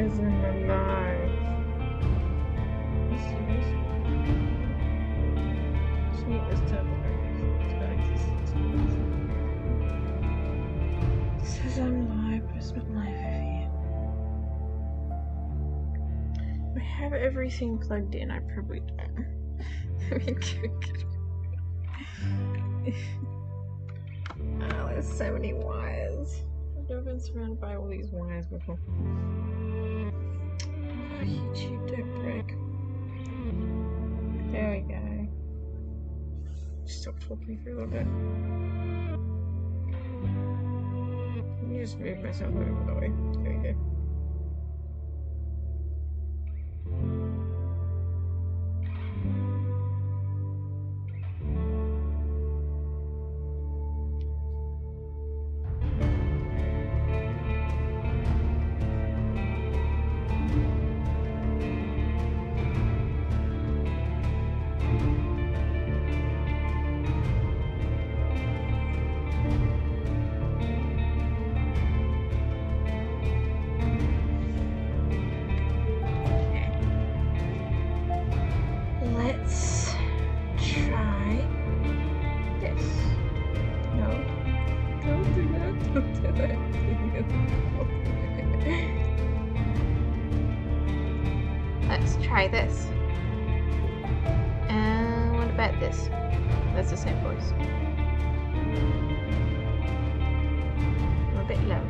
isn't alive. Sweet is it says I'm live, but it's not live here. I have everything plugged in. I probably don't. Oh, there's so many wires. I've never been surrounded by all these wires before. Oh, YouTube, don't break. There we go. Stop talking for a little bit. Let me just move myself over the way. There we go. Let's try this. No, don't do that. Don't do that. Let's try this. And what about this? That's the same voice. A bit low.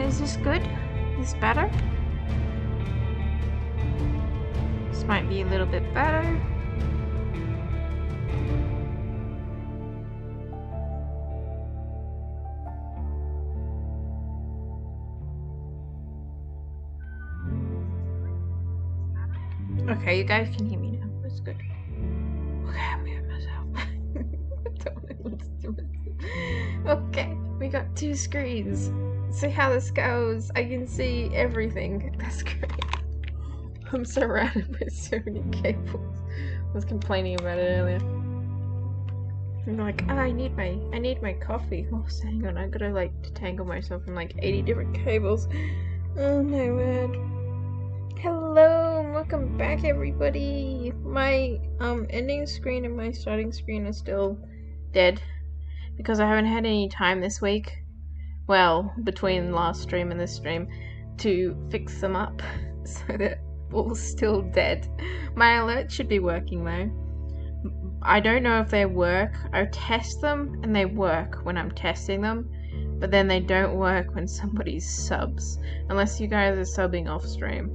Is this good? Is this better? This might be a little bit better. Okay, you guys can hear me now. That's good. Okay, I'm hearing myself. Okay, we got 2 screens. See how this goes. I can see everything. That's great. I'm surrounded by so many cables. I was complaining about it earlier. I'm like, oh, I need my coffee. Oh, so hang on, I gotta like detangle myself from like 80 different cables. Oh my word. Hello, welcome back everybody. My ending screen and my starting screen are still dead because I haven't had any time this week. Well, between last stream and this stream to fix them up so that all still dead. My alerts should be working though. I don't know if they work. I test them and they work when I'm testing them, but then they don't work when somebody subs, unless you guys are subbing off stream,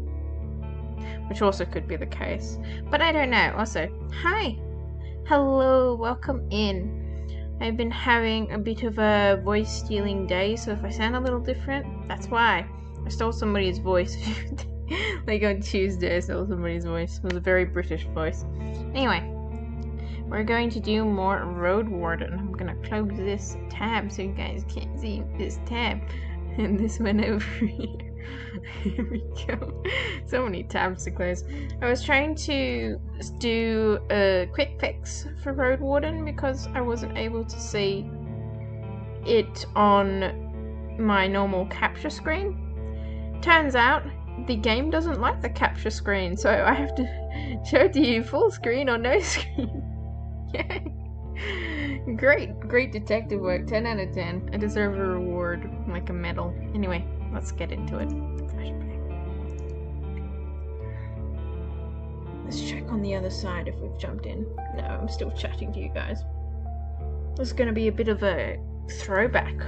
which also could be the case, but I don't know. Also, hi, hello, welcome in. I've been having a bit of a voice stealing day, so if I sound a little different, that's why. I stole somebody's voice. Like on Tuesday, I stole somebody's voice. It was a very British voice. Anyway, we're going to do more RoadWarden. I'm gonna close this tab so you guys can't see this tab. And this one over here. Here we go. So many tabs to close. I was trying to do a quick fix for RoadWarden because I wasn't able to see it on my normal capture screen. Turns out the game doesn't like the capture screen, so I have to show it to you full screen or no screen. Yay! Great detective work. 10 out of 10. I deserve a reward, like a medal. Anyway, let's get into it. Let's check on the other side if we've jumped in. No, I'm still chatting to you guys. This is going to be a bit of a throwback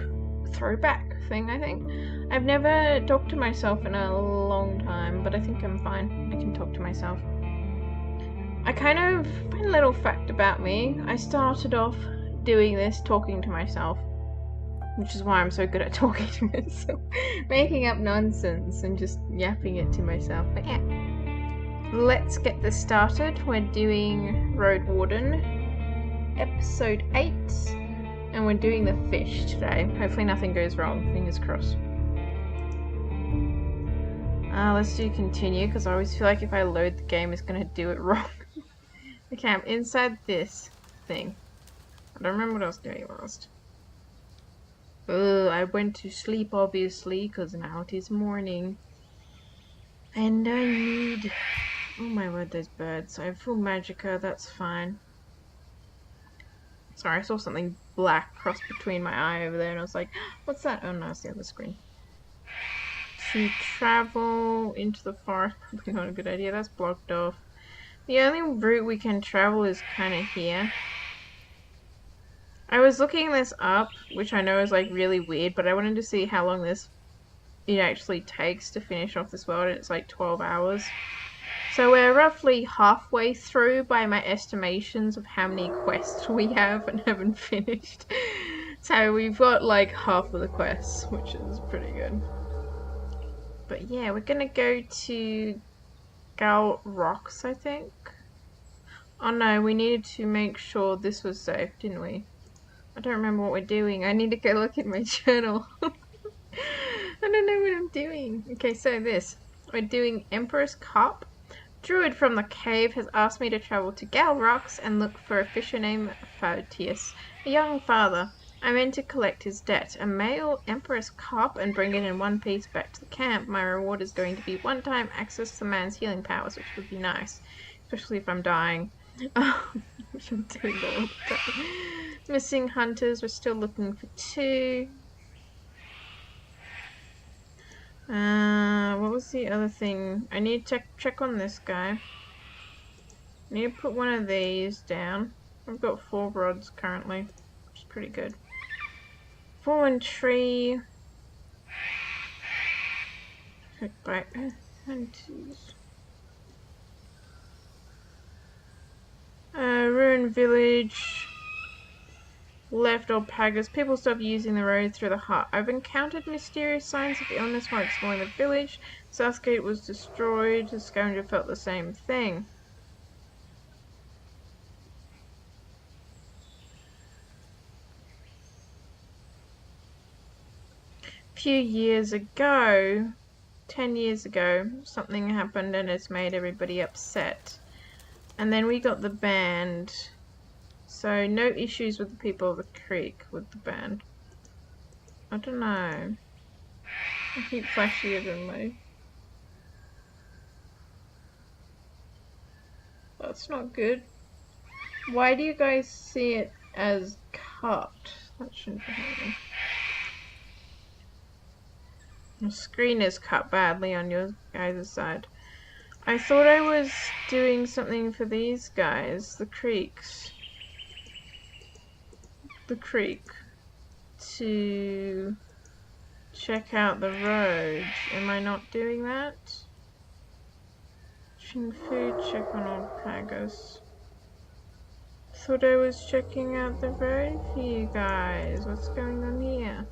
thing, I think. I've never talked to myself in a long time, but I think I'm fine. I can talk to myself. I kind of, fun little fact about me, I started off doing this talking to myself, which is why I'm so good at talking to myself. Making up nonsense and just yapping it to myself. But yeah, let's get this started. We're doing RoadWarden, episode 8. And we're doing the fish today. Hopefully nothing goes wrong. Fingers crossed. Let's do continue, because I always feel like if I load the game, it's going to do it wrong. Okay, I'm inside this thing. I don't remember what I was doing last. I went to sleep obviously because now it is morning. And I need... Oh my word, those birds. I have full magicka, that's fine. Sorry, I saw something black cross between my eye over there and I was like, what's that? Oh no, it's the other screen. To travel into the forest, probably not a good idea. That's blocked off. The only route we can travel is kind of here. I was looking this up, which I know is like really weird, but I wanted to see how long it actually takes to finish off this world, and it's like 12 hours. So we're roughly halfway through by my estimations of how many quests we have and haven't finished. So we've got like half of the quests, which is pretty good. But yeah, we're gonna go to Gal Rocks, I think. Oh no, we needed to make sure this was safe, didn't we? I don't remember what we're doing. I need to go look at my journal. I don't know what I'm doing. Okay, so this. We're doing Empress Carp. Druid from the cave has asked me to travel to Gal Rocks and look for a fisher named Phautius, a young father. I meant to collect his debt, a male Empress Carp, and bring it in one piece back to the camp. My reward is going to be one-time access to the man's healing powers, which would be nice, especially if I'm dying. Which I'm doing all the time. Missing hunters, we're still looking for 2. What was the other thing? I need to check on this guy. I need to put one of these down. I've got 4 rods currently, which is pretty good. Fallen tree. Right. Hunters. Ruined village. Left alpagas. People stopped using the road through the hut. I've encountered mysterious signs of illness while exploring the village. Southgate was destroyed. The scavenger felt the same thing. A few years ago, 10 years ago, something happened and it's made everybody upset. And then we got the band. So no issues with the people of the creek with the band. I don't know. I keep flashier than my... That's not good. Why do you guys see it as cut? That shouldn't be happening. The screen is cut badly on your guys' side. I thought I was doing something for these guys, the creeks. The creek. To check out the road. Am I not doing that? Fishing food, check on alpagas. Thought I was checking out the road for you guys. What's going on here?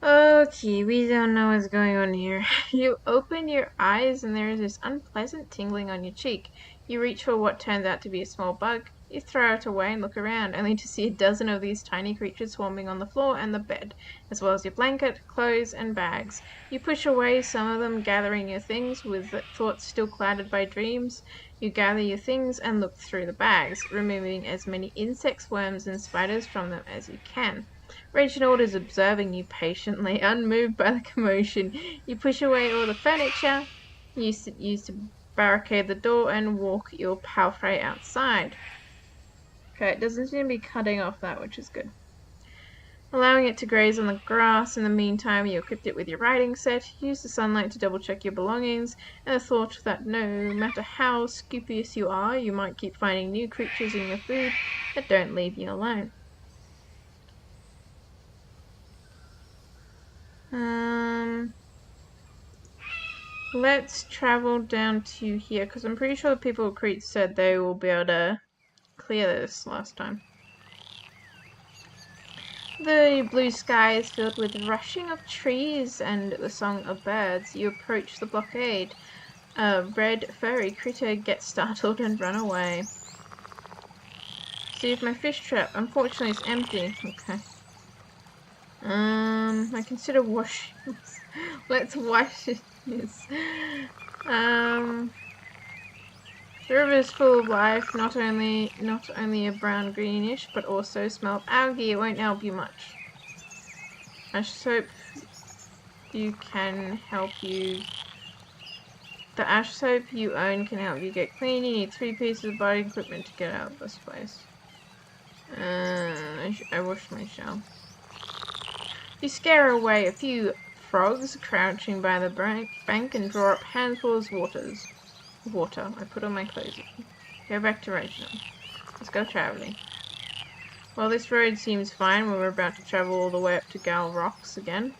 Okay, we don't know what's going on here. You open your eyes and there is this unpleasant tingling on your cheek. You reach for what turns out to be a small bug. You throw it away and look around, only to see a dozen of these tiny creatures swarming on the floor and the bed, as well as your blanket, clothes, and bags. You push away some of them, gathering your things, with thoughts still clouded by dreams. You gather your things and look through the bags, removing as many insects, worms, and spiders from them as you can. Reginald is observing you patiently, unmoved by the commotion. You push away all the furniture, use to barricade the door, and walk your palfrey outside. Okay, it doesn't seem to be cutting off that, which is good. Allowing it to graze on the grass. In the meantime, you equipped it with your riding set, use the sunlight to double check your belongings, and the thought that no matter how scrupulously you are, you might keep finding new creatures in your food that don't leave you alone. Let's travel down to here, because I'm pretty sure the people of Crete said they will be able to clear this last time. The blue sky is filled with the rushing of trees and the song of birds. You approach the blockade. A red furry critter gets startled and run away. See if my fish trap. Unfortunately, it's empty. Okay. I consider washing this. Let's wash this. The river is full of life, not only a brown greenish, but also smell of algae. It won't help you much. Ash soap you can help you. The ash soap you own can help you get clean. You need 3 pieces of body equipment to get out of this place. I washed my shell. You scare away a few frogs crouching by the bank and draw up handfuls of water. I put on my clothes. Go back to Reginald. Let's go traveling. Well, this road seems fine. We're about to travel all the way up to Gal Rocks again.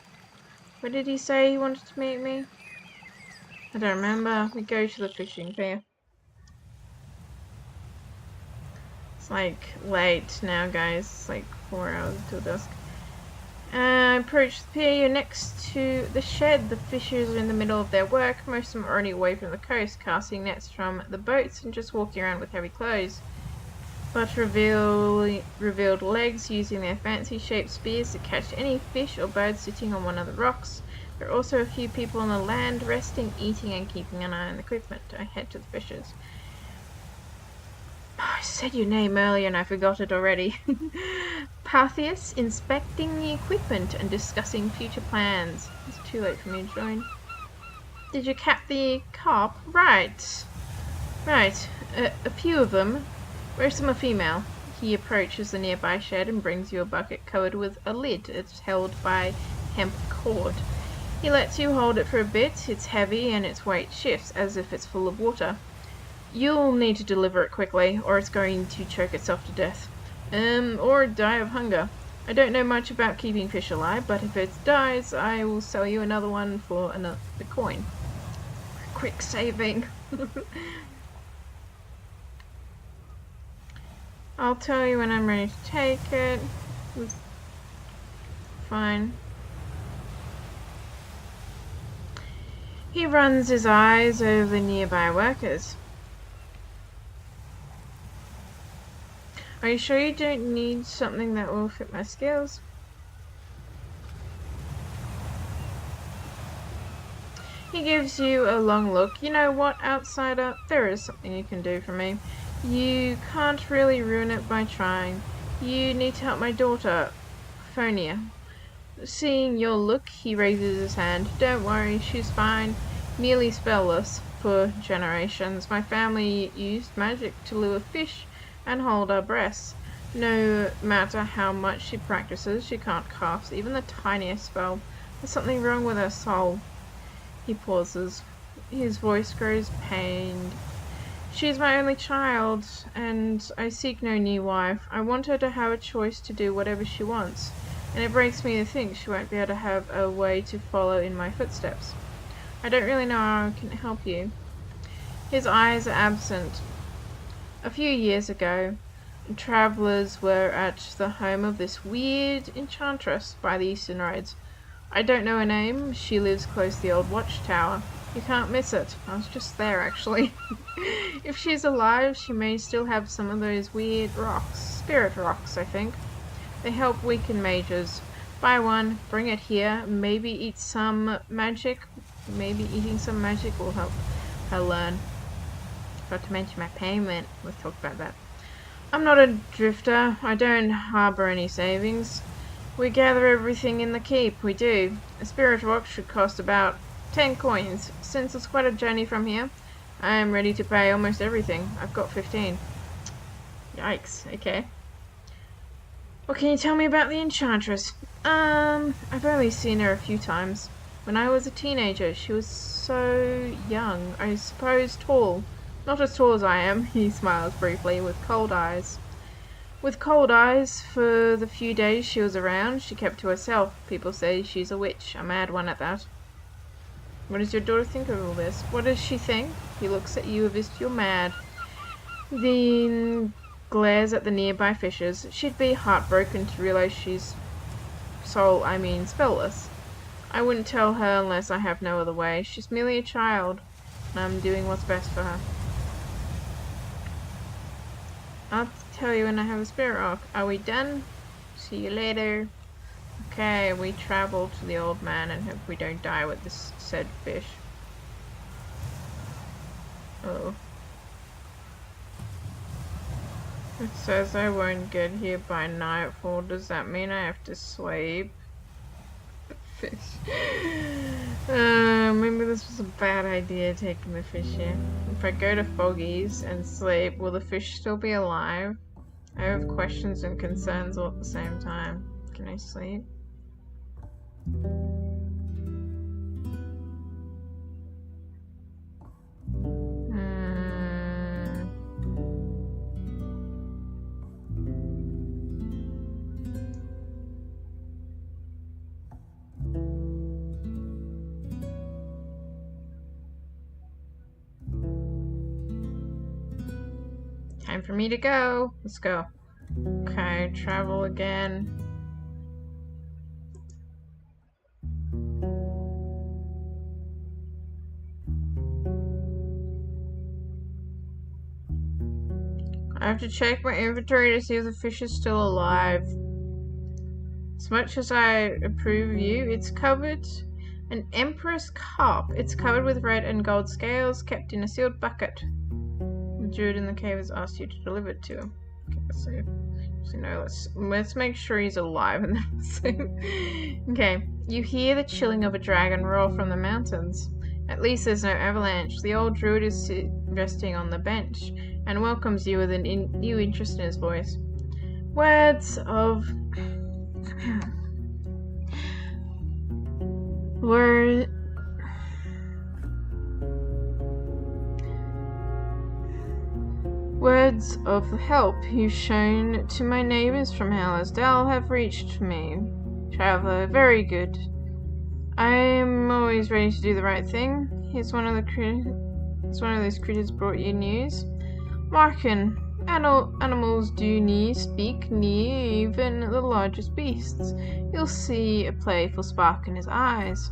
Where did he say he wanted to meet me? I don't remember. We go to the fishing pier. It's like late now, guys. It's like 4 hours until dusk. I approach the pier. You're next to the shed. The fishers are in the middle of their work. Most of them are already away from the coast, casting nets from the boats and just walking around with heavy clothes. But revealed legs using their fancy shaped spears to catch any fish or birds sitting on one of the rocks. There are also a few people on the land, resting, eating, and keeping an eye on the equipment. I head to the fishers. I said your name earlier and I forgot it already. Parthius, inspecting the equipment and discussing future plans. It's too late for me to join. Did you cap the carp? Right. A few of them. Most of them are female. He approaches the nearby shed and brings you a bucket covered with a lid. It's held by hemp cord. He lets you hold it for a bit. It's heavy and its weight shifts as if it's full of water. You'll need to deliver it quickly, or it's going to choke itself to death. Or die of hunger. I don't know much about keeping fish alive, but if it dies, I will sell you another one for the coin. Quick saving. I'll tell you when I'm ready to take it. Fine. He runs his eyes over the nearby workers. Are you sure you don't need something that will fit my skills? He gives you a long look. You know what, outsider? There is something you can do for me. You can't really ruin it by trying. You need to help my daughter, Phonia. Seeing your look, he raises his hand. Don't worry, she's fine. Nearly spellless for generations. My family used magic to lure fish and hold our breasts. No matter how much she practices, she can't cast even the tiniest spell. There's something wrong with her soul. He pauses. His voice grows pained. She's my only child, and I seek no new wife. I want her to have a choice to do whatever she wants, and it breaks me to think she won't be able to have a way to follow in my footsteps. I don't really know how I can help you. His eyes are absent. A few years ago, travelers were at the home of this weird enchantress by the eastern roads. I don't know her name. She lives close to the old watchtower. You can't miss it. I was just there, actually. If she's alive, she may still have some of those weird rocks. Spirit rocks, I think. They help weaken mages. Buy one, bring it here, maybe eat some magic. Maybe eating some magic will help her learn. Forgot to mention my payment. Let's talk about that. I'm not a drifter. I don't harbor any savings. We gather everything in the keep. We do. A spirit rock should cost about 10 coins. Since it's quite a journey from here, I am ready to pay almost everything. I've got 15. Yikes. Okay. What can you tell me about the enchantress? I've only seen her a few times. When I was a teenager, she was so young. I suppose tall. Not as tall as I am. He smiles briefly, with cold eyes. With cold eyes, for the few days she was around, she kept to herself. People say she's a witch, a mad one at that. What does your daughter think of all this? What does she think? He looks at you as if you're mad. Then glares at the nearby fishers. She'd be heartbroken to realize she's spellless. I wouldn't tell her unless I have no other way. She's merely a child, and I'm doing what's best for her. I'll tell you when I have a spirit rock. Are we done? See you later. Okay, we travel to the old man and hope we don't die with this said fish. Oh. It says I won't get here by nightfall. Does that mean I have to sleep? Fish. Maybe this was a bad idea, taking the fish here. If I go to Foggy's and sleep, will the fish still be alive? I have questions and concerns all at the same time. Can I sleep? Time for me to go. Let's go. Okay, travel again. I have to check my inventory to see if the fish is still alive. As much as I approve of you, it's covered. An Empress Carp. It's covered with red and gold scales, kept in a sealed bucket. The druid in the cave has asked you to deliver it to him. Okay, so no, let's make sure he's alive and then see. Okay, you hear the chilling of a dragon roar from the mountains. At least there's no avalanche. The old druid is resting on the bench and welcomes you with a new interest in his voice. Words of help you've shown to my neighbors from Hallersdale have reached me. Traveler, very good. I am always ready to do the right thing. Here's one of those critters brought you news. Markin, animals do speak near even the largest beasts. You'll see a playful spark in his eyes.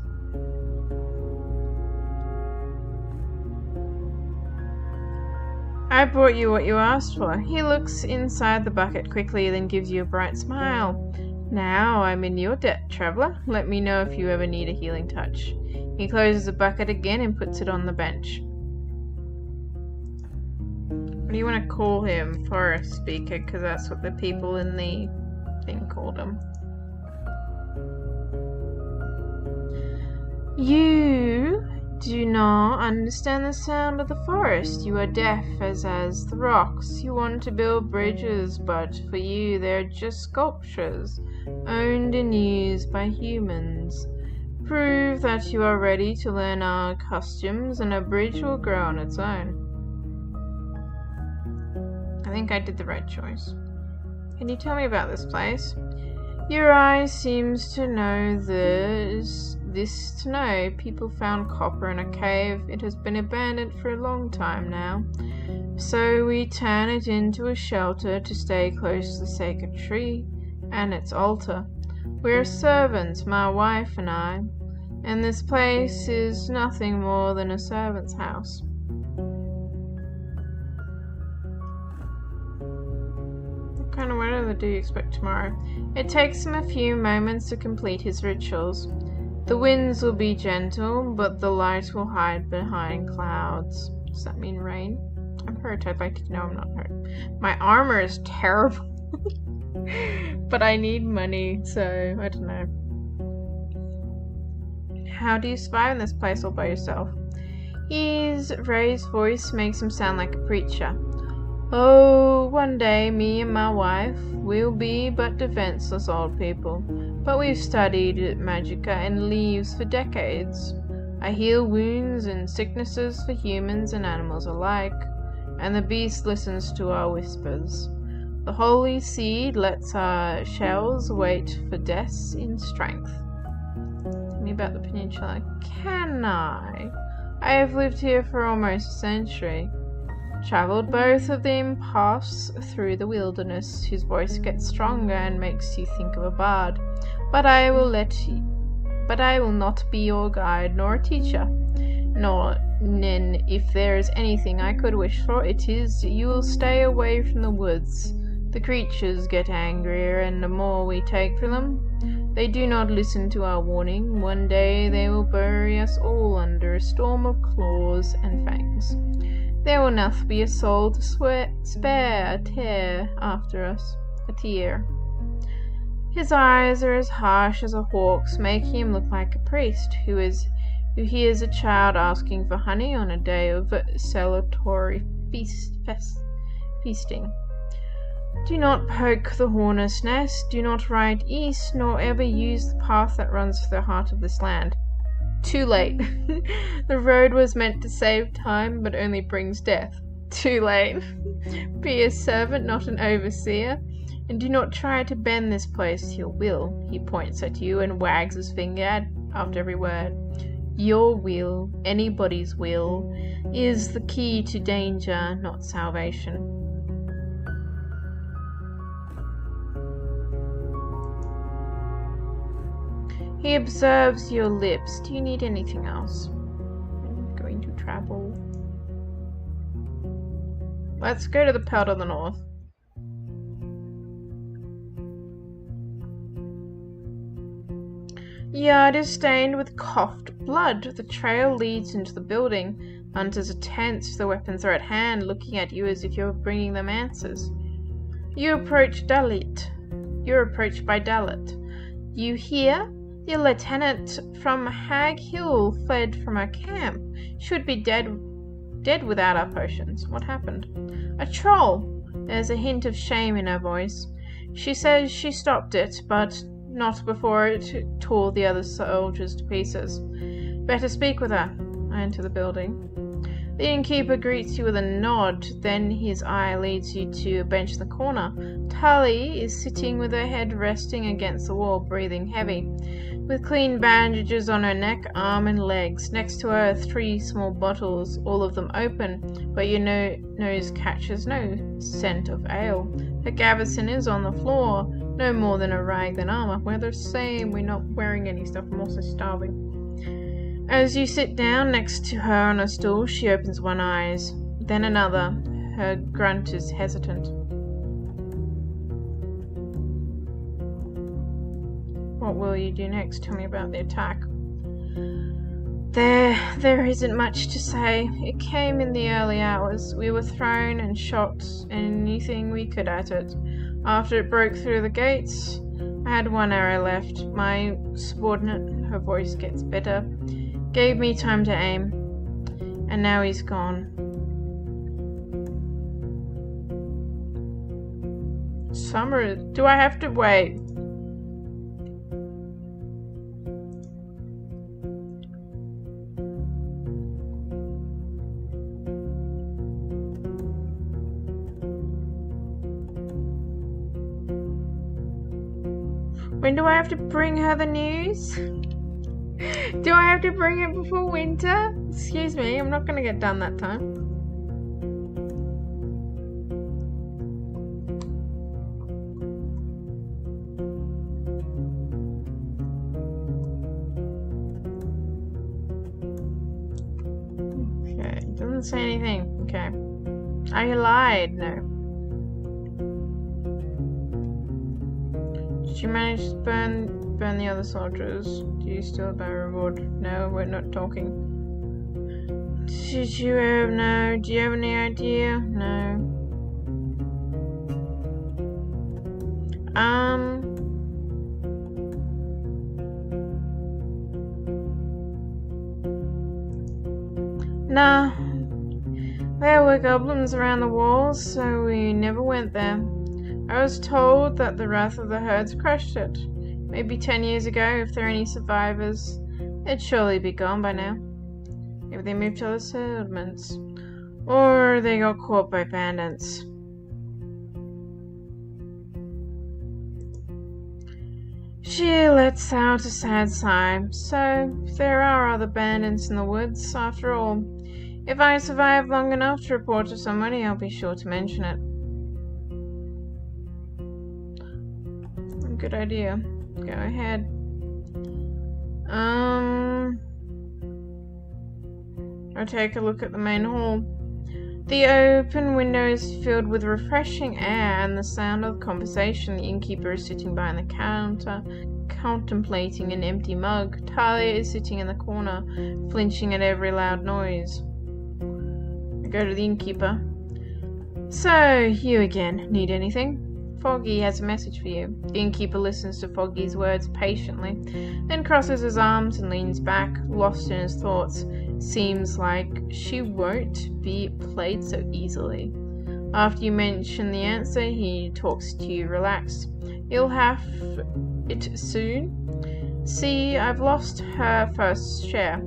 I brought you what you asked for. He looks inside the bucket quickly, then gives you a bright smile. Now I'm in your debt, traveler. Let me know if you ever need a healing touch. He closes the bucket again and puts it on the bench. What do you want to call him? Forest speaker, because that's what the people in the thing called him. You do not understand the sound of the forest. You are deaf as the rocks. You want to build bridges, but for you they're just sculptures, owned and used by humans. Prove that you are ready to learn our customs and a bridge will grow on its own. I think I did the right choice. Can you tell me about this place? Your eye seems to know this to know. People found copper in a cave. It has been abandoned for a long time now. So we turn it into a shelter to stay close to the sacred tree and its altar. We're servants, my wife and I, and this place is nothing more than a servant's house. What kind of weather do you expect tomorrow? It takes him a few moments to complete his rituals. The winds will be gentle, but the light will hide behind clouds. Does that mean rain? I'm hurt. I'd like to know I'm not hurt. My armor is terrible. But I need money, so I don't know. How do you survive in this place all by yourself? His raised voice makes him sound like a preacher. Oh, one day me and my wife will be but defenseless old people. But we've studied magicka and leaves for decades. I heal wounds and sicknesses for humans and animals alike, and the beast listens to our whispers. The holy seed lets our shells wait for deaths in strength. Tell me about the peninsula. Can I? I have lived here for almost a century. Travelled both of them paths through the wilderness. His voice gets stronger and makes you think of a bard. But I will not be your guide nor a teacher. Then if there is anything I could wish for, it is you will stay away from the woods. The creatures get angrier, and the more we take from them, they do not listen to our warning. One day they will bury us all under a storm of claws and fangs. There will not be a soul to spare a tear after us. A tear. His eyes are as harsh as a hawk's, making him look like a priest who hears a child asking for honey on a day of celebratory feasting. Do not poke the hornet's nest, do not ride east, nor ever use the path that runs through the heart of this land. Too late. The road was meant to save time, but only brings death. Too late. Be a servant, not an overseer, and do not try to bend this place to your will. He points at you and wags his finger after every word. Your will, anybody's will, is the key to danger, not salvation. He observes your lips. Do you need anything else? I'm going to travel. Let's go to the Pelt of the North. Yard is stained with coughed blood. The trail leads into the building. Hunters are tense. The weapons are at hand, looking at you as if you were bringing them answers. You approach Dalit. You're approached by Dalit. You hear? Your lieutenant from Hag Hill fled from our camp. Should be dead without our potions. What happened? A troll. There's a hint of shame in her voice. She says she stopped it, but not before it tore the other soldiers to pieces. Better speak with her. I enter the building. The innkeeper greets you with a nod, then his eye leads you to a bench in the corner. Tali is sitting with her head resting against the wall, breathing heavy, with clean bandages on her neck, arm and legs. Next to her are 3 small bottles, all of them open, but your nose catches no scent of ale. Her gaveston is on the floor, no more than a rag than armor. We're the same, we're not wearing any stuff, I'm also starving. As you sit down next to her on a stool, she opens one eye, then another. Her grunt is hesitant. What will you do next? Tell me about the attack. There isn't much to say. It came in the early hours. We were thrown and shot anything we could at it. After it broke through the gates, I had 1 arrow left. My subordinate, her voice gets better, gave me time to aim, and now he's gone. Summer, do I have to wait? When do I have to bring her the news? Do I have to bring it before winter? Excuse me, I'm not going to get done that time. Okay, doesn't say anything. Okay. I lied. No. Did you manage to burn the other soldiers? Do you still have a reward? No, we're not talking. Did you have no? Do you have any idea? No. Nah. There were goblins around the walls, so we never went there. I was told that the wrath of the herds crushed it. Maybe 10 years ago, if there are any survivors, it'd surely be gone by now. Maybe they moved to other settlements. Or they got caught by bandits. She lets out a sad sigh. So, if there are other bandits in the woods, after all, if I survive long enough to report to somebody, I'll be sure to mention it. Good idea. Go ahead. I'll take a look at the main hall. The open window is filled with refreshing air and the sound of conversation. The innkeeper is sitting behind the counter, contemplating an empty mug. Talia is sitting in the corner, flinching at every loud noise. I Go to the innkeeper. So, you again. Need anything? Foggy has a message for you. The innkeeper listens to Foggy's words patiently, then crosses his arms and leans back, lost in his thoughts. Seems like she won't be played so easily. After you mention the answer, he talks to you relaxed. You'll have it soon. See, I've lost her first share.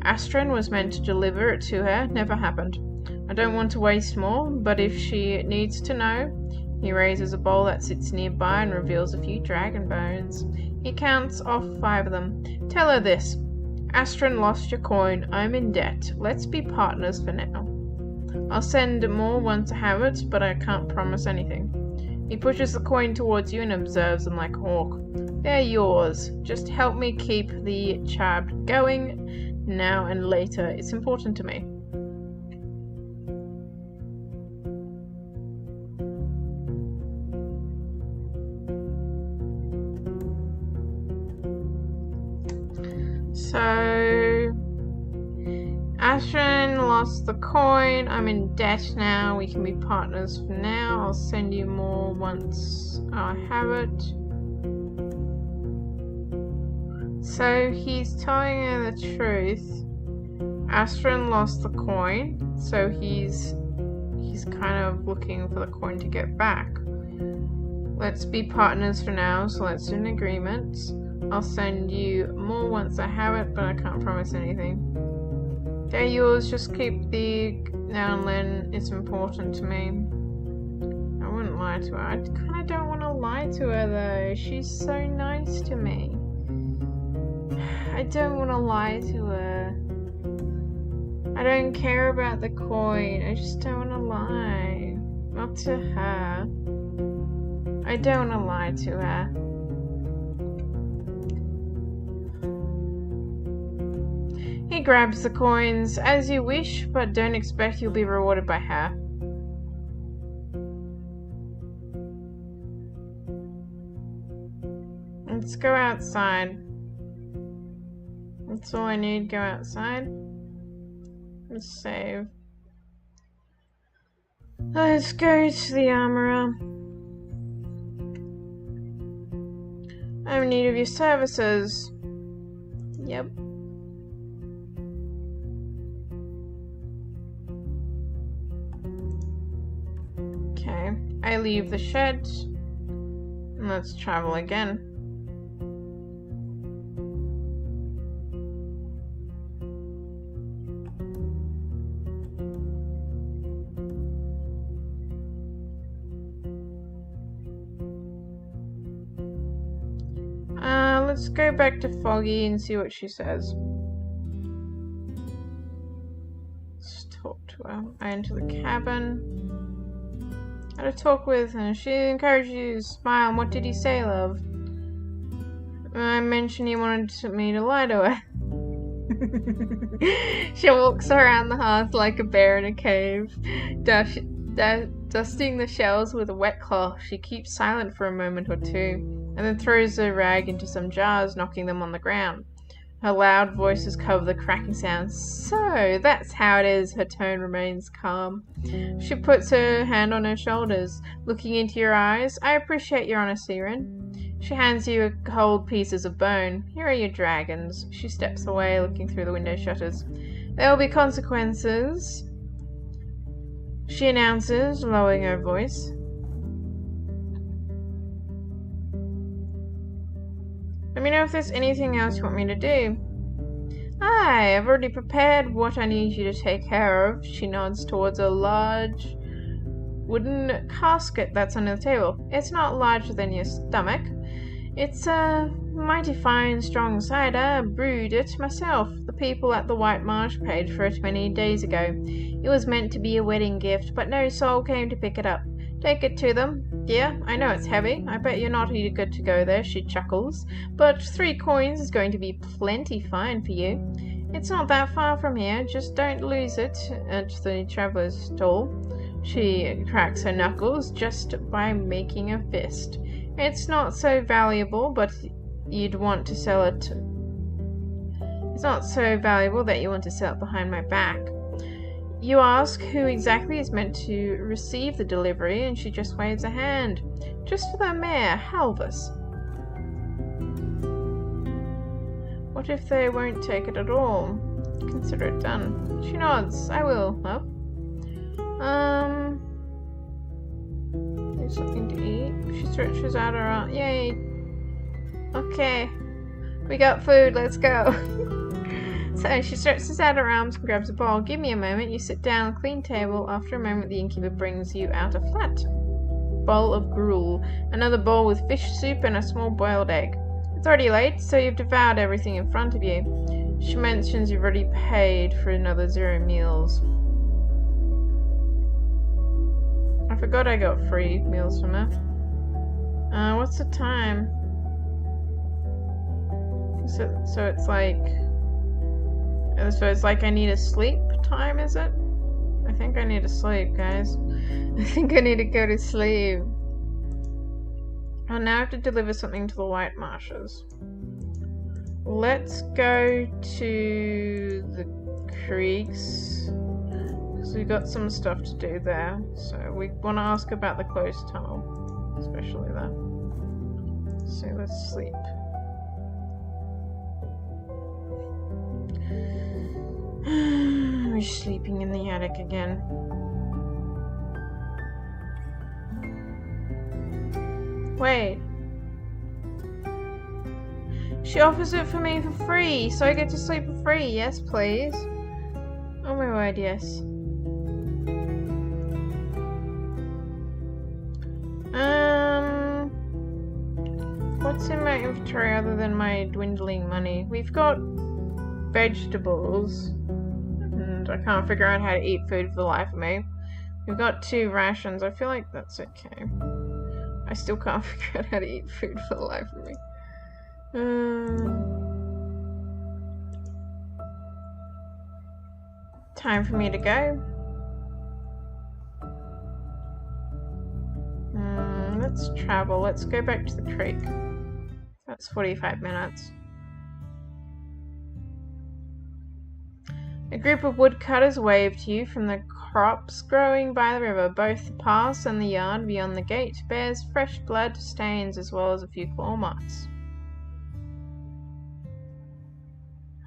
Astrid was meant to deliver it to her. Never happened. I don't want to waste more, but if she needs to know... He raises a bowl that sits nearby and reveals a few dragon bones. He counts off 5 of them. Tell her this. Astrid lost your coin. I'm in debt. Let's be partners for now. I'll send more once I have it, but I can't promise anything. He pushes the coin towards you and observes them like a hawk. They're yours. Just help me keep the charm going now and later. It's important to me. So, Astrid lost the coin. I'm in debt now. We can be partners for now. I'll send you more once I have it. So, he's telling her the truth. Astrid lost the coin, so he's kind of looking for the coin to get back. Let's be partners for now, so let's do an agreement. I'll send you more once I have it, but I can't promise anything. They're yours, just keep the now and then. It's important to me. I wouldn't lie to her. I kind of don't want to lie to her though. She's so nice to me. I don't want to lie to her. I don't care about the coin. I just don't want to lie. Not to her. I don't want to lie to her. He grabs the coins. As you wish, but don't expect you'll be rewarded by her. Let's go outside. That's all I need. Go outside. Let's save. Let's go to the armorer. I'm in need of your services. Yep. Okay, I leave the shed. And let's travel again. Let's go back to Foggy and see what she says. Let's talk to her. I enter the cabin. I had a talk with her. She encouraged you to smile. What did he say, love? I mentioned he wanted me to lie to her. She walks around the hearth like a bear in a cave, dusting the shells with a wet cloth. She keeps silent for a moment or two, and then throws a rag into some jars, knocking them on the ground. Her loud voices cover the cracking sounds. So, that's how it is. Her tone remains calm. She puts her hand on her shoulders, looking into your eyes. I appreciate your honesty, Ren. She hands you cold pieces of bone. Here are your dragons. She steps away, looking through the window shutters. There will be consequences, she announces, lowering her voice. Let me know if there's anything else you want me to do. I've already prepared what I need you to take care of. She nods towards a large wooden casket that's under the table. It's not larger than your stomach. It's a mighty fine, strong cider. Brewed it myself. The people at the White Marsh paid for it many days ago. It was meant to be a wedding gift, but no soul came to pick it up. Take it to them. Dear, I know it's heavy. I bet you're not good to go there, she chuckles. But 3 coins is going to be plenty fine for you. It's not that far from here. Just don't lose it at the traveller's stall. She cracks her knuckles just by making a fist. It's not so valuable, but you'd want to sell it. It's not so valuable that you want to sell it behind my back. You ask who exactly is meant to receive the delivery, and she just waves a hand. Just for the mayor, Halvis. What if they won't take it at all? Consider it done. She nods. I will, love. There's something to eat. She stretches out her arm. Yay. Okay. We got food. Let's go. So she stretches out her arms and grabs a bowl. Give me a moment. You sit down, clean table. After a moment, the innkeeper brings you out a flat bowl of gruel, another bowl with fish soup, and a small boiled egg. It's already late, so you've devoured everything in front of you. She mentions you've already paid for another 0 meals. I forgot I got free meals from her. What's the time? So it's like I need a sleep time, is it? I think I need to sleep, guys. I think I need to go to sleep. Oh, now I have to deliver something to the White Marshes. Let's go to the creeks, because we've got some stuff to do there. So we want to ask about the closed tunnel, especially that. So let's sleep. We're sleeping in the attic again. Wait. She offers it for me for free, so I get to sleep for free. Yes, please. Oh my word, yes. What's in my inventory other than my dwindling money? We've got vegetables, and I can't figure out how to eat food for the life of me. We've got 2 rations. I feel like that's okay. I still can't figure out how to eat food for the life of me. Time for me to go. Let's travel. Let's go back to the creek. That's 45 minutes. A group of woodcutters wave to you from the crops growing by the river. Both the pass and the yard beyond the gate bears fresh blood stains as well as a few claw marks.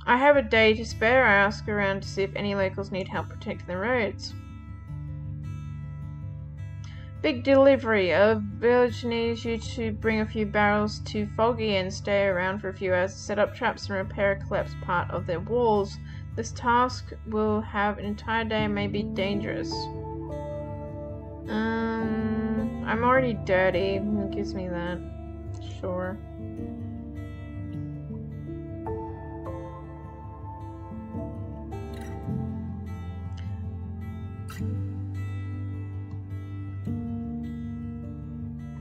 I have a day to spare. I ask around to see if any locals need help protecting the roads. Big delivery. A village needs you to bring a few barrels to Foggy and stay around for a few hours to set up traps and repair a collapsed part of their walls. This task will have an entire day and may be dangerous. I'm already dirty. It gives me that. Sure.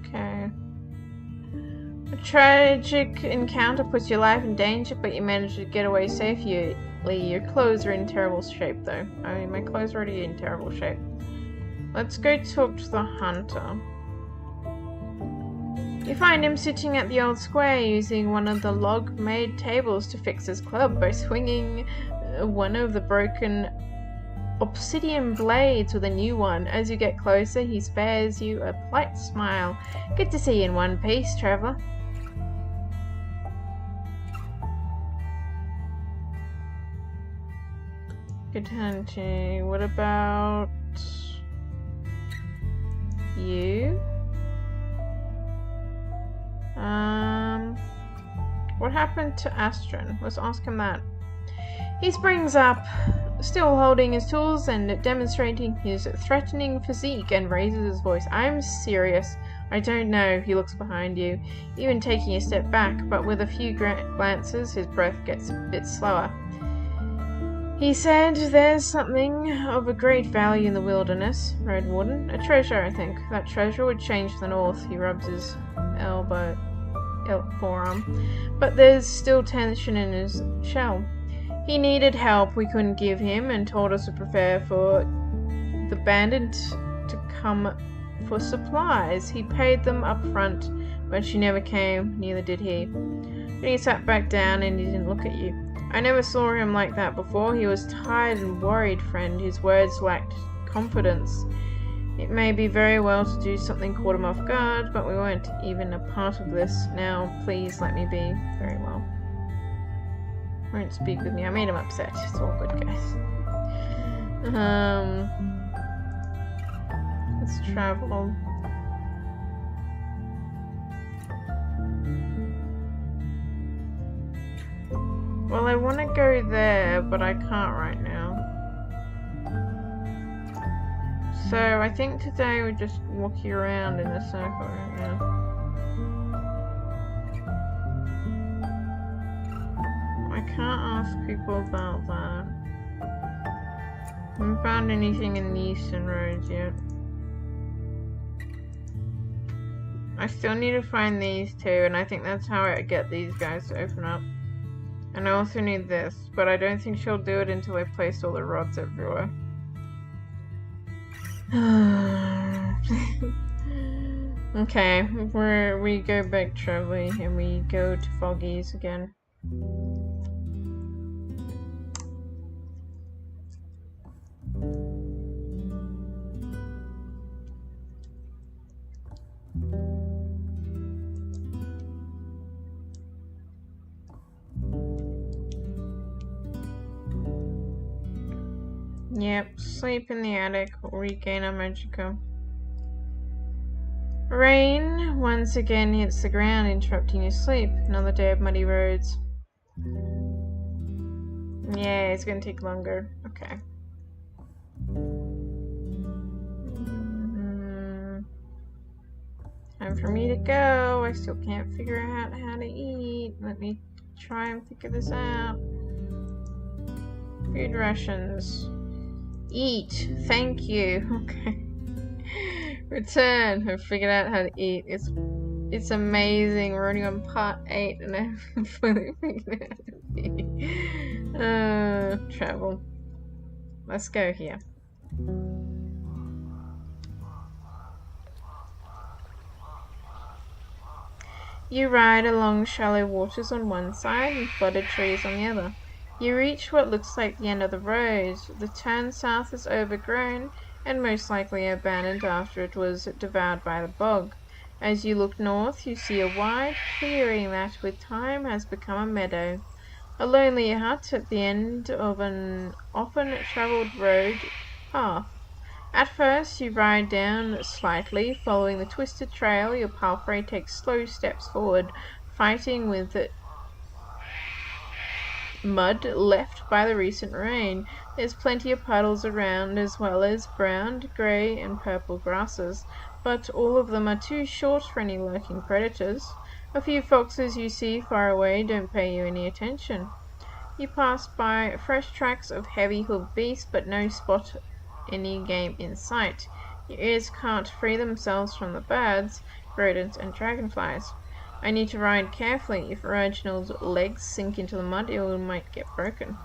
Okay. A tragic encounter puts your life in danger, but you manage to get away safely. Your clothes are in terrible shape, though. I mean, my clothes are already in terrible shape. Let's go talk to the hunter. You find him sitting at the old square using one of the log-made tables to fix his club by swinging one of the broken obsidian blades with a new one. As you get closer, he spares you a polite smile. Good to see you in one piece, traveller. Good hunting. What about you? What happened to Astron? Let's ask him that. He springs up, still holding his tools and demonstrating his threatening physique, and raises his voice. I'm serious. I don't know. He looks behind you, even taking a step back, but with a few glances, his breath gets a bit slower. He said there's something of a great value in the wilderness, RoadWarden. A treasure, I think. That treasure would change the north. He rubs his forearm. But there's still tension in his shell. He needed help we couldn't give him, and told us to prepare for the bandit to come for supplies. He paid them up front, but she never came, neither did he. Then he sat back down and he didn't look at you. I never saw him like that before. He was tired and worried, friend. His words lacked confidence. It may be very well to do something caught him off guard, but we weren't even a part of this. Now, please let me be. Very well. Won't speak with me. I made him upset. It's all good, guys. Let's travel. Well, I want to go there, but I can't right now. So, I think today we're just walking around in a circle right now. I can't ask people about that. I haven't found anything in the eastern roads yet. I still need to find these two, and I think that's how I get these guys to open up. And I also need this, but I don't think she'll do it until I place all the rods everywhere. Okay, we go back traveling and we go to Foggies again. Yep, sleep in the attic, regain our magicka. Rain once again hits the ground, interrupting your sleep. Another day of muddy roads. Yeah, it's gonna take longer. Okay. Time for me to go. I still can't figure out how to eat. Let me try and figure this out. Food rations. Eat. Thank you. Okay. Return. I've figured out how to eat. It's amazing. We're only on part 8 and I haven't fully figured out how to eat. Travel. Let's go here. You ride along shallow waters on one side and flooded trees on the other. You reach what looks like the end of the road. The turn south is overgrown and most likely abandoned after it was devoured by the bog. As you look north, you see a wide clearing that with time has become a meadow. A lonely hut at the end of an often travelled road path. At first, you ride down slightly, following the twisted trail. Your pathway takes slow steps forward, fighting with mud left by the recent rain. There's plenty of puddles around, as well as brown, grey, and purple grasses, but all of them are too short for any lurking predators. A few foxes you see far away don't pay you any attention. You pass by fresh tracks of heavy-hoofed beasts, but no spot any game in sight. Your ears can't free themselves from the birds, rodents, and dragonflies. I need to ride carefully. If Reginald's legs sink into the mud, it might get broken.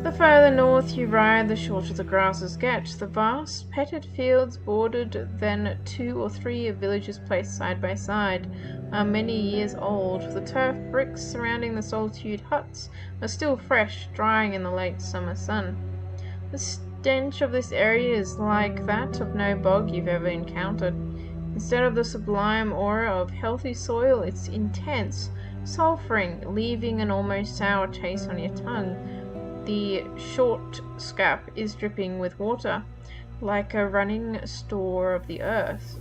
The further north you ride, the shorter the grasses get. The vast, petted fields bordered, then 2 or 3 villages placed side by side, are many years old. The turf bricks surrounding the solitude huts are still fresh, drying in the late summer sun. The stench of this area is like that of no bog you've ever encountered. Instead of the sublime aura of healthy soil, it's intense, sulfuring, leaving an almost sour taste on your tongue. The short scap is dripping with water, like a running store of the earth,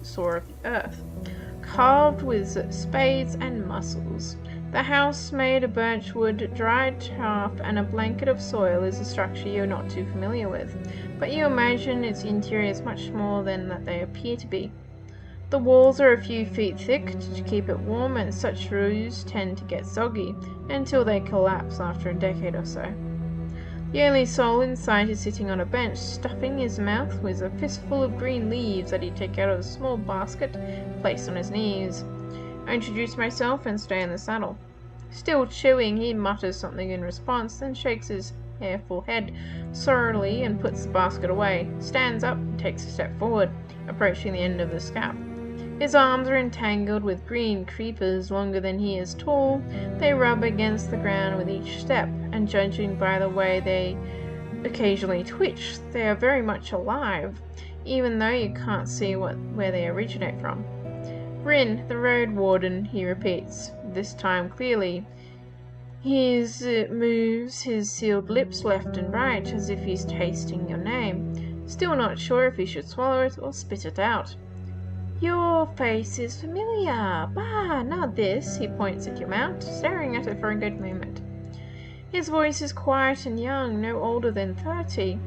carved with spades and mussels. The house made of birch wood, dried chaff, and a blanket of soil is a structure you're not too familiar with, but you imagine its interior is much smaller than that they appear to be. The walls are a few feet thick to keep it warm, and such roofs tend to get soggy until they collapse after a decade or so. The only soul in sight is sitting on a bench, stuffing his mouth with a fistful of green leaves that he'd take out of a small basket placed on his knees. I introduce myself and stay in the saddle. Still chewing, he mutters something in response, then shakes his hairful head sorrowfully and puts the basket away, stands up and takes a step forward, approaching the end of the scap. His arms are entangled with green creepers longer than he is tall. They rub against the ground with each step, and judging by the way they occasionally twitch, they are very much alive, even though you can't see where they originate from. Rin, the RoadWarden, he repeats, this time clearly. He moves his sealed lips left and right as if he's tasting your name, still not sure if he should swallow it or spit it out. Your face is familiar. Bah, not this. He points at your mount, staring at it for a good moment. His voice is quiet and young, no older than 30.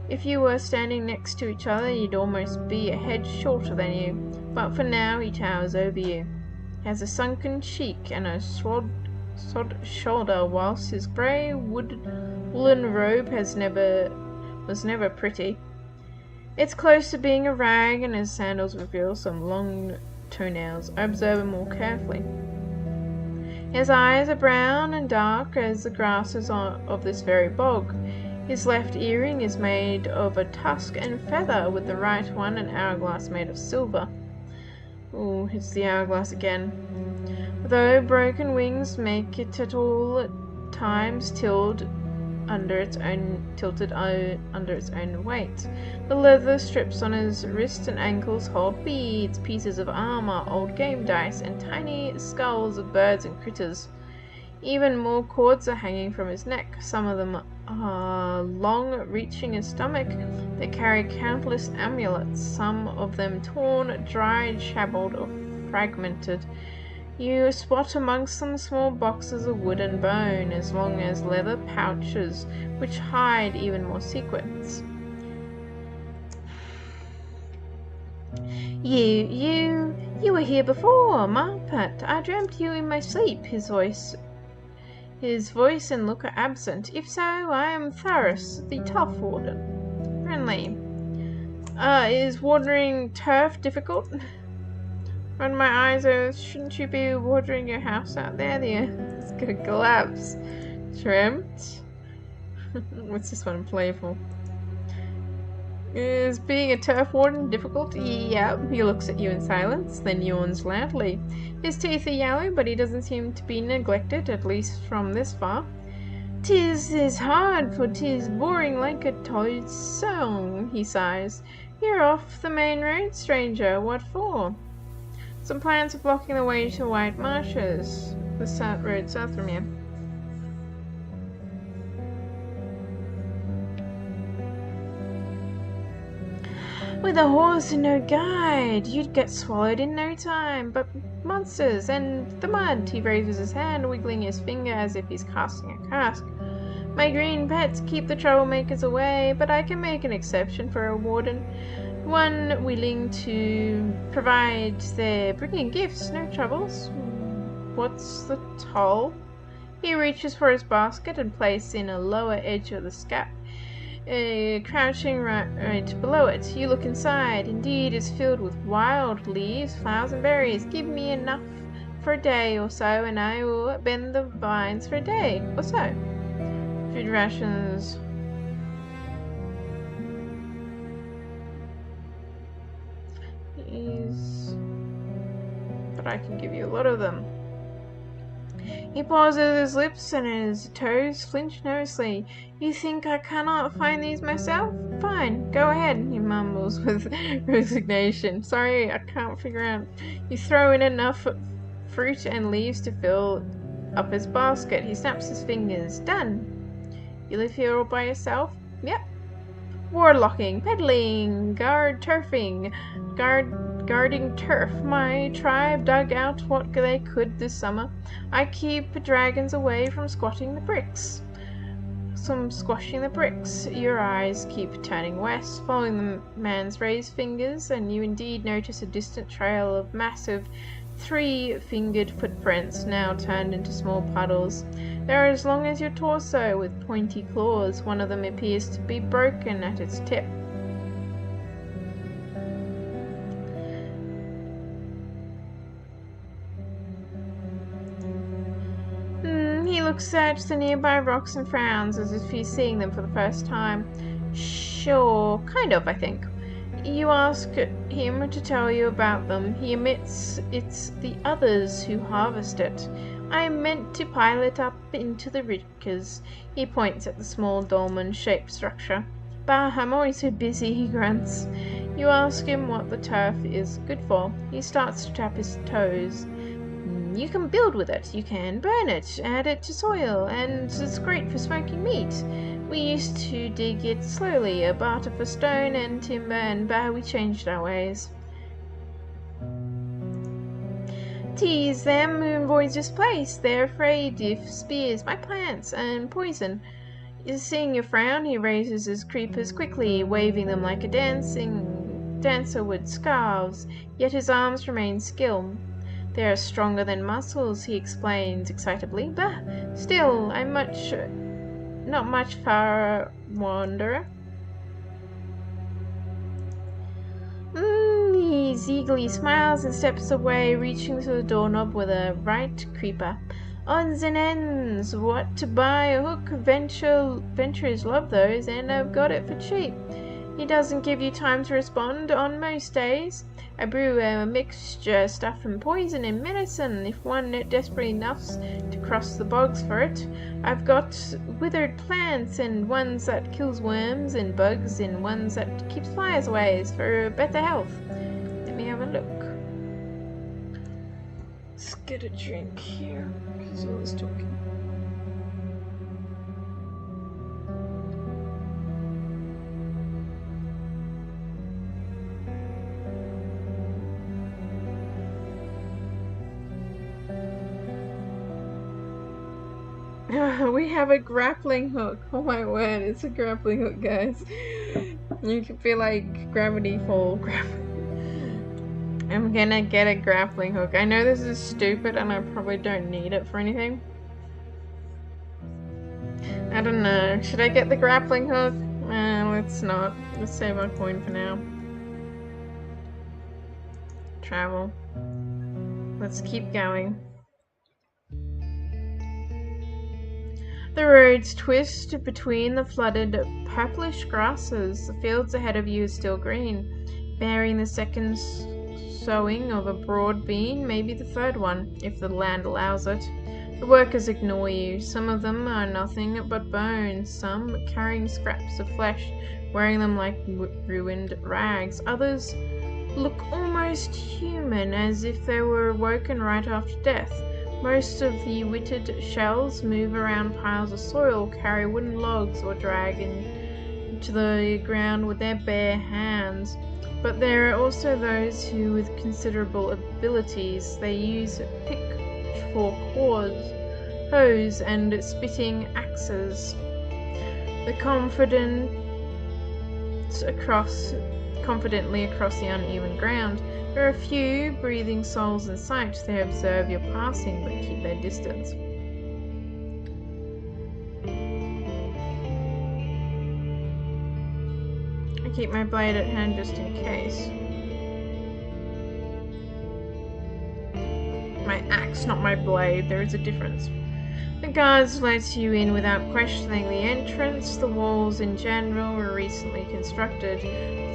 If you were standing next to each other, you'd almost be a head shorter than you, but for now he towers over you. He has a sunken cheek and a sod shoulder, whilst his grey woolen robe was never pretty. It's close to being a rag, and his sandals reveal some long toenails. I observe him more carefully. His eyes are brown and dark as the grasses of this very bog. His left earring is made of a tusk and feather, with the right one an hourglass made of silver. Ooh, it's the hourglass again. Though broken wings make it at all times tilted under its own weight. The leather strips on his wrists and ankles hold beads, pieces of armor, old game dice, and tiny skulls of birds and critters. Even more cords are hanging from his neck. Some of them are long, reaching his stomach. They carry countless amulets, some of them torn, dried, shabbled, or fragmented. You spot amongst them small boxes of wood and bone, as long as leather pouches, which hide even more secrets. You were here before, Marpet. I dreamt you in my sleep. His voice and look are absent. If so, I am Tharis, the tough warden. Friendly. Is watering turf difficult? Run my eyes out. Shouldn't you be watering your house out there? The earth is gonna collapse. Dreamt? What's this one playful? Is being a turf warden difficult? Yeah. He looks at you in silence, then yawns loudly. His teeth are yellow, but he doesn't seem to be neglected, at least from this far. 'Tis hard, for 'tis boring like a toad's song, he sighs. You're off the main road, stranger. What for? Some plants are blocking the way to White Marshes, the road south from here. With a horse and no guide, you'd get swallowed in no time. But monsters and the mud. He raises his hand, wiggling his finger as if he's casting a cask. My green pets keep the troublemakers away, but I can make an exception for a warden. One willing to provide. They're bringing gifts, no troubles. What's the toll? He reaches for his basket and places in a lower edge of the scap. Crouching right below it. You look inside. Indeed, it's filled with wild leaves, flowers, and berries. Give me enough for a day or so, and I will bend the vines for a day or so. Food rations. But I can give you a lot of them. He pauses his lips and his toes flinch nervously. You think I cannot find these myself? Fine, go ahead, he mumbles with resignation. Sorry, I can't figure out. You throw in enough fruit and leaves to fill up his basket. He snaps his fingers. Done. You live here all by yourself? Yep. Warlocking, peddling, guarding turf. My tribe dug out what they could this summer. I keep dragons away from squashing the bricks. Your eyes keep turning west, following the man's raised fingers, and you indeed notice a distant trail of massive 3-fingered footprints, now turned into small puddles. They are as long as your torso, with pointy claws. One of them appears to be broken at its tip. He looks at the nearby rocks and frowns as if he's seeing them for the first time. Sure, kind of, I think. You ask him to tell you about them. He admits it's the others who harvest it. I meant to pile it up into the rickers. He points at the small dolman-shaped structure. Bah, I'm always so busy, he grunts. You ask him what the turf is good for. He starts to tap his toes. You can build with it, you can burn it, add it to soil, and it's great for smoking meat. We used to dig it slowly, a barter for stone and timber, and we changed our ways. Tease them who avoid this place. They're afraid of spears, my plants, and poison. Seeing your frown, he raises his creepers quickly, waving them like a dancer would scarves, yet his arms remain skilled. They are stronger than muscles, he explains excitably. Bah, still, I'm not much far wanderer. He eagerly smiles and steps away, reaching to the doorknob with a right creeper. Odds and ends, what to buy a hook? Venturers love those, and I've got it for cheap. He doesn't give you time to respond on most days. I brew a mixture stuff from poison and medicine, if one desperately enough to cross the bogs for it. I've got withered plants, and ones that kills worms and bugs, and ones that keeps flies away for better health. Let me have a look. Let's get a drink here, because I was talking. We have a grappling hook. Oh my word, it's a grappling hook, guys. You can feel like gravity fall. I'm gonna get a grappling hook. I know this is stupid and I probably don't need it for anything. I don't know. Should I get the grappling hook? Let's not. Let's save our coin for now. Travel. Let's keep going. The roads twist between the flooded purplish grasses. The fields ahead of you are still green, bearing the second sowing of a broad bean, maybe the third one, if the land allows it. The workers ignore you. Some of them are nothing but bones, some carrying scraps of flesh, wearing them like ruined rags. Others look almost human, as if they were woken right after death. Most of the whittled shells move around piles of soil, carry wooden logs, or drag into the ground with their bare hands. But there are also those who, with considerable abilities, they use pitchfork hoes and spitting axes. The confidently across the uneven ground. There are a few breathing souls in sight. They observe your passing, but keep their distance. I keep my blade at hand just in case. My axe, not my blade. There is a difference. The guards let you in without questioning the entrance. The walls in general were recently constructed,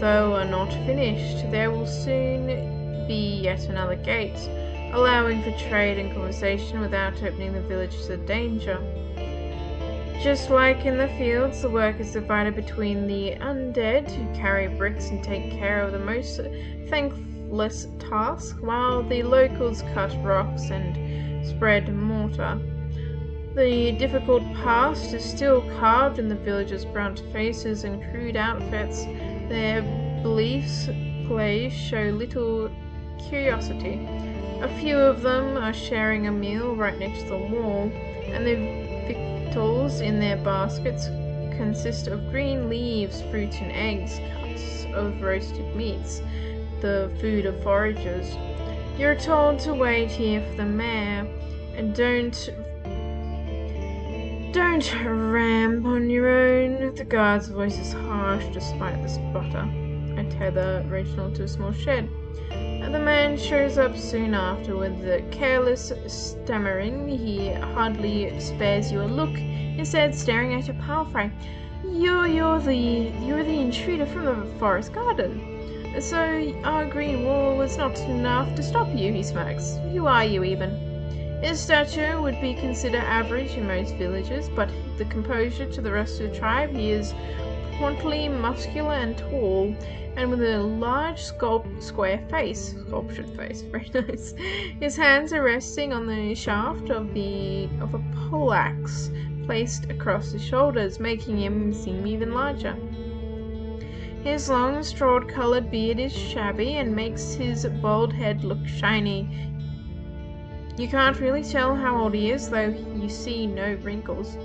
though are not finished. There will soon be yet another gate, allowing for trade and conversation without opening the village to danger. Just like in the fields, the work is divided between the undead, who carry bricks and take care of the most thankless task, while the locals cut rocks and spread mortar. The difficult past is still carved in the villagers' brunt faces and crude outfits. Their beliefs plays show little curiosity. A few of them are sharing a meal right next to the wall, and the victuals in their baskets consist of green leaves, fruit and eggs, cuts of roasted meats, the food of foragers. You're told to wait here for the mayor, and don't ramp on your own. The guard's voice is harsh despite the sputter. I tether Reginald to a small shed. The man shows up soon after with the careless stammering. He hardly spares you a look, instead staring at your palfrey. You're the intruder from the forest garden. So our green wall was not enough to stop you, he smirks. Who are you even? His stature would be considered average in most villages, but the composure to the rest of the tribe, he is portly, muscular and tall, and with a large square face, sculptured face, very nice. His hands are resting on the shaft of a poleaxe placed across his shoulders, making him seem even larger. His long, straw-colored beard is shabby and makes his bald head look shiny. You can't really tell how old he is, though you see no wrinkles.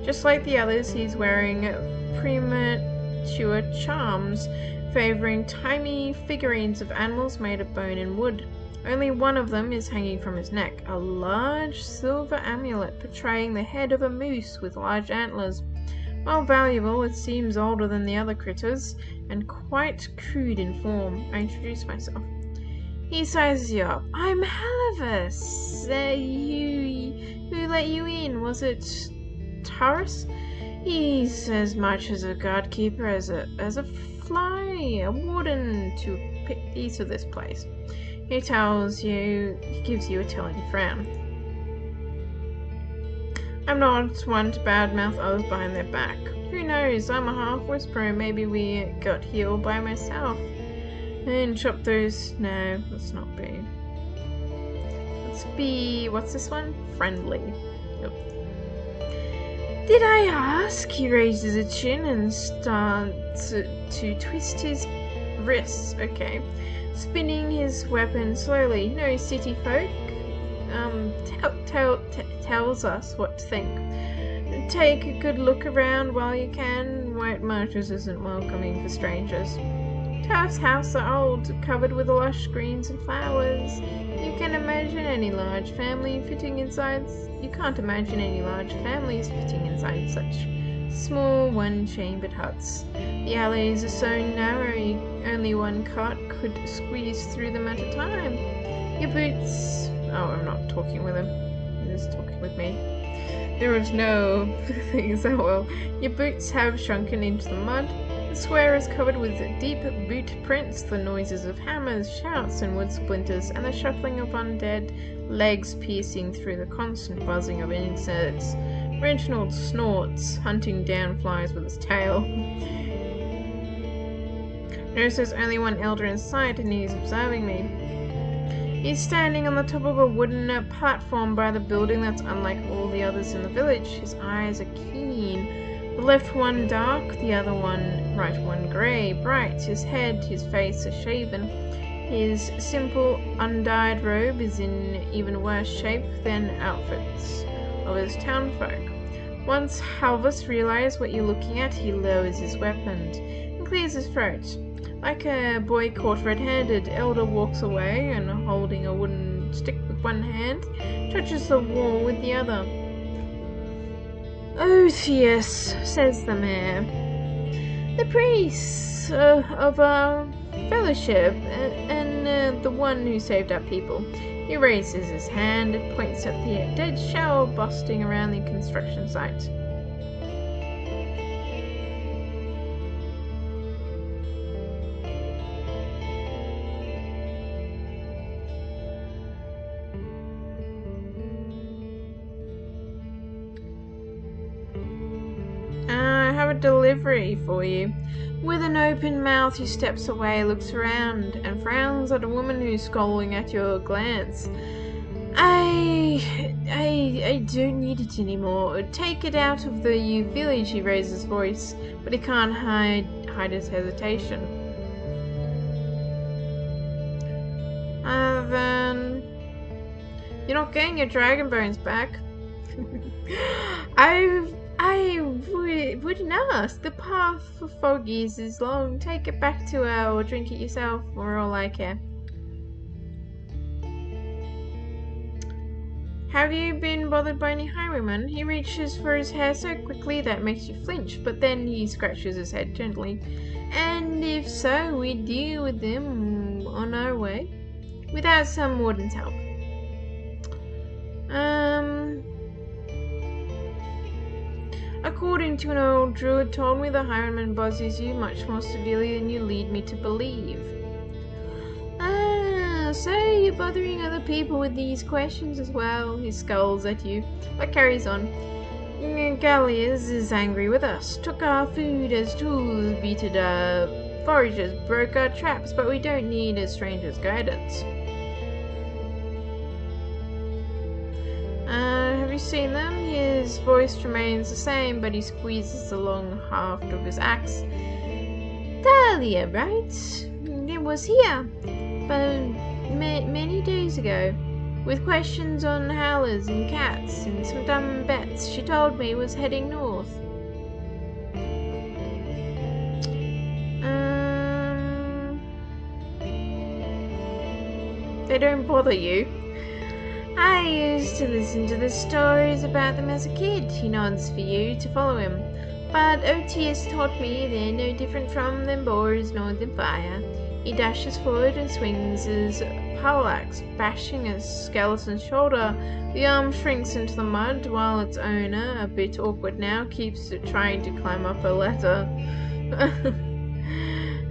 Just like the others, he's wearing premature charms, favoring tiny figurines of animals made of bone and wood. Only one of them is hanging from his neck, a large silver amulet portraying the head of a moose with large antlers. While valuable, it seems older than the other critters, and quite crude in form. I introduce myself. He sizes you up. I'm Halivus. Who let you in? Was it Taurus? He's as much as a guard keeper as a fly, a warden to pick these of this place. He gives you a telling frown. I'm not one to badmouth others behind their back. Who knows? I'm a half whisperer. Maybe we got here all by myself. And chop those. No, let's not be. Let's be. What's this one? Friendly. Yep. Did I ask? He raises a chin and starts to twist his wrists. Okay. Spinning his weapon slowly. No city folk tells us what to think. Take a good look around while you can. White Marches isn't welcoming for strangers. Taft's house are old, covered with lush greens and flowers. You can't imagine any large family fitting inside. You can't imagine any large families fitting inside such small, one-chambered huts. The alleys are so narrow, only one cart could squeeze through them at a time. Your boots. Oh, I'm not talking with him. He's talking with me. There is no things. Oh well. Your boots have shrunken into the mud. The square is covered with deep boot prints, the noises of hammers, shouts, and wood splinters, and the shuffling of undead legs piercing through the constant buzzing of insects. Reginald snorts, hunting down flies with his tail. Notice there's only one elder in sight, and he's observing me. He's standing on the top of a wooden platform by the building that's unlike all the others in the village. His eyes are keen. The left one dark, the right one grey, bright. His head, his face are shaven. His simple, undyed robe is in even worse shape than outfits of his townfolk. Once Halvis realizes what you're looking at, he lowers his weapon and clears his throat. Like a boy caught red-handed, Elder walks away and, holding a wooden stick with one hand, touches the wall with the other. Otheus, says the mayor. The priests of our fellowship and the one who saved our people. He raises his hand and points at the dead shell busting around the construction site. Delivery for you. With an open mouth, he steps away, looks around, and frowns at a woman who's scowling at your glance. I don't need it anymore. Take it out of the village, he raises his voice, but he can't hide his hesitation. Then you're not getting your dragon bones back. I wouldn't ask. The path for Foggies is long. Take it back to her or drink it yourself, for all I care. Have you been bothered by any highwaymen? He reaches for his hair so quickly that it makes you flinch, but then he scratches his head gently. And if so, we deal with them on our way, without some warden's help. According to an old druid told me the highwayman bosses you much more severely than you lead me to believe. So you're bothering other people with these questions as well? He scolds at you, but carries on. Gallias is angry with us. Took our food as tools, beated our foragers, broke our traps, but we don't need a stranger's guidance. Have you seen them? His voice remains the same, but he squeezes the long haft of his axe. Dahlia, right? It was here, but many days ago, with questions on howlers and cats and some dumb bets she told me was heading north. They don't bother you. I used to listen to the stories about them as a kid. He nods for you to follow him. But OT has taught me they're no different from them boars nor them fire. He dashes forward and swings his poleaxe, bashing a skeleton's shoulder. The arm shrinks into the mud, while its owner, a bit awkward now, keeps trying to climb up a ladder.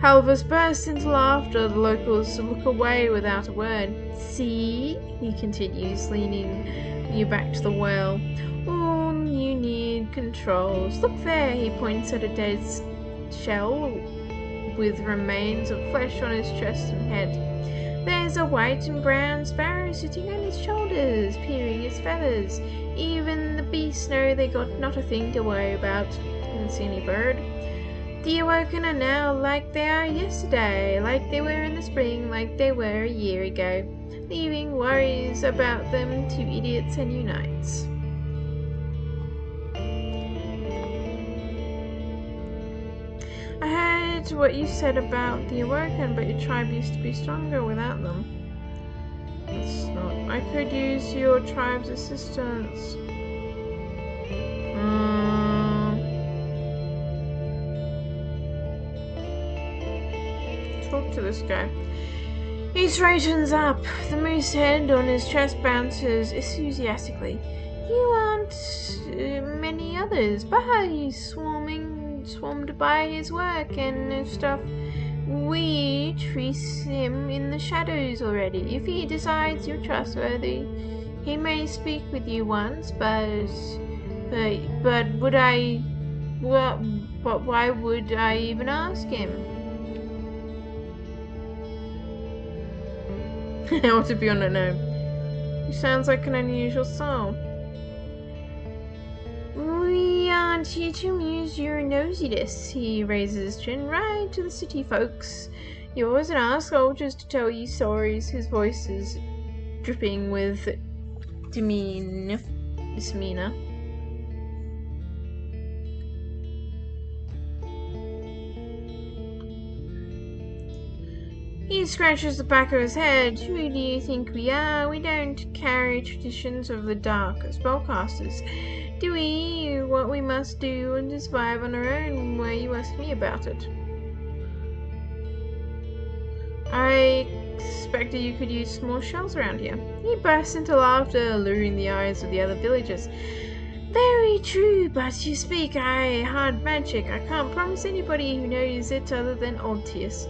Halvus bursts into laughter. The locals look away without a word. See? He continues, leaning you back to the well. All you need controls. Look there, he points at a dead shell with remains of flesh on his chest and head. There's a white and brown sparrow sitting on his shoulders, peering his feathers. Even the beasts know they got not a thing to worry about. Couldn't see any bird. The Awoken are now like they are yesterday, like they were in the spring, like they were a year ago, leaving worries about them to idiots and unites. I heard what you said about the Awoken, but your tribe used to be stronger without them. It's not. I could use your tribe's assistance. Talk to this guy. He straightens up. The moose head on his chest bounces enthusiastically. You aren't many others, but he's swarmed by his work and stuff. We trace him in the shadows already. If he decides you're trustworthy, he may speak with you once, but would I? But why would I even ask him? I ought to be on it now. He sounds like an unusual soul. We aren't here to amuse your nosiness. He raises his chin. Right to the city folks. Yours and our soldiers to tell you stories. His voice is dripping with demeanor. He scratches the back of his head. Who do you think we are? We don't carry traditions of the dark spellcasters. Do we? What we must do and survive on our own? Why you ask me about it? I expected you could use small shells around here. He bursts into laughter, luring the eyes of the other villagers. Very true, but you speak hard magic. I can't promise anybody who knows it other than Odtius.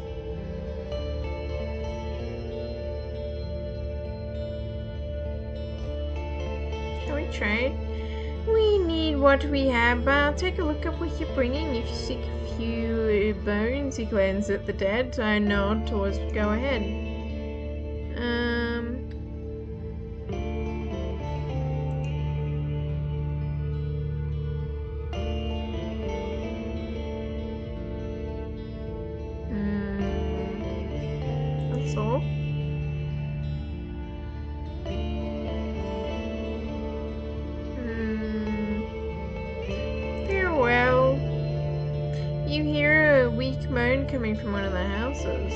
Trade. We need what we have, but take a look at what you're bringing. If you seek a few bones, he glances at the dead. I nod towards go ahead. That's all. You hear a weak moan coming from one of the houses.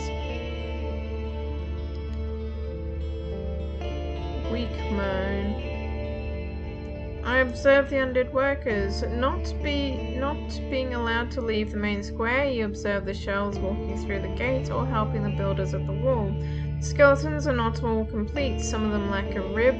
Weak moan. I observe the undead workers. Not being allowed to leave the main square, you observe the shells walking through the gate or helping the builders at the wall. The skeletons are not all complete. Some of them lack a rib,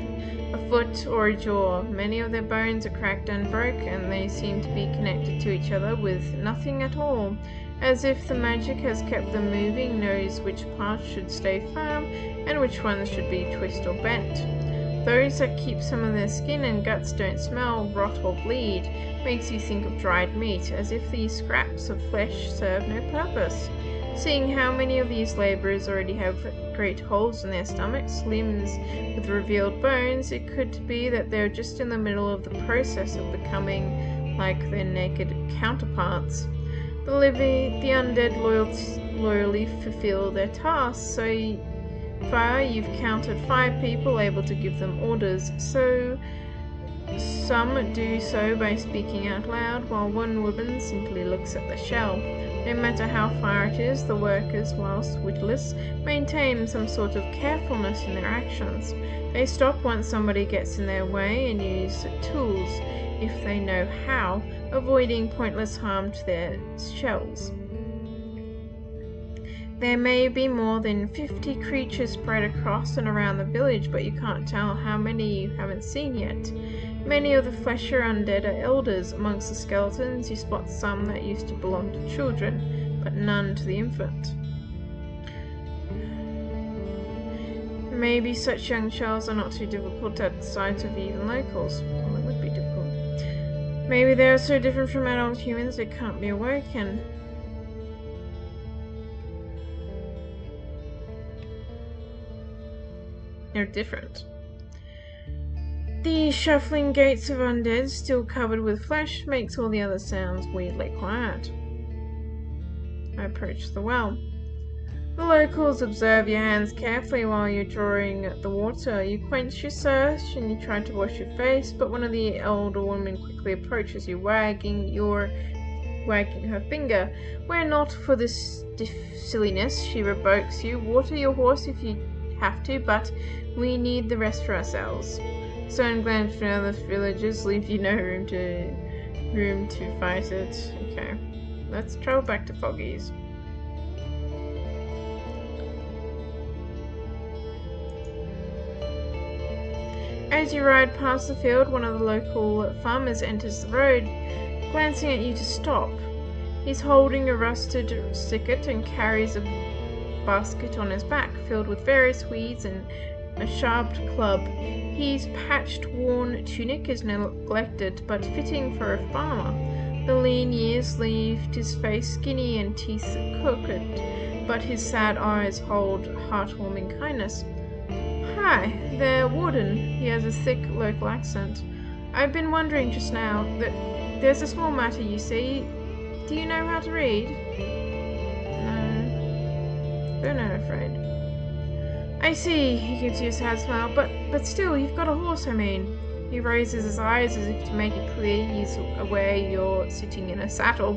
a foot, or a jaw. Many of their bones are cracked and broke, and they seem to be connected to each other with nothing at all. as if the magic has kept them moving, knows which parts should stay firm and which ones should be twist or bent. Those that keep some of their skin and guts don't smell, rot or bleed, makes you think of dried meat, as if these scraps of flesh serve no purpose. Seeing how many of these labourers already have great holes in their stomachs, limbs with revealed bones, it could be that they're just in the middle of the process of becoming like their naked counterparts. The undead loyally fulfill their tasks, so far you've counted 5 people able to give them orders, so some do so by speaking out loud, while one woman simply looks at the shell. No matter how far it is, the workers, whilst witless, maintain some sort of carefulness in their actions. They stop once somebody gets in their way and use tools, if they know how, avoiding pointless harm to their shells. There may be more than 50 creatures spread across and around the village, but you can't tell how many you haven't seen yet. Many of the flesher undead are elders. Amongst the skeletons you spot some that used to belong to children, but none to the infant. Maybe such young shells are not too difficult at the sight of even locals. Well, it would be difficult. Maybe they are so different from adult humans they can't be awoken. They're different. The shuffling gaits of undead, still covered with flesh, makes all the other sounds weirdly quiet. I approach the well. The locals observe your hands carefully while you're drawing the water. You quench your thirst and you try to wash your face, but one of the elder women quickly approaches you, wagging her finger. We're not for this silliness, she rebukes you. Water your horse if you have to, but we need the rest for ourselves. Stone glance from other villagers leave you no room to fight it. Okay, let's travel back to Foggy's. As you ride past the field, one of the local farmers enters the road, glancing at you to stop. He's holding a rusted ゚Secret and carries a basket on his back, filled with various weeds and a sharp club. His patched, worn tunic is neglected, but fitting for a farmer. The lean years left his face skinny and teeth crooked, but his sad eyes hold heartwarming kindness. Hi, the warden. He has a thick local accent. I've been wondering just now that there's a small matter, you see. Do you know how to read? No. They're not afraid. I see, he gives you a sad smile, but still, you've got a horse, I mean. He raises his eyes as if to make it clear he's aware you're sitting in a saddle.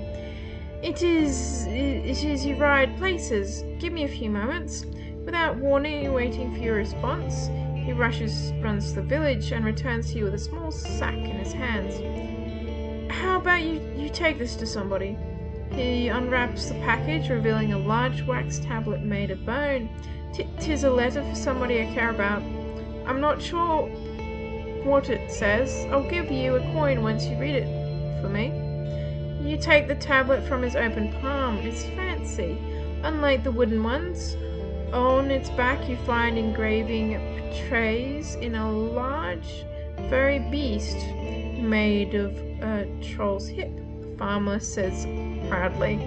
It is you ride places. Give me a few moments. Without warning, waiting for your response, he runs to the village and returns to you with a small sack in his hands. How about you take this to somebody? He unwraps the package, revealing a large wax tablet made of bone. 'Tis a letter for somebody I care about. I'm not sure what it says. I'll give you a coin once you read it for me. You take the tablet from his open palm. It's fancy. Unlike the wooden ones, on its back you find engraving portraits in a large, furry beast made of a troll's hip, the farmer says proudly.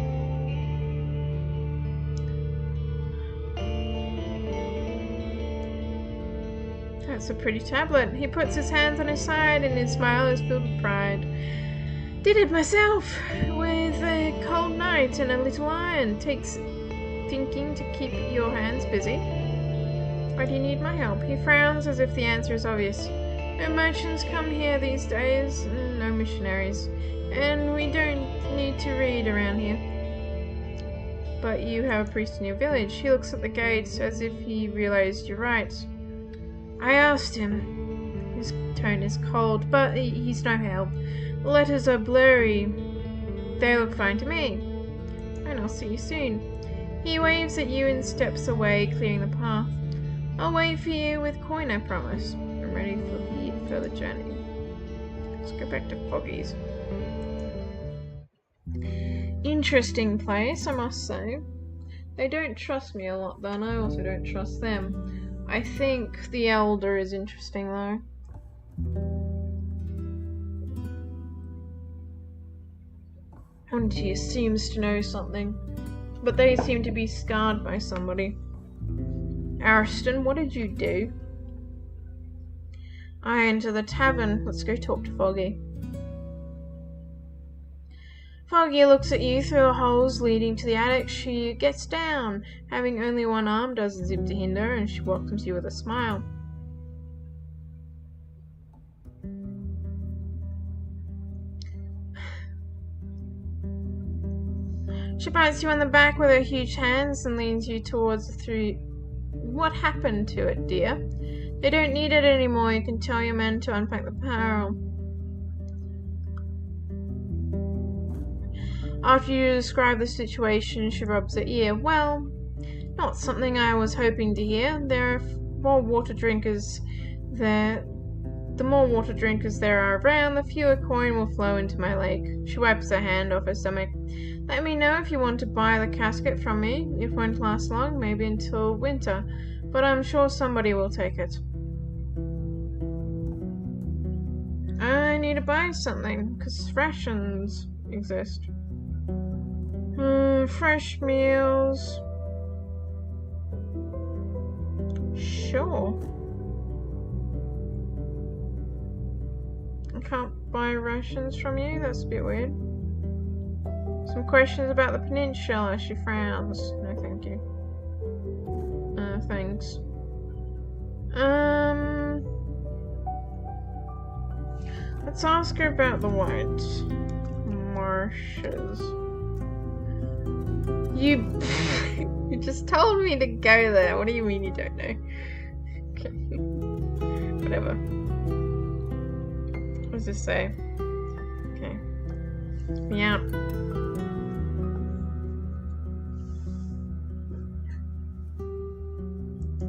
That's a pretty tablet. He puts his hands on his side and his smile is filled with pride. Did it myself, with a cold night and a little iron. Takes thinking to keep your hands busy. Why do you need my help? He frowns as if the answer is obvious. No merchants come here these days, no missionaries, and we don't need to read around here. But you have a priest in your village. He looks at the gates as if he realized you're right. I asked him. His tone is cold, but he's no help. The letters are blurry. They look fine to me. And I'll see you soon. He waves at you and steps away, clearing the path. I'll wait for you with coin, I promise. I'm ready for the further journey. Let's go back to Foggy's. Interesting place, I must say. They don't trust me a lot, though, and I also don't trust them. I think the Elder is interesting, though. Auntie seems to know something, but they seem to be scarred by somebody. Ariston, what did you do? I enter the tavern. Let's go talk to Foggy. Foggy looks at you through the holes leading to the attic. She gets down. Having only one arm doesn't seem to hinder, and she welcomes you with a smile. She pats you on the back with her huge hands and leans you towards the three. What happened to it, dear? They don't need it anymore. You can tell your men to unpack the apparel. After you describe the situation, she rubs her ear. Well, not something I was hoping to hear. There are more water drinkers there. The more water drinkers there are around, the fewer coin will flow into my lake. She wipes her hand off her stomach. Let me know if you want to buy the casket from me. It won't last long, maybe until winter, but I'm sure somebody will take it. I need to buy something, because rations exist. Fresh meals. Sure. I can't buy rations from you? That's a bit weird. Some questions about the peninsula. She frowns. No, thank you. Thanks. Let's ask her about the white marshes. You just told me to go there. What do you mean you don't know? Okay. Whatever. What does this say? Okay. Let's be out.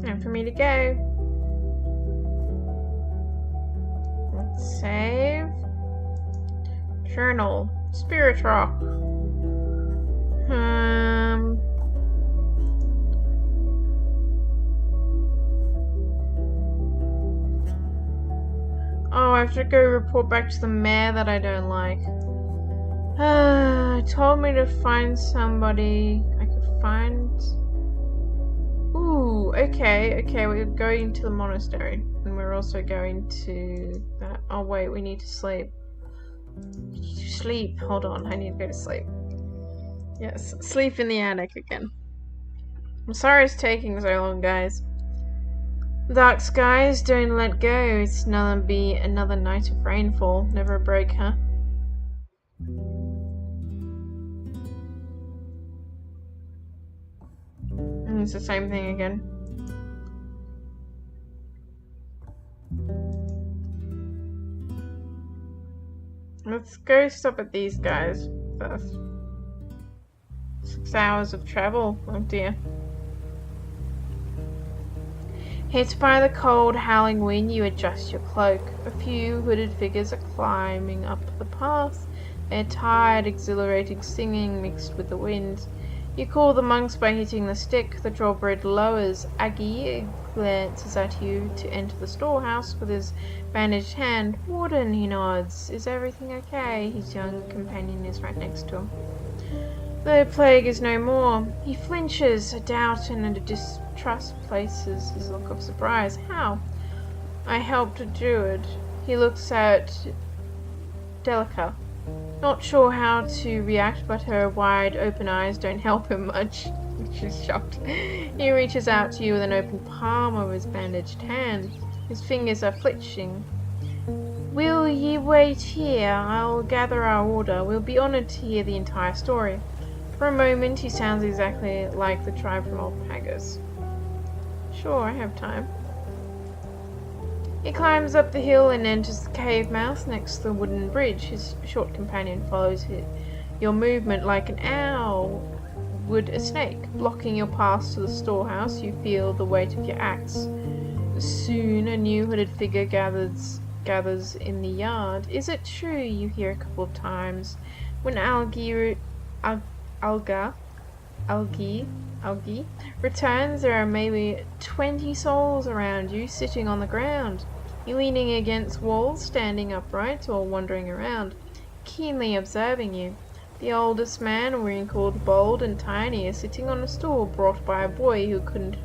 Time for me to go. Let's save. Journal. Spirit Rock. Oh, I have to go report back to the mayor that I don't like. Told me to find somebody I could find. Ooh, okay, we're going to the monastery. And we're also going to that. Oh wait, we need to sleep. Sleep, hold on, I need to go to sleep. Yes, sleep in the attic again. I'm sorry it's taking so long, guys. Dark skies, don't let go. It's gonna be another night of rainfall. Never a break, huh? And it's the same thing again. Let's go stop at these guys first. 6 hours of travel, oh dear. Hit by the cold, howling wind, you adjust your cloak. A few hooded figures are climbing up the path, their tired, exhilarating singing mixed with the wind. You call the monks by hitting the stick. The drawbridge lowers. Aggie glances at you to enter the storehouse with his bandaged hand. Warden, he nods. Is everything okay? His young companion is right next to him. The plague is no more. He flinches. A doubt and a distrust places his look of surprise. How? I helped a druid. He looks at Delica. Not sure how to react, but her wide open eyes don't help him much. She's shocked. He reaches out to you with an open palm of his bandaged hand. His fingers are flinching. Will ye wait here? I'll gather our order. We'll be honored to hear the entire story. For a moment, he sounds exactly like the tribe from Old Pagas. Sure, I have time. He climbs up the hill and enters the cave mouth next to the wooden bridge. His short companion follows your movement like an owl would a snake. Blocking your path to the storehouse, you feel the weight of your axe. Soon, a new hooded figure gathers in the yard. Is it true? You hear a couple of times. When Algie Algae returns. There are maybe 20 souls around you, sitting on the ground. You're leaning against walls, standing upright, or wandering around, keenly observing you. The oldest man, wrinkled, bald, and tiny, is sitting on a stool brought by a boy who couldn't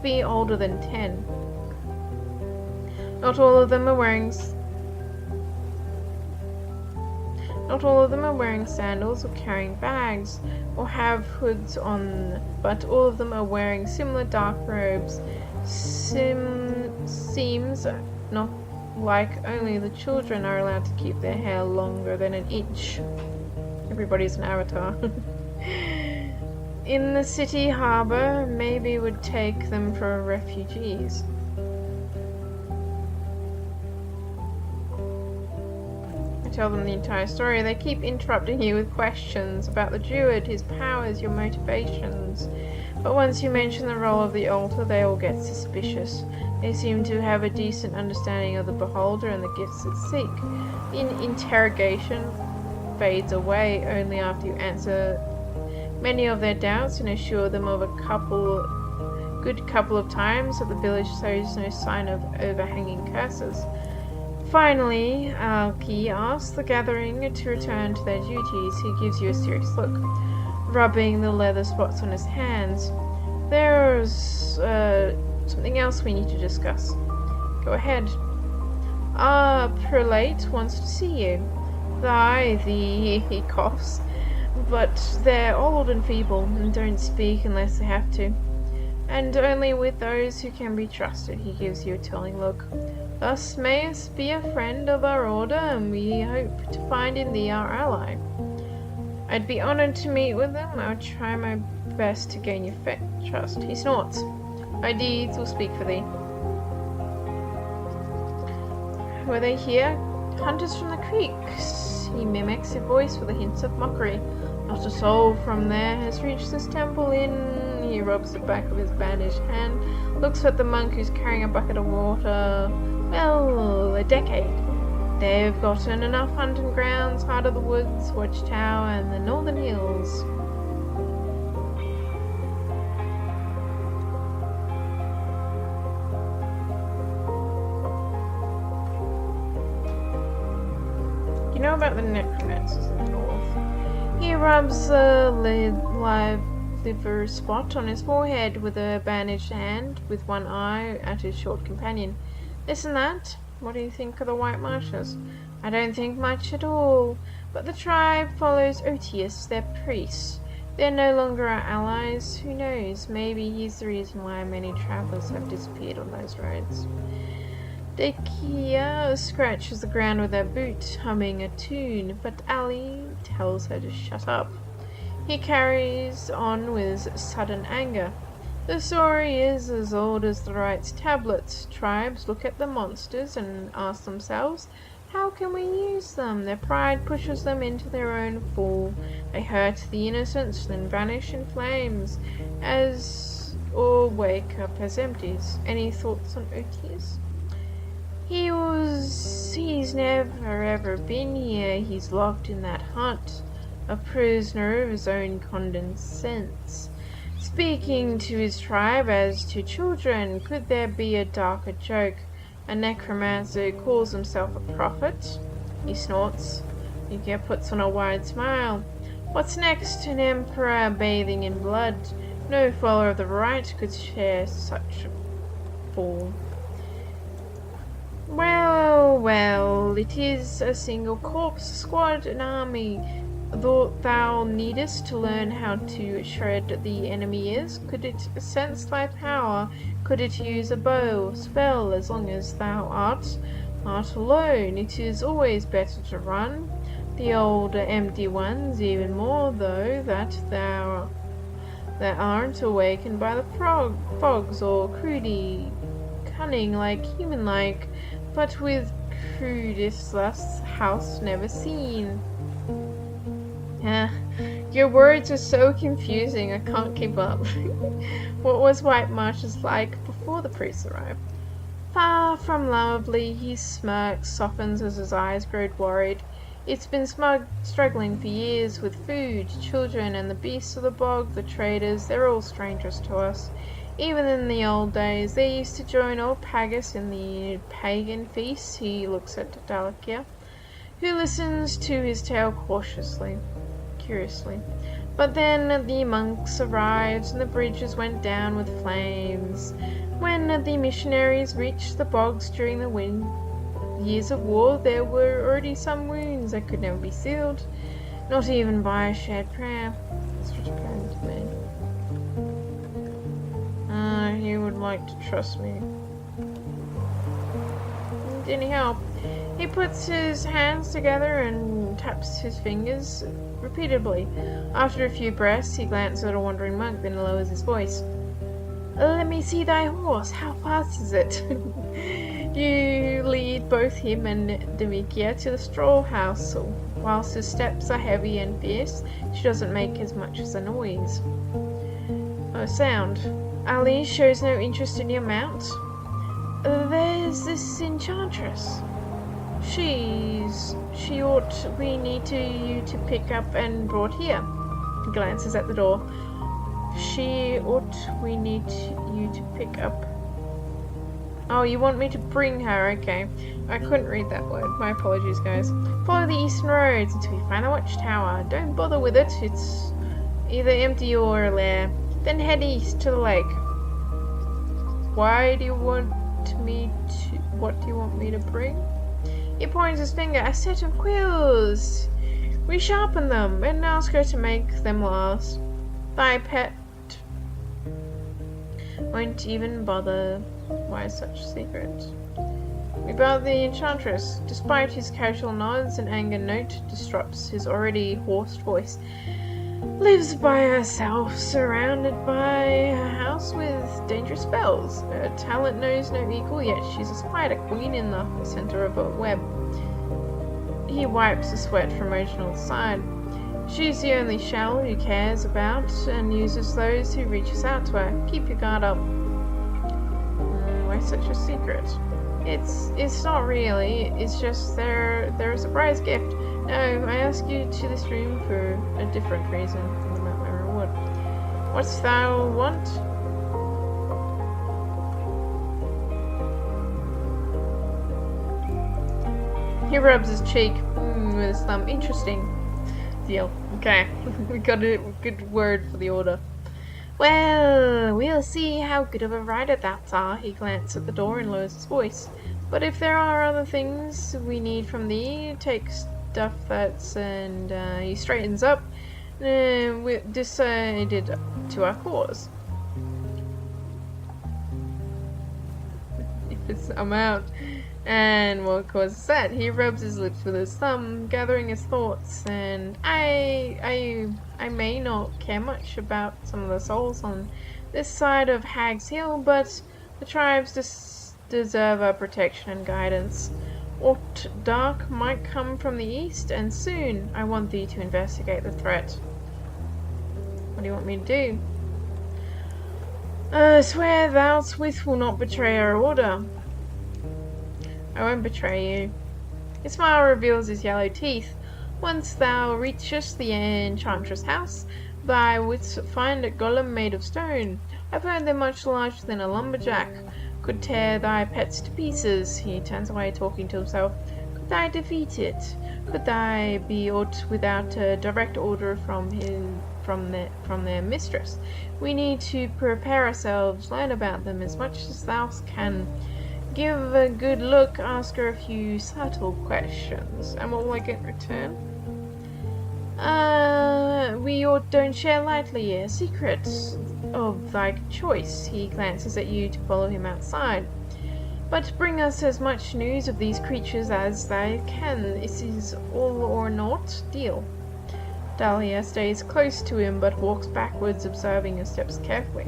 be older than 10. Not all of them are wearing sandals or carrying bags or have hoods on, but all of them are wearing similar dark robes. Seems not like only the children are allowed to keep their hair longer than an inch. Everybody's an avatar. In the city harbor, maybe would take them for refugees. Tell them the entire story. They keep interrupting you with questions about the druid, his powers, your motivations. But once you mention the role of the altar, they all get suspicious. They seem to have a decent understanding of the beholder and the gifts it seek. The interrogation fades away only after you answer many of their doubts and assure them of a good couple of times that the village shows no sign of overhanging curses. Finally, ゚Q asks the gathering to return to their duties. He gives you a serious look, rubbing the leather spots on his hands. There's something else we need to discuss. Go ahead. Prt8 wants to see you. He coughs, but they're old and feeble and don't speak unless they have to. And only with those who can be trusted. He gives you a telling look. Thus mayest be a friend of our order, and we hope to find in thee our ally. I'd be honored to meet with them. I'll try my best to gain your trust. He snorts. My deeds will speak for thee. Were they here? Hunters from the creeks. He mimics your voice with a hint of mockery. Not a soul from there has reached this temple in... He rubs the back of his bandaged hand, looks at the monk who's carrying a bucket of water. Well, a decade. They've gotten enough hunting grounds, Heart of the Woods, Watchtower, and the Northern Hills. You know about the necromancers in the north. He rubs a liver spot on his forehead with a bandaged hand, with one eye at his short companion. This and that. What do you think of the White Marshes? I don't think much at all. But the tribe follows Otius, their priest. They're no longer our allies. Who knows? Maybe he's the reason why many travelers have disappeared on those roads. ゚Q scratches the ground with her boot, humming a tune, but Ali tells her to shut up. He carries on with sudden anger. The story is as old as the rites tablets. Tribes look at the monsters and ask themselves, how can we use them? Their pride pushes them into their own fall. They hurt the innocents, then vanish in flames, or wake up as empties. Any thoughts on Otius? He's never ever been here. He's locked in that hut, a prisoner of his own condescends. Speaking to his tribe as to children, could there be a darker joke? A necromancer who calls himself a prophet? He snorts. ゚Q puts on a wide smile. What's next? An emperor bathing in blood. No follower of the right could share such a fall. Well, it is a single corpse, a squad, an army. Thou needest to learn how to shred the enemy is. Could it sense thy power? Could it use a bow or spell? As long as thou art alone, it is always better to run. The older empty ones, even more though, that aren't awakened by the fogs or crudely cunning like human-like, but with crudest lust house never seen. Your words are so confusing, I can't keep up. What was White Marshes like before the priests arrived? Far from lovely. He smirks, softens as his eyes grow worried. It's been struggling for years with food, children, and the beasts of the bog, the traders, they're all strangers to us. Even in the old days, they used to join old Pagus in the pagan feasts. He looks at Dalakia, who listens to his tale curiously. But then the monks arrived and the bridges went down with flames. When the missionaries reached the bogs during the years of war, there were already some wounds that could never be sealed, not even by a shared prayer. That's what happened to me. He would like to trust me. Any help? He puts his hands together and taps his fingers repeatedly. After a few breaths, he glances at a wandering monk, then lowers his voice. Let me see thy horse. How fast is it? You lead both him and Demikia to the straw house. Whilst his steps are heavy and fierce, she doesn't make as much as a noise. Oh, sound. Ali shows no interest in your mount. There's this enchantress. She ought we need you to pick up and brought here. He glances at the door. She ought we need you to pick up. Oh, you want me to bring her? Okay. I couldn't read that word. My apologies, guys. Follow the eastern roads until you find the watchtower. Don't bother with it. It's either empty or a lair. Then head east to the lake. What do you want me to bring? He points his finger. A set of quills. We sharpen them and ask her to make them last. Thy pet won't even bother. Why such secret? We bow the enchantress. Despite his casual nods, an anger note disrupts his already hoarse voice. Lives by herself, surrounded by a house with dangerous spells. Her talent knows no equal, yet she's a spider queen in the center of a web. He wipes the sweat from Reginald's side. She's the only shell he cares about and uses those who reaches out to her. Keep your guard up. Why such a secret? It's not really. It's just they're a surprise gift. No, I ask you to this room for a different reason than about my reward. What's thou want? He rubs his cheek with his thumb. Interesting. Deal. Okay, we got a good word for the order. Well, we'll see how good of a rider thou art. He glances at the door and lowers his voice. But if there are other things we need from thee, take stuff that's... and he straightens up. We're decided to our cause. I'm out. And what causes that? He rubs his lips with his thumb, gathering his thoughts, and I may not care much about some of the souls on this side of Hag's Hill, but the tribes deserve our protection and guidance. Aught dark might come from the east, and soon. I want thee to investigate the threat. What do you want me to do? Swear thou with will not betray our order. I won't betray you. His smile reveals his yellow teeth. Once thou reachest the enchantress' house, thou wouldst find a golem made of stone. I've heard they're much larger than a lumberjack. Could tear thy pets to pieces. He turns away, talking to himself. Could I defeat it? Could I be aught without a direct order from their mistress? We need to prepare ourselves, learn about them as much as thou can. Give a good look, ask her a few subtle questions. And what will I get in return? We don't share lightly a secret of thy choice. He glances at you to follow him outside. But bring us as much news of these creatures as thou can. This is all or naught deal. Dahlia stays close to him but walks backwards, observing his steps carefully.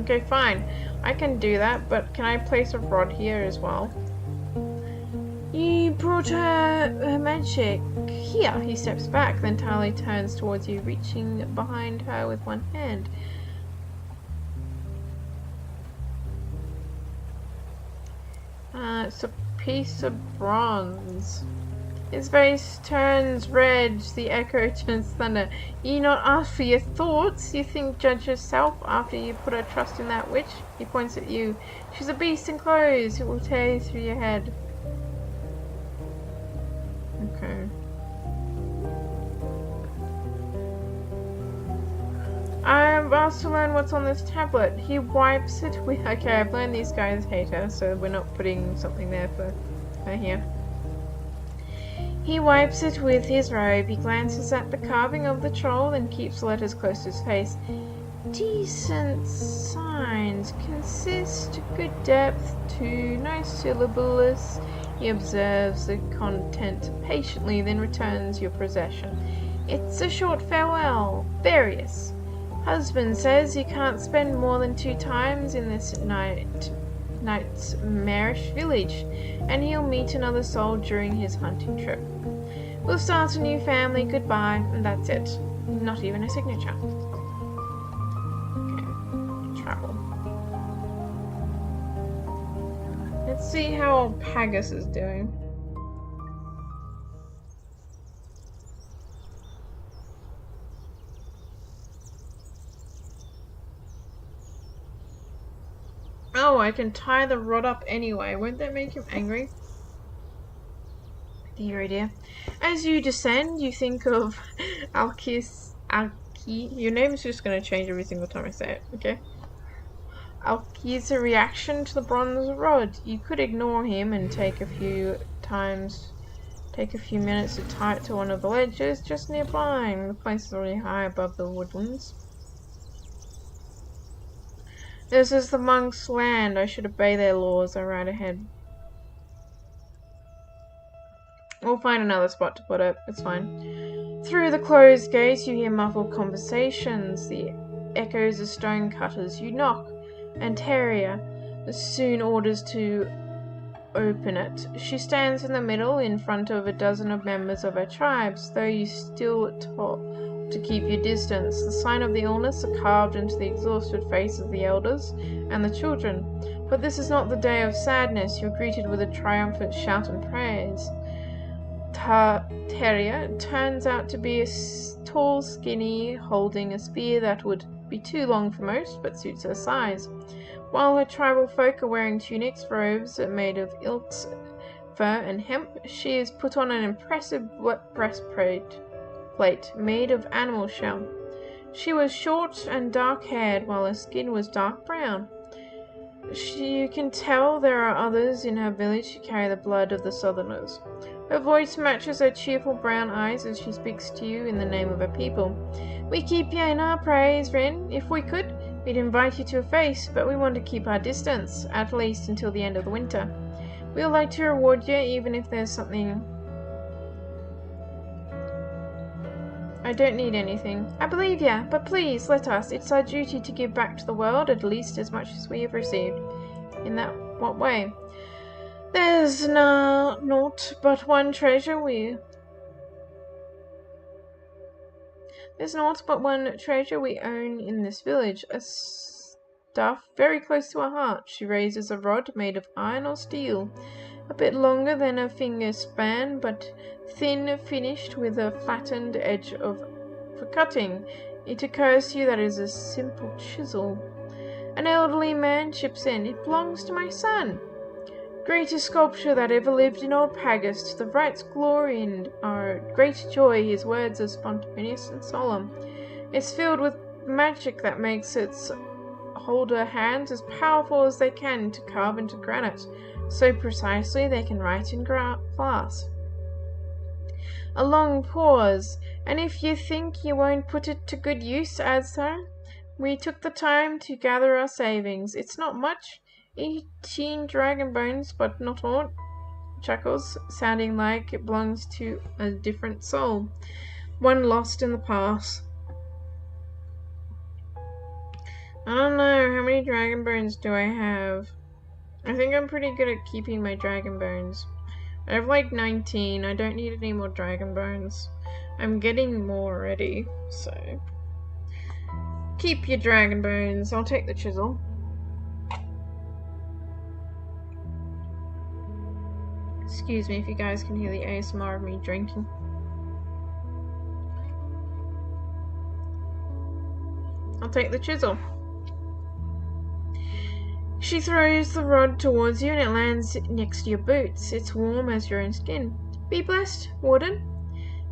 Okay, fine. I can do that, but can I place a rod here as well? You brought her magic. Here. He steps back, then Tali turns towards you, reaching behind her with one hand. It's a piece of bronze. His face turns red, the echo turns thunder. You not ask for your thoughts? You think judge yourself after you put our trust in that witch? He points at you. She's a beast in clothes. It will tear you through your head. Okay. I've asked to learn what's on this tablet. He wipes it with... Okay, I've learned these guys hate her, so we're not putting something there for her here. He wipes it with his robe. He glances at the carving of the troll and keeps the letters close to his face. Decent signs. Consist, good depth, two, no syllables. He observes the content patiently, then returns your possession. It's a short farewell. Various. Husband says you can't spend more than 2 times in this nightmarish village, and he'll meet another soul during his hunting trip. We'll start a new family, goodbye, and that's it. Not even a signature. Okay, travel. Let's see how Pagus is doing. Oh, I can tie the rod up anyway. Won't that make him angry? Dear idea. As you descend, you think of Alki. Your name is just going to change every single time I say it, okay? Alki's a reaction to the bronze rod. You could ignore him and take a few minutes to tie it to one of the ledges just nearby. The place is already high above the woodlands. This is the monks' land. I should obey their laws. I ride ahead. We'll find another spot to put it. It's fine. Through the closed gates, you hear muffled conversations. The echoes of stone cutters. You knock, and Teria soon orders to open it. She stands in the middle, in front of a dozen of members of her tribes, though you still talk to keep your distance. The sign of the illness are carved into the exhausted faces of the elders and the children. But this is not the day of sadness. You're greeted with a triumphant shout and praise. Teria turns out to be a tall, skinny, holding a spear that would be too long for most, but suits her size. While her tribal folk are wearing tunics, robes made of ilks, fur, and hemp, she is put on an impressive breastplate made of animal shell. She was short and dark-haired, while her skin was dark brown. You can tell there are others in her village who carry the blood of the Southerners. Her voice matches her cheerful brown eyes as she speaks to you in the name of her people. We keep you in our praise, Rin. If we could, we'd invite you to a feast, but we want to keep our distance, at least until the end of the winter. We'd like to reward you, even if there's something... I don't need anything. I believe ya, but please, let us. It's our duty to give back to the world at least as much as we have received. In that what way? There's naught but one treasure we own in this village. A stuff very close to her heart. She raises a rod made of iron or steel, a bit longer than a finger span, but thin, finished with a flattened edge for cutting. It occurs to you that it is a simple chisel. An elderly man chips in. It belongs to my son. Greatest sculpture that ever lived in old Pagus, to the right's glory and our great joy. His words are spontaneous and solemn. It's filled with magic that makes its holder hands as powerful as they can to carve into granite, so precisely they can write in glass. A long pause. And if you think you won't put it to good use, adds her, we took the time to gather our savings. It's not much, 18 dragon bones, but not all. Chuckles, sounding like it belongs to a different soul, one lost in the past. I don't know, how many dragon bones do I have? I think I'm pretty good at keeping my dragon bones. I have like 19. I don't need any more dragon bones. I'm getting more already, so... Keep your dragon bones. I'll take the chisel. Excuse me if you guys can hear the ASMR of me drinking. I'll take the chisel. She throws the rod towards you and it lands next to your boots. It's warm as your own skin. Be blessed, Warden.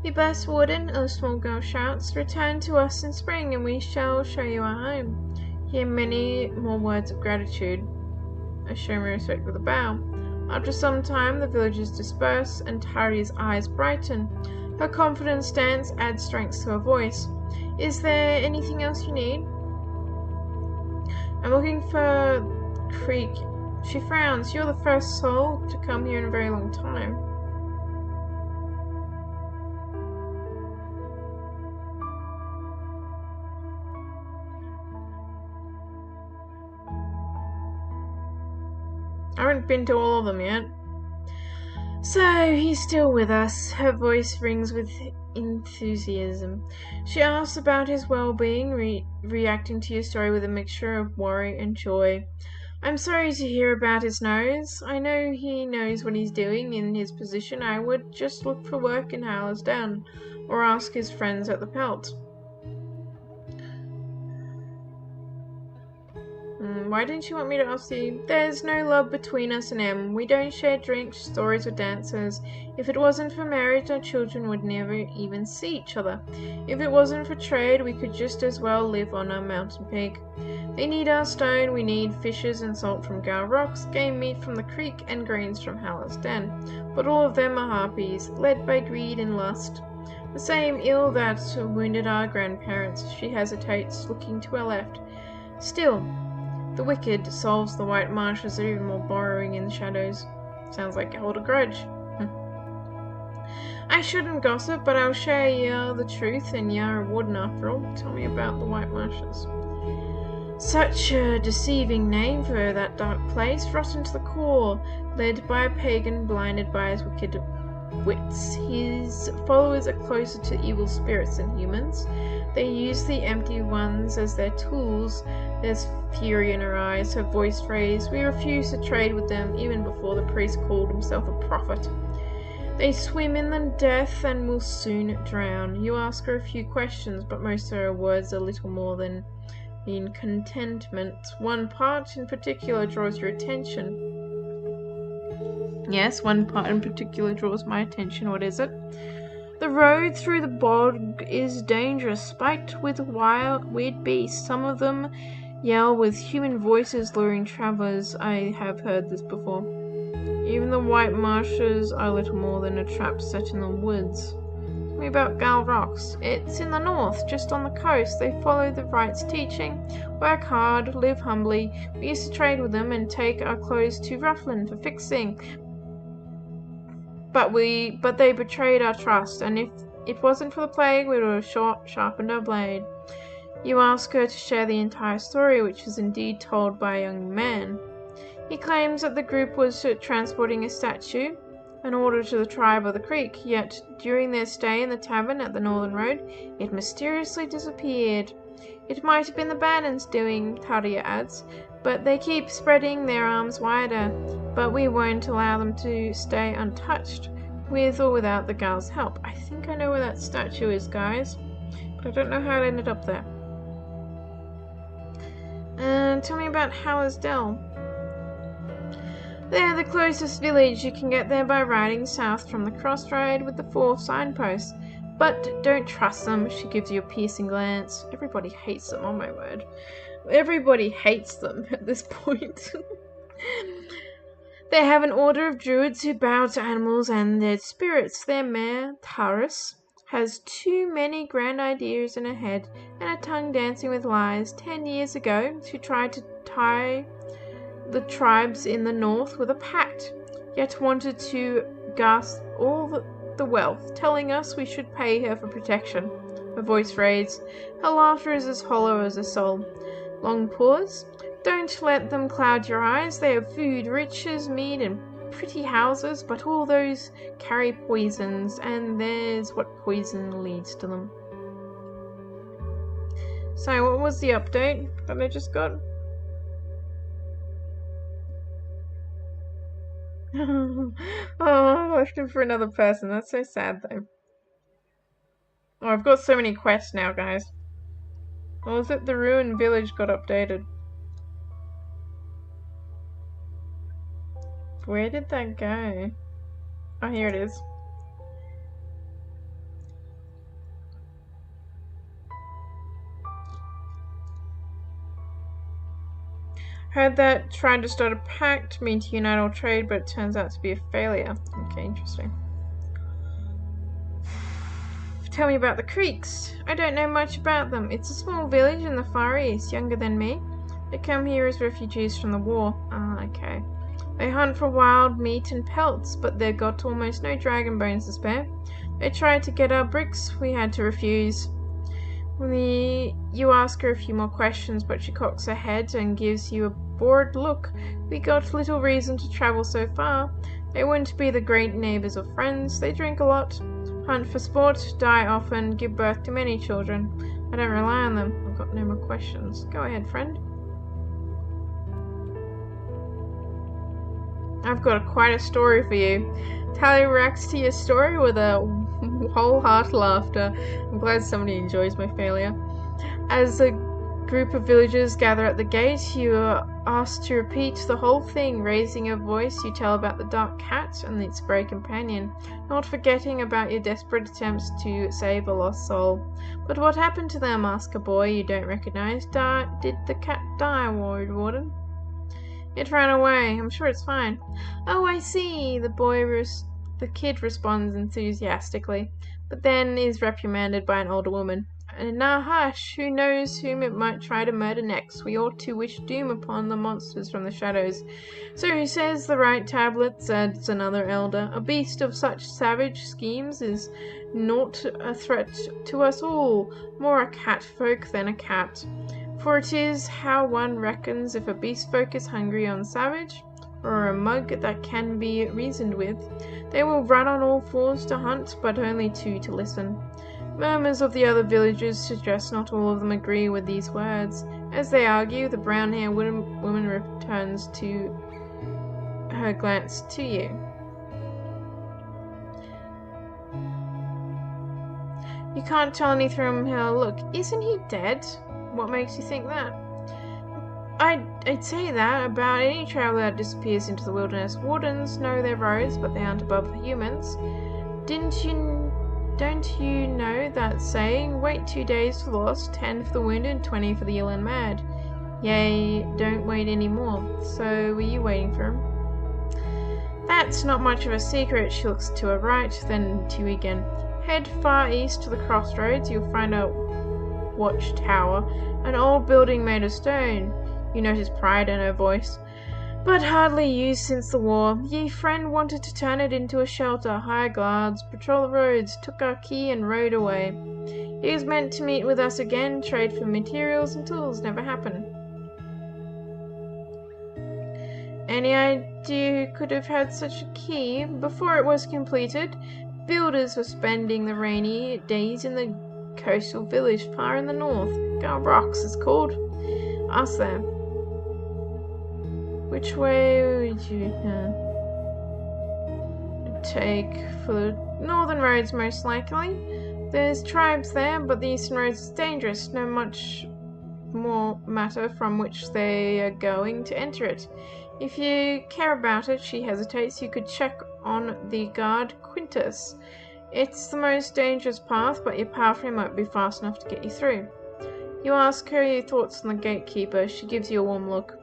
Be blessed, Warden, a small girl shouts. Return to us in spring and we shall show you our home. Hear many more words of gratitude. I show my respect with a bow. After some time, the villagers disperse and Taria's eyes brighten. Her confident stance adds strength to her voice. Is there anything else you need? I'm looking for Creek. She frowns. You're the first soul to come here in a very long time. I haven't been to all of them yet. So, he's still with us. Her voice rings with enthusiasm. She asks about his well-being, reacting to your story with a mixture of worry and joy. I'm sorry to hear about his nose. I know he knows what he's doing. In his position, I would just look for work in Hallersden, or ask his friends at the Pelt. Why didn't you want me to ask you? There's no love between us and Em. We don't share drinks, stories, or dances. If it wasn't for marriage, our children would never even see each other. If it wasn't for trade, we could just as well live on our mountain peak. They need our stone, we need fishes and salt from Gar Rocks, game meat from the creek, and grains from Hallersden. But all of them are harpies, led by greed and lust. The same ill that wounded our grandparents. She hesitates, looking to her left. Still, the wicked solves the white marshes are even more borrowing in the shadows. Sounds like you hold a grudge. I shouldn't gossip, but I'll share you the truth, and you're a warden after all. Tell me about the white marshes. Such a deceiving name for that dark place, rotten to the core, led by a pagan blinded by his wicked wits. His followers are closer to evil spirits than humans. They use the empty ones as their tools. There's fury in her eyes, her voice raised. We refuse to trade with them, even before the priest called himself a prophet. They swim in the death and will soon drown. You ask her a few questions, but most of her words are little more than in contentment. One part in particular draws your attention. Yes, one part in particular draws my attention. What is it? The road through the bog is dangerous, spiked with weird beasts. Some of them yell with human voices, luring travelers. I have heard this before. Even the white marshes are little more than a trap set in the woods. Tell me about Gar Rocks. It's in the north, just on the coast. They follow the Right's teaching. Work hard, live humbly. We used to trade with them and take our clothes to Rufflin for fixing. But they betrayed our trust, and if it wasn't for the plague, we would have sharpened our blade. You ask her to share the entire story, which is indeed told by a young man. He claims that the group was transporting a statue, an order to the tribe of the creek, yet during their stay in the tavern at the northern road, it mysteriously disappeared. It might have been the Bannon's doing, Taria adds, but they keep spreading their arms wider. But we won't allow them to stay untouched, with or without the girl's help. I think I know where that statue is, guys, but I don't know how it ended up there. Tell me about Hallersden. They're the closest village. You can get there by riding south from the crossroad with the 4 signposts. But don't trust them. She gives you a piercing glance. Everybody hates them, oh my word. Everybody hates them at this point. They have an order of druids who bow to animals and their spirits. Their mare, Taurus, has too many grand ideas in her head and a tongue dancing with lies. 10 years ago, she tried to tie the tribes in the north with a pact, yet wanted to grasp all the wealth, telling us we should pay her for protection. Her voice raised. Her laughter is as hollow as a soul. Long pause. Don't let them cloud your eyes. They have food, riches, mead, and pretty houses, but all those carry poisons, and there's what poison leads to them. So, what was the update that I just got? Oh, I left him for another person. That's so sad, though. Oh, I've got so many quests now, guys. Or was it the ruined village got updated? Where did that go? Oh, here it is. Heard that tried to start a pact, mean to unite all trade, but it turns out to be a failure. Okay, interesting. Tell me about the Creeks. I don't know much about them. It's a small village in the Far East, younger than me. They come here as refugees from the war. Ah, okay. They hunt for wild meat and pelts, but they've got almost no dragon bones to spare. They tried to get our bricks, we had to refuse. You ask her a few more questions, but she cocks her head and gives you a bored look. We got little reason to travel so far. They wouldn't be the great neighbours or friends. They drink a lot, hunt for sport, die often, give birth to many children. I don't rely on them. I've got no more questions. Go ahead, friend. I've got quite a story for you. Tally reacts to your story with a whole heart laughter. I'm glad somebody enjoys my failure. As a group of villagers gather at the gate, you are asked to repeat the whole thing. Raising your voice, you tell about the dark cat and its brave companion, not forgetting about your desperate attempts to save a lost soul. But what happened to them? Ask a boy you don't recognize. Did the cat die, RoadWarden? It ran away. I'm sure it's fine. Oh, I see. The kid responds enthusiastically, but then is reprimanded by an older woman. Now hush. Who knows whom it might try to murder next? We ought to wish doom upon the monsters from the shadows. So who says the right tablets? Adds another elder. A beast of such savage schemes is not a threat to us all. More a cat folk than a cat. For it is how one reckons if a beast folk is hungry on savage, or a mug that can be reasoned with. They will run on all fours to hunt, but only two to listen. Murmurs of the other villagers suggest not all of them agree with these words. As they argue, the brown-haired woman returns to her glance to you. You can't tell anything from her look. Isn't he dead? What makes you think that? I'd say that about any traveler that disappears into the wilderness. Wardens know their roads, but they aren't above the humans. Don't you know that saying? Wait 2 days for the lost, 10 for the wounded, 20 for the ill and mad. Yea, don't wait any more. So were you waiting for him? That's not much of a secret. She looks to her right, then to you again. Head far east to the crossroads. You'll find a watchtower, an old building made of stone. You notice pride in her voice. But hardly used since the war. Ye friend wanted to turn it into a shelter. Hire guards, patrol the roads, took our key and rode away. He was meant to meet with us again, trade for materials and tools. Never happened. Any idea who could have had such a key? Before it was completed, builders were spending the rainy days in the coastal village far in the north. Gar Rocks is called. Ask them. Which way would you take? For the northern roads, most likely. There's tribes there, but the eastern roads is dangerous. No much more matter from which they are going to enter it. If you care about it, she hesitates, you could check on the guard Quintus. It's the most dangerous path, but your palfrey might be fast enough to get you through. You ask her your thoughts on the gatekeeper. She gives you a warm look.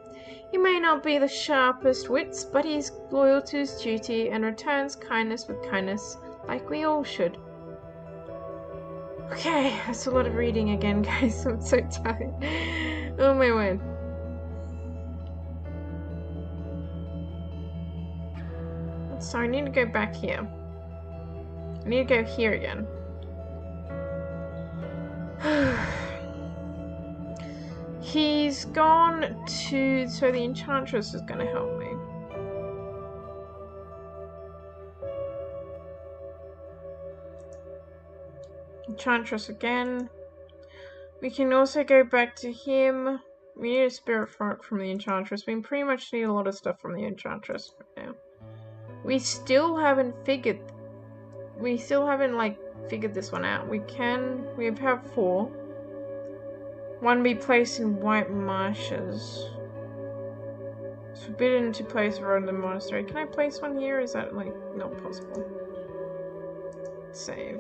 He may not be the sharpest wits, but he's loyal to his duty and returns kindness with kindness, like we all should. Okay, that's a lot of reading again, guys. I'm so tired. Oh my word. So I need to go back here. I need to go here again. He's gone to... So the Enchantress is going to help me. Enchantress again. We can also go back to him. We need a spirit front from the Enchantress. We pretty much need a lot of stuff from the Enchantress right now. We still haven't like figured this one out. We have 4. One be placed in white marshes. It's forbidden to place a road in the monastery. Can I place one here? Is that like not possible? Save.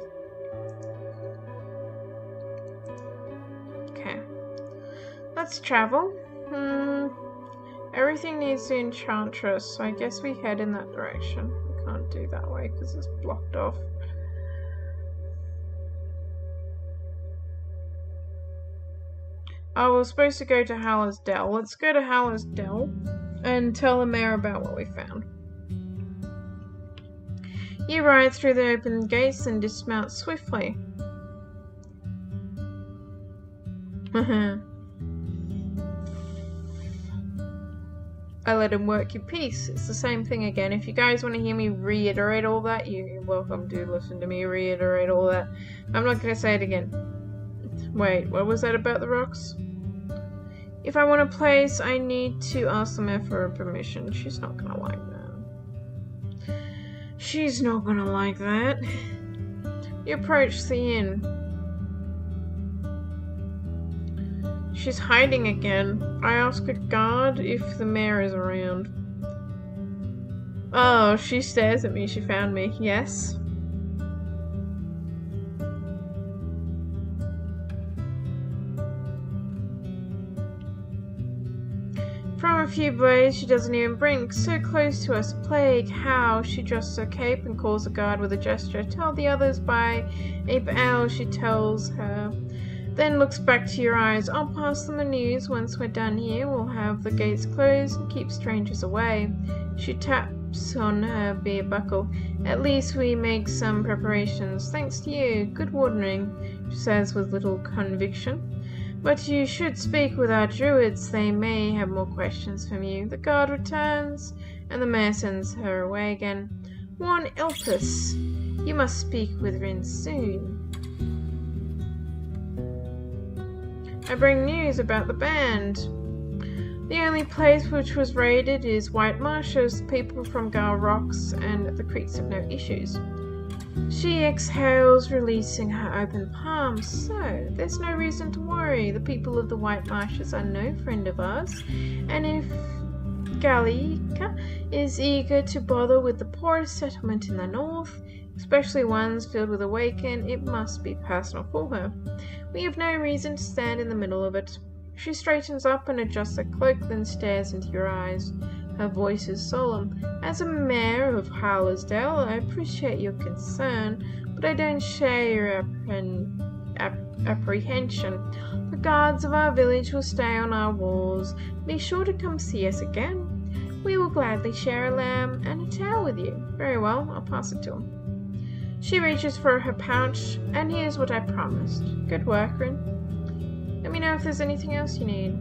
Okay. Let's travel. Everything needs the enchantress, so I guess we head in that direction. We can't do that way because it's blocked off. Oh, we're supposed to go to Haller's Dell. Let's go to Haller's Dell and tell the mayor about what we found. You ride through the open gates and dismount swiftly. I let him work your piece. It's the same thing again. If you guys want to hear me reiterate all that, you're welcome to listen to me reiterate all that. I'm not going to say it again. Wait, what was that about the rocks? If I want a place, I need to ask the mayor for permission. She's not going to like that. She's not going to like that. You approach the inn. She's hiding again. I ask a guard if the mayor is around. Oh, she stares at me. She found me. Yes. From a few blows she doesn't even blink. So close to us. Plague. How? She adjusts her cape and calls the guard with a gesture. Tell the others by April, she tells her. Then looks back to your eyes. I'll pass them the news. Once we're done here, we'll have the gates closed and keep strangers away. She taps on her beer buckle. At least we make some preparations. Thanks to you. Good wardening, she says with little conviction. But you should speak with our druids. They may have more questions from you. The guard returns, and the mayor sends her away again. Warn Elpis. You must speak with Rin soon. I bring news about the band. The only place which was raided is White Marshes. People from Gar Rocks and the creeks have no issues. She exhales, releasing her open palms. So, there's no reason to worry. The people of the White Marshes are no friend of ours. And if Gallica is eager to bother with the poorest settlement in the north, especially ones filled with awaken, it must be personal for her. We have no reason to stand in the middle of it. She straightens up and adjusts her cloak, then stares into your eyes. Her voice is solemn. As a mayor of Hallersdale, I appreciate your concern, but I don't share your apprehension. The guards of our village will stay on our walls. Be sure to come see us again. We will gladly share a lamb and a towel with you. Very well, I'll pass it to him. She reaches for her pouch, and here's what I promised. Good work, Rin. Let me know if there's anything else you need.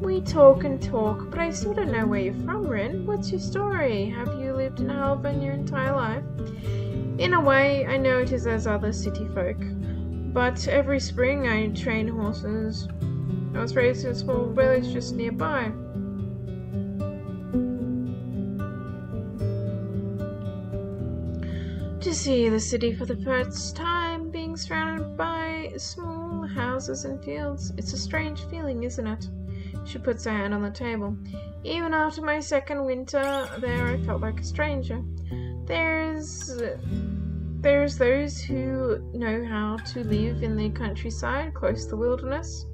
We talk and talk, but I still don't know where you're from, Rin. What's your story? Have you lived in Halvan your entire life? In a way, I know it is as other city folk. But every spring I train horses. I was raised in a small village just nearby. To see the city for the first time, being surrounded by small houses and fields. It's a strange feeling, isn't it? She puts her hand on the table. Even after my second winter there, I felt like a stranger. There's those who know how to live in the countryside, close to the wilderness.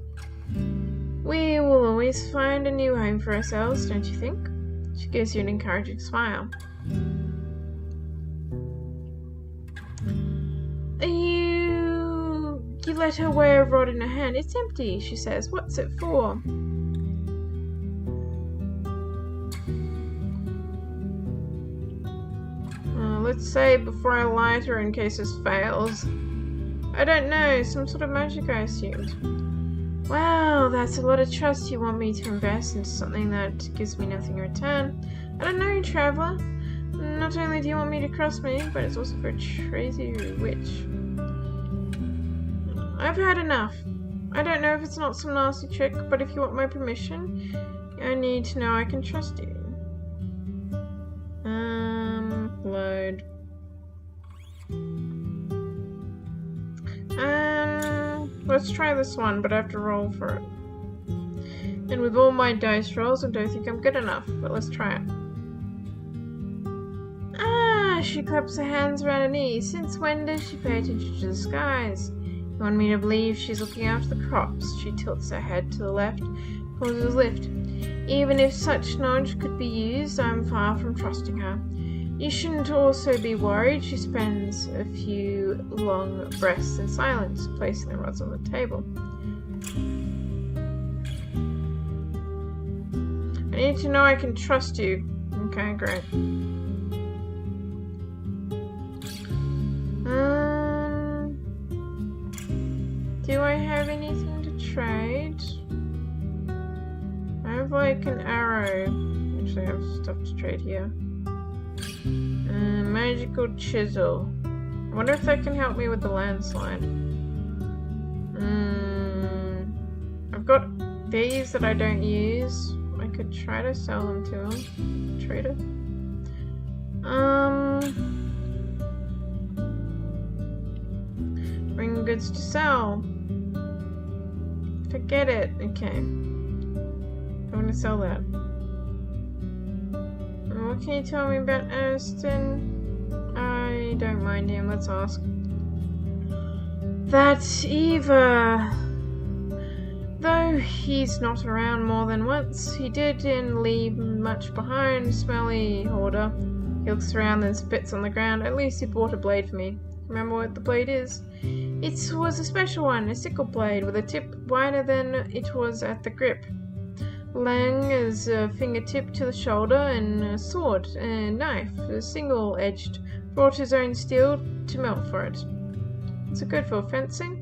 We will always find a new home for ourselves, don't you think? She gives you an encouraging smile. You let her wear a rod in her hand. It's empty, she says. What's it for? Let's say before I light her in case this fails. I don't know, some sort of magic I assumed. Wow, that's a lot of trust you want me to invest into something that gives me nothing in return. I don't know, traveller. Not only do you want me to cross me, but it's also for a crazy witch. I've had enough. I don't know if it's not some nasty trick, but if you want my permission, I need to know I can trust you. let's try this one, but I have to roll for it. And with all my dice rolls, I don't think I'm good enough, but let's try it. Ah, she claps her hands around her knees. Since when does she pay attention to the skies? You want me to believe she's looking after the crops? She tilts her head to the left, pauses a lift. Even if such knowledge could be used, I'm far from trusting her. You shouldn't also be worried. She spends a few long breaths in silence, placing the rods on the table. I need to know I can trust you. Okay, great. Do I have anything to trade? I have like an arrow. Actually, I have stuff to trade here. Magical chisel. I wonder if that can help me with the landslide. I've got these that I don't use. I could try to sell them to him. Trader. Bring goods to sell. Forget it. Okay. I'm gonna sell that. What can you tell me about Aniston? I don't mind him. Let's ask. That Eva. Though he's not around more than once, he didn't leave much behind. Smelly hoarder. He looks around and spits on the ground. At least he bought a blade for me. Remember what the blade is? It was a special one, a sickle blade with a tip wider than it was at the grip. Long as a fingertip to the shoulder, and a sword, a knife, a single-edged. Brought his own steel to melt for it. What's it good for? Fencing?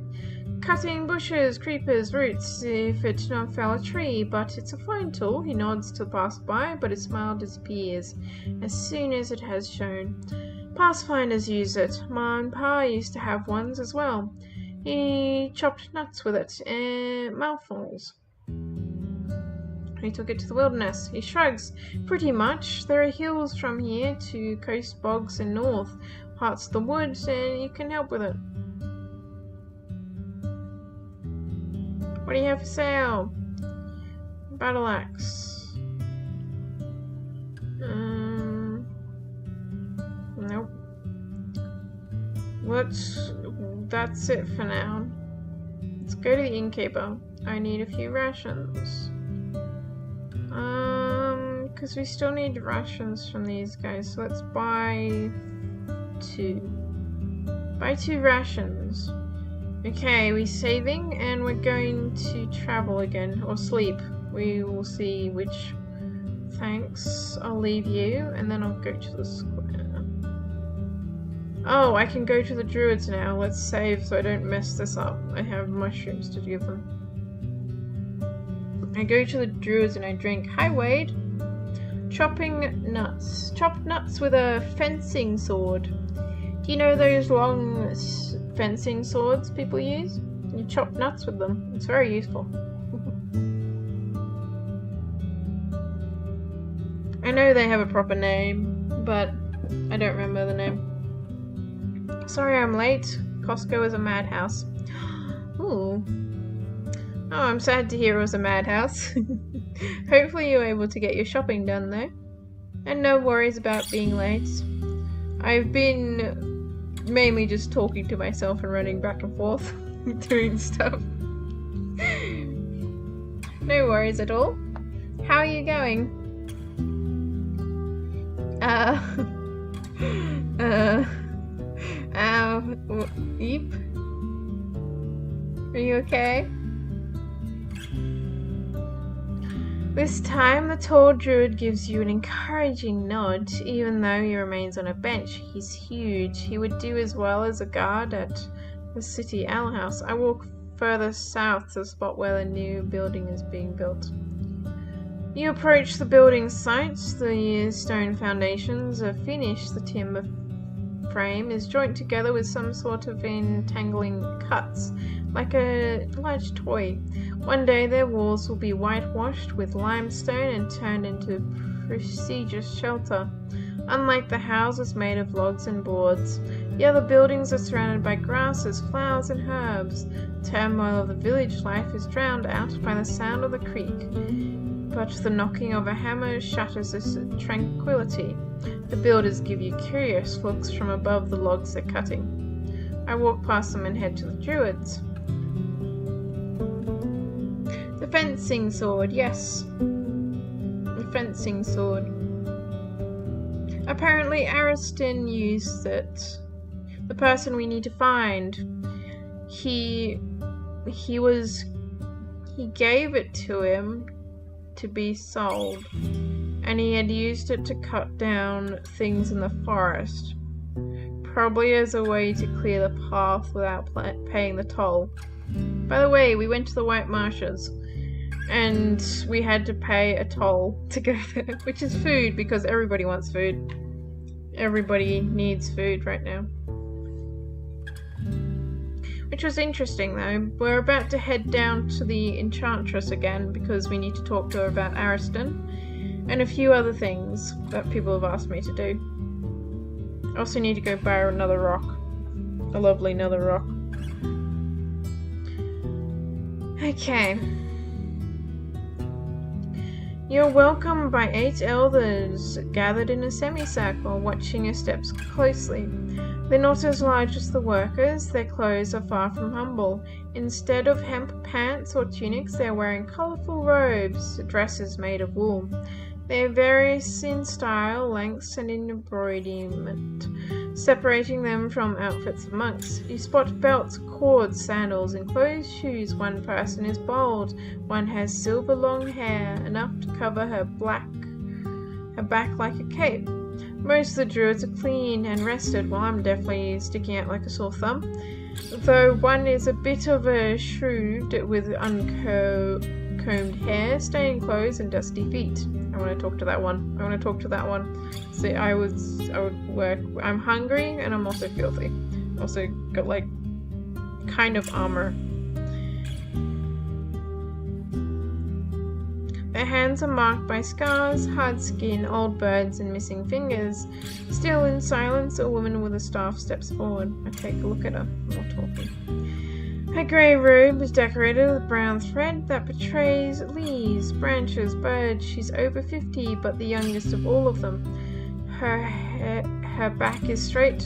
Cutting bushes, creepers, roots, if it not fell a tree, but it's a fine tool. He nods to the passerby, but his smile disappears as soon as it has shown. Pathfinders use it. Ma and Pa used to have ones as well. He chopped nuts with it, mouthfuls. He took it to the wilderness. He shrugs. Pretty much. There are hills from here to coast bogs and north, parts of the woods, and you can help with it. What do you have for sale? Battle axe. Nope. That's it for now. Let's go to the innkeeper. I need a few rations. Because we still need rations from these guys, so let's buy 2. Buy 2 rations. Okay, we're saving and we're going to travel again, or sleep. We will see which. Thanks, I'll leave you, and then I'll go to the square. Oh, I can go to the druids now. Let's save so I don't mess this up. I have mushrooms to give them. I go to the druids and I drink. Hi, Wade. Chopping nuts. Chopped nuts with a fencing sword. Do you know those long fencing swords people use? You chop nuts with them. It's very useful. I know they have a proper name, but I don't remember the name. Sorry I'm late. Costco is a madhouse. Ooh. Oh, I'm sad to hear it was a madhouse. Hopefully you're able to get your shopping done though. And no worries about being late. I've been mainly just talking to myself and running back and forth, doing stuff. No worries at all. How are you going? Eep? Are you okay? This time, the tall druid gives you an encouraging nod, even though he remains on a bench. He's huge. He would do as well as a guard at the city alehouse. I walk further south to the spot where the new building is being built. You approach the building site. The stone foundations are finished. The timber frame is joined together with some sort of entangling cuts, like a large toy. One day their walls will be whitewashed with limestone and turned into prestigious shelter. Unlike the houses made of logs and boards, The other buildings are surrounded by grasses, flowers, and herbs. The turmoil of the village life is drowned out by the sound of the creek, but the knocking of a hammer shatters this tranquility. The builders give you curious looks from above the logs they're cutting. I walk past them and head to the druids. The fencing sword, yes. The fencing sword. Apparently Ariston used it. The person we need to find. He gave it to him to be sold, and he had used it to cut down things in the forest, probably as a way to clear the path without paying the toll. By the way, we went to the White Marshes, and we had to pay a toll to go there, which is food, because everybody wants food. Everybody needs food right now. Which was interesting though. We're about to head down to the Enchantress again because we need to talk to her about Ariston and a few other things that people have asked me to do. I also need to go buy another rock. A lovely nether rock. Okay. You're welcomed by 8 elders gathered in a semicircle, watching your steps closely. They're not as large as the workers, their clothes are far from humble. Instead of hemp pants or tunics, they're wearing colourful robes, dresses made of wool. They are various in style, lengths, and in embroiderment, separating them from outfits of monks. You spot belts, cords, sandals, and closed shoes. One person is bald, one has silver long hair, enough to cover her back like a cape. Most of the druids are clean and rested, while I'm definitely sticking out like a sore thumb, though one is a bit of a shrew with uncombed hair, stained clothes, and dusty feet. I want to talk to that one. See, I'm hungry and I'm also filthy. Also got like kind of armor. Their hands are marked by scars, hard skin, old birds, and missing fingers. Still in silence, a woman with a staff steps forward. I take a look at her. More talking. Her grey robe is decorated with brown thread that portrays leaves, branches, birds. She's over 50, but the youngest of all of them. Her back is straight,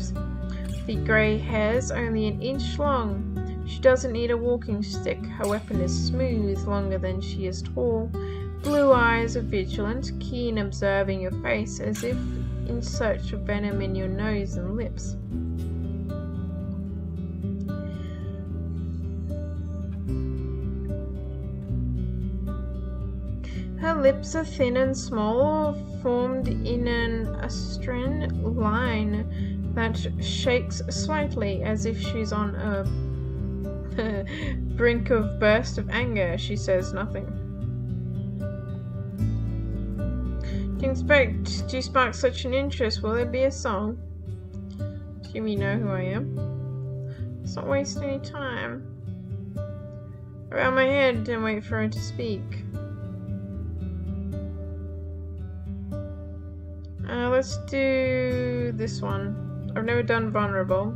the grey hair's only an inch long. She doesn't need a walking stick. Her weapon is smooth, longer than she is tall. Blue eyes are vigilant, keen observing your face, as if in search of venom in your nose and lips. Her lips are thin and small, formed in an astern line that shakes slightly, as if she's on a brink of burst of anger. She says nothing. Do you spark such an interest? Will there be a song? Do you know who I am? Let's not waste any time. Around my head and wait for her to speak. Let's do this one. I've never done vulnerable.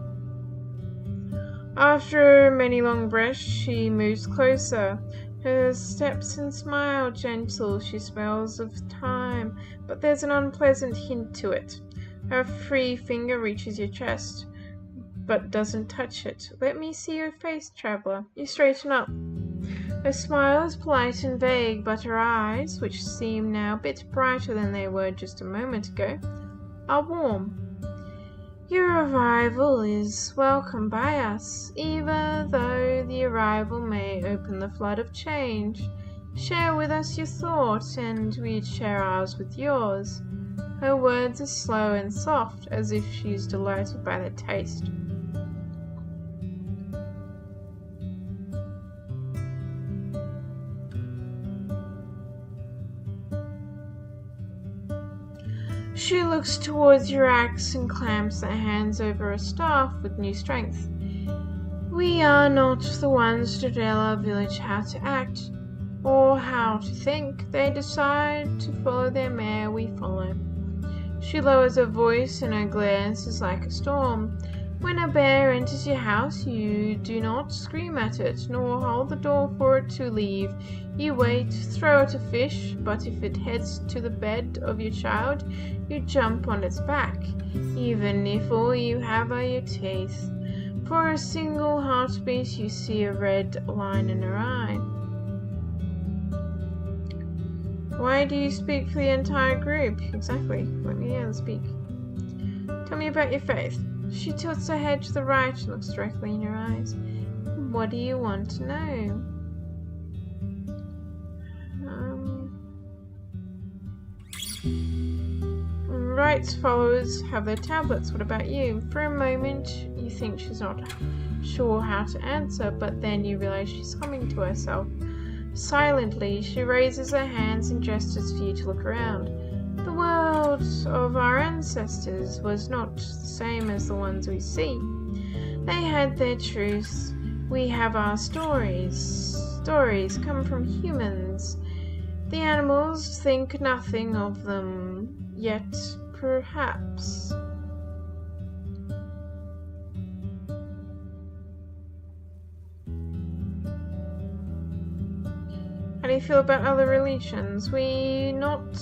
After many long breaths, she moves closer. Her steps and smile gentle. She smells of time, but there's an unpleasant hint to it. Her free finger reaches your chest, but doesn't touch it. Let me see your face, traveler. You straighten up. Her smile is polite and vague, but her eyes, which seem now a bit brighter than they were just a moment ago, are warm. Your arrival is welcome by us, even though the arrival may open the flood of change. Share with us your thoughts, and we'd share ours with yours. Her words are slow and soft, as if she's delighted by their taste. She looks towards your axe and clamps her hands over her staff with new strength. We are not the ones to tell our village how to act, or how to think. They decide to follow their mare, we follow. She lowers her voice and her glance is like a storm. When a bear enters your house, you do not scream at it, nor hold the door for it to leave. You wait, throw it a fish, but if it heads to the bed of your child, you jump on its back, even if all you have are your teeth. For a single heartbeat, you see a red line in her eye. Why do you speak for the entire group? Exactly. Let me hear them speak. Tell me about your faith. She tilts her head to the right and looks directly in your eyes. What do you want to know? Right's followers have their tablets. What about you? For a moment, you think she's not sure how to answer, but then you realize she's humming to herself. Silently, she raises her hands and gestures for you to look around. The world of our ancestors was not the same as the ones we see. They had their truths. We have our stories. Stories come from humans. The animals think nothing of them, yet perhaps. How do you feel about other religions? We not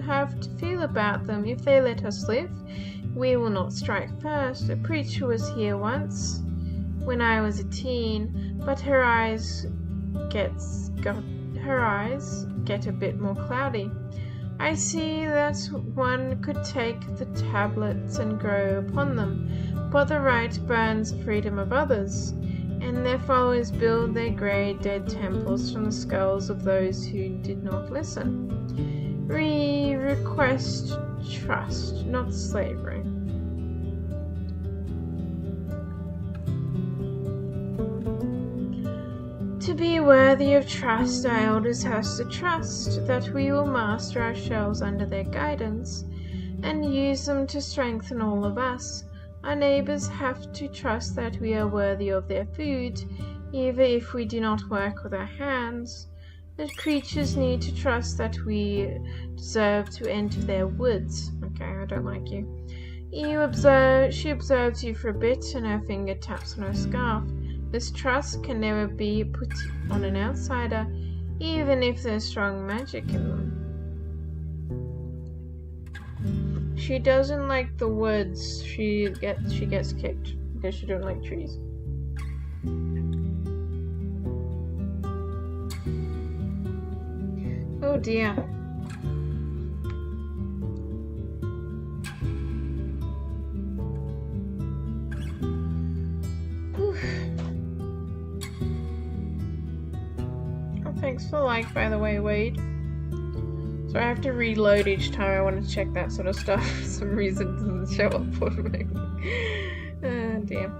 have to feel about them. If they let us live, we will not strike first. A preacher was here once when I was a teen, but her eyes get a bit more cloudy. I see that one could take the tablets and grow upon them, but the right burns the freedom of others, and their followers build their grey dead temples from the skulls of those who did not listen. We request trust, not slavery. To be worthy of trust, our elders has to trust that we will master ourselves under their guidance and use them to strengthen all of us. Our neighbors have to trust that we are worthy of their food, even if we do not work with our hands. The creatures need to trust that we deserve to enter their woods. Okay, I don't like you. She observes you for a bit and her finger taps on her scarf. This trust can never be put on an outsider, even if there's strong magic in them. She doesn't like the woods. She gets kicked because she don't like trees. Oh dear. Thanks for the like, by the way, Wade. So I have to reload each time I want to check that sort of stuff. For some reason it doesn't show up automatically. Oh dear.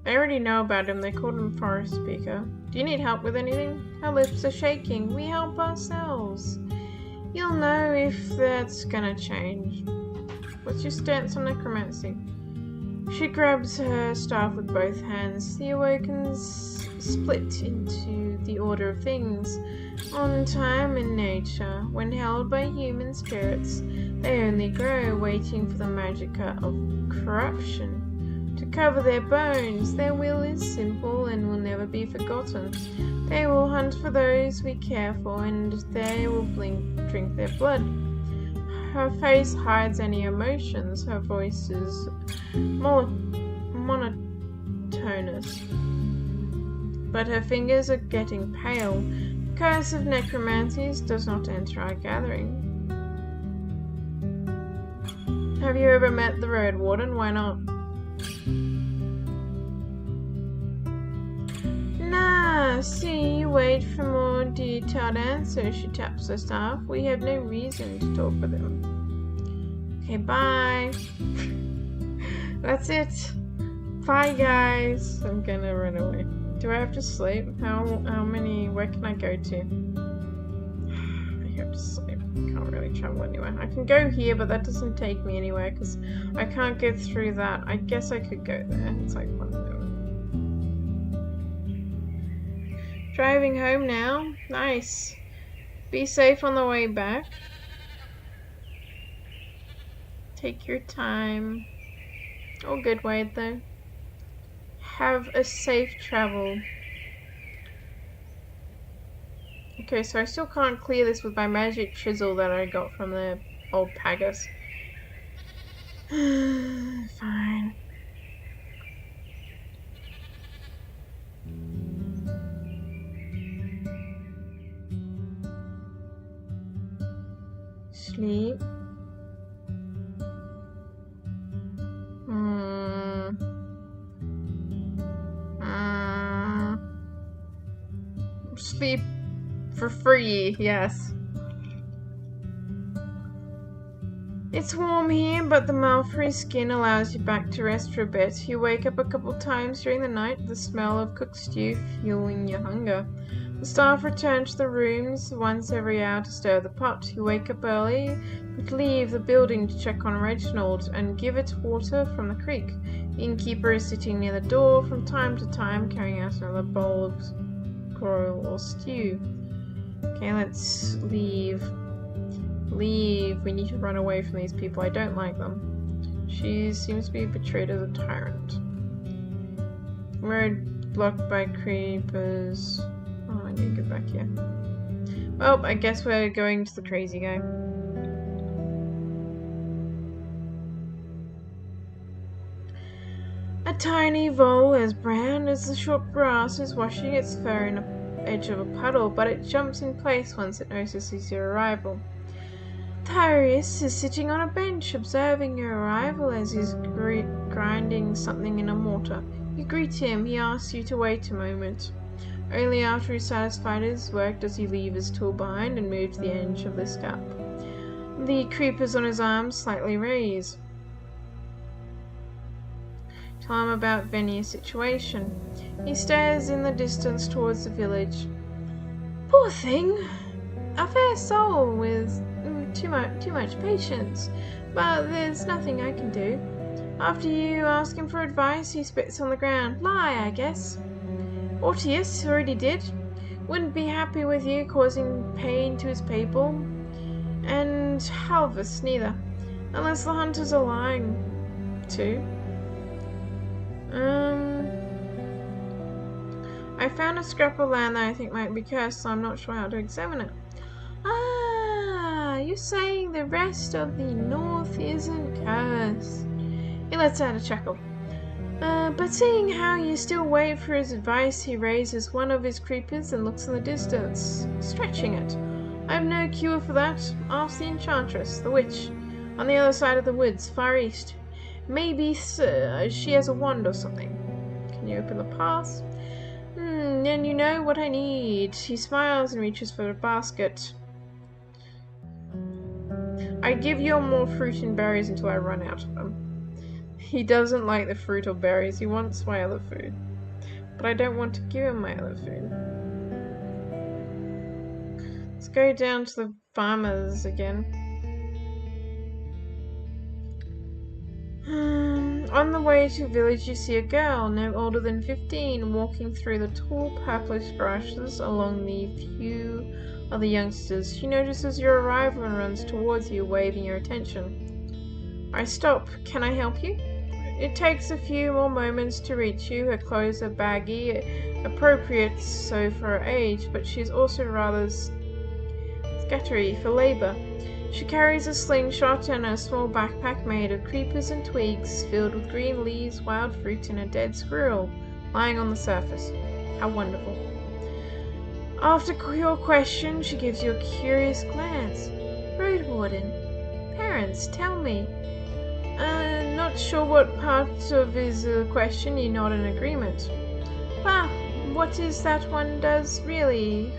I already know about him. They called him Forest Speaker. Do you need help with anything? Our lips are shaking. We help ourselves. You'll know if that's gonna change. What's your stance on necromancy? She grabs her staff with both hands. The Awakens split into the order of things. On time and nature, when held by human spirits, they only grow, waiting for the magicka of corruption to cover their bones. Their will is simple and will never be forgotten. They will hunt for those we care for, and they will drink their blood. Her face hides any emotions. Her voice is monotonous, but her fingers are getting pale. The curse of necromancies does not enter our gathering. Have you ever met the RoadWarden? Why not? Nah, see, you wait for more detailed answers. She taps her staff. We have no reason to talk with him. Okay, bye. That's it. Bye, guys. I'm gonna run away. Do I have to sleep? How many? Where can I go to? I have to sleep. Can't really travel anywhere. I can go here, but that doesn't take me anywhere because I can't get through that. I guess I could go there. It's like 1 minute. Driving home now. Nice. Be safe on the way back. Take your time. All good, Wade, though. Have a safe travel. Okay, so I still can't clear this with my magic chisel that I got from the old Pagus. Fine. Sleep. Sleep for free, yes. It's warm here, but the malfree skin allows you back to rest for a bit. You wake up a couple times during the night, the smell of cooked stew fueling your hunger. The staff return to the rooms once every hour to stir the pot. You wake up early, but leave the building to check on Reginald and give it water from the creek. The innkeeper is sitting near the door from time to time, carrying out another bowl of broil or stew. Okay, let's leave. Leave. We need to run away from these people. I don't like them. She seems to be portrayed as a tyrant. Road blocked by creepers. Oh, I need to get back here. Well, I guess we're going to the crazy guy. A tiny vole as brown as the short grass is washing its fur in the edge of a puddle, but it jumps in place once it notices your arrival. Tyrius is sitting on a bench observing your arrival as he's grinding something in a mortar. You greet him. He asks you to wait a moment. Only after he's satisfied his work does he leave his tool behind and move to the edge of the scalp. The creepers on his arms slightly raise. Tell him about Venia's situation. He stares in the distance towards the village. Poor thing! A fair soul with too much patience, but there's nothing I can do. After you ask him for advice, he spits on the ground. Lie, I guess. Ortius already did. Wouldn't be happy with you causing pain to his people. And Halvis neither. Unless the hunters are lying too. I found a scrap of land that I think might be cursed, so I'm not sure how to examine it. Ah, you're saying the rest of the north isn't cursed. He lets out a chuckle. But seeing how you still wait for his advice, he raises one of his creepers and looks in the distance, stretching it. I have no cure for that. Ask the enchantress, the witch, on the other side of the woods, far east. Maybe she has a wand or something. Can you open the pass? Then you know what I need. He smiles and reaches for a basket. I give you more fruit and berries until I run out of them. He doesn't like the fruit or berries. He wants my other food. But I don't want to give him my other food. Let's go down to the farmers again. On the way to the village, you see a girl, no older than 15, walking through the tall purplish grasses along the few other youngsters. She notices your arrival and runs towards you, waving your attention. I stop. Can I help you? It takes a few more moments to reach you. Her clothes are baggy, appropriate so for her age, but she's also rather scattery for labor. She carries a slingshot and a small backpack made of creepers and twigs, filled with green leaves, wild fruit, and a dead squirrel lying on the surface. How wonderful. After your question, she gives you a curious glance. RoadWarden. Parents, tell me. Not sure what part of his question you're not in agreement. Ah, what is that one does really?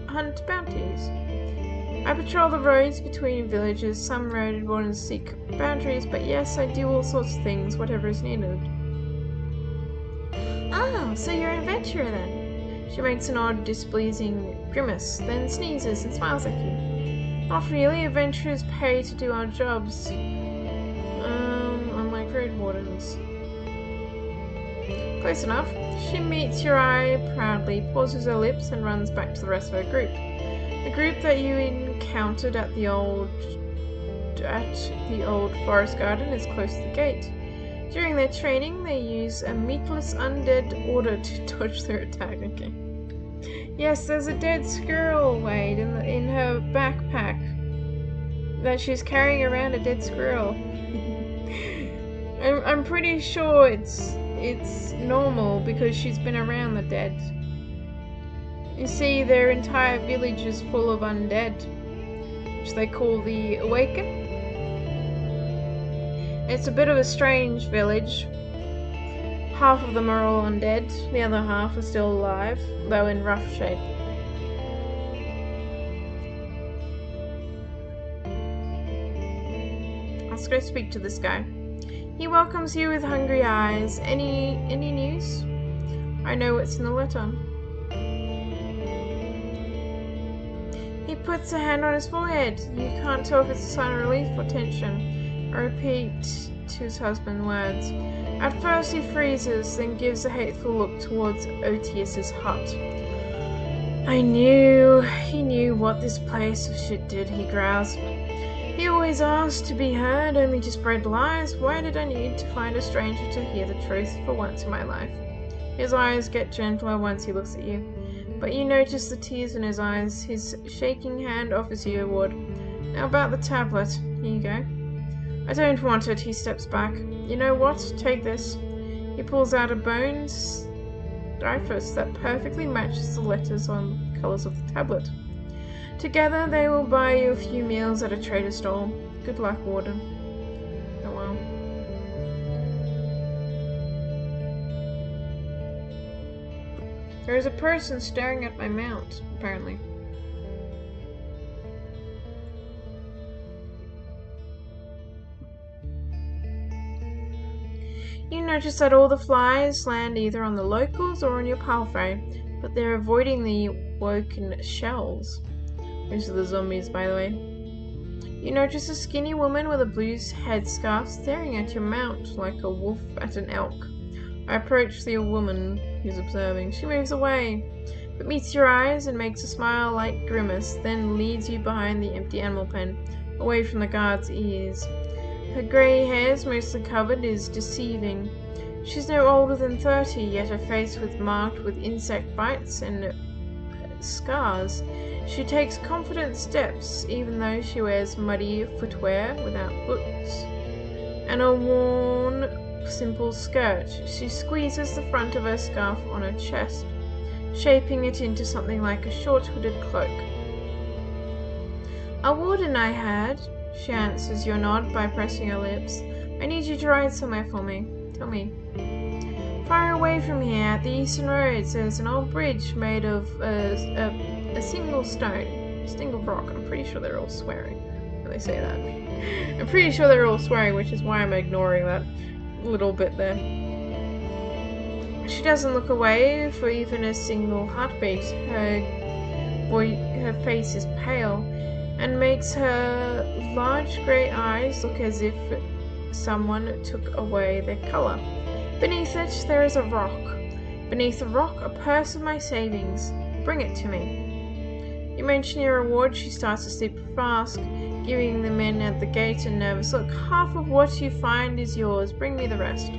Hunt bounties. I patrol the roads between villages. Some RoadWardens seek boundaries, but yes, I do all sorts of things, whatever is needed. Oh, so you're an adventurer then? She makes an odd, displeasing grimace, then sneezes and smiles at you. Not really. Adventurers pay to do our jobs. Unlike RoadWardens. Close enough. She meets your eye proudly, pauses her lips, and runs back to the rest of her group. The group that you encountered at the old forest garden is close to the gate. During their training, they use a meatless undead order to dodge their attack. Okay. Yes, there's a dead squirrel, Wade, in her backpack. That she's carrying around a dead squirrel. I'm pretty sure it's normal because she's been around the dead. You see, their entire village is full of undead, which they call the Awaken. It's a bit of a strange village. Half of them are all undead, the other half are still alive, though in rough shape. Let's go speak to this guy. He welcomes you with hungry eyes. Any news? I know what's in the letter. He puts a hand on his forehead. You can't tell if it's a sign of relief or tension. I repeat to his husband words. At first he freezes, then gives a hateful look towards Otius's hut. He knew what this place of shit did, he growls. He always asked to be heard, only to spread lies. Why did I need to find a stranger to hear the truth for once in my life? His eyes get gentler once he looks at you, but you notice the tears in his eyes. His shaking hand offers you a reward. Now about the tablet. Here you go. I don't want it. He steps back. You know what? Take this. He pulls out a bone stryphus that perfectly matches the letters on the colours of the tablet. Together they will buy you a few meals at a trader stall. Good luck, Warden. Oh well. There is a person staring at my mount, apparently. You notice that all the flies land either on the locals or on your pathway, but they're avoiding the woken shells. Those are the zombies, by the way. You notice a skinny woman with a blue headscarf staring at your mount like a wolf at an elk. I approach the woman who's observing. She moves away, but meets your eyes and makes a smile-like grimace, then leads you behind the empty animal pen, away from the guard's ears. Her grey hairs, mostly covered, is deceiving. She's no older than 30, yet her face was marked with insect bites and scars. She takes confident steps, even though she wears muddy footwear without boots, and a worn, simple skirt. She squeezes the front of her scarf on her chest, shaping it into something like a short-hooded cloak. A warden I had, she answers your nod by pressing her lips. I need you to ride somewhere for me. Tell me. Far away from here, at the eastern roads, there's an old bridge made of a single stone, single rock. I'm pretty sure they're all swearing when they say that. I'm pretty sure they're all swearing, which is why I'm ignoring that little bit there. She doesn't look away for even a single heartbeat. Her face is pale, and makes her large grey eyes look as if someone took away their colour. Beneath it, there is a rock. Beneath the rock, a purse of my savings. Bring it to me. You mention your reward. She starts to sleep fast, giving the men at the gate a nervous look. Half of what you find is yours. Bring me the rest.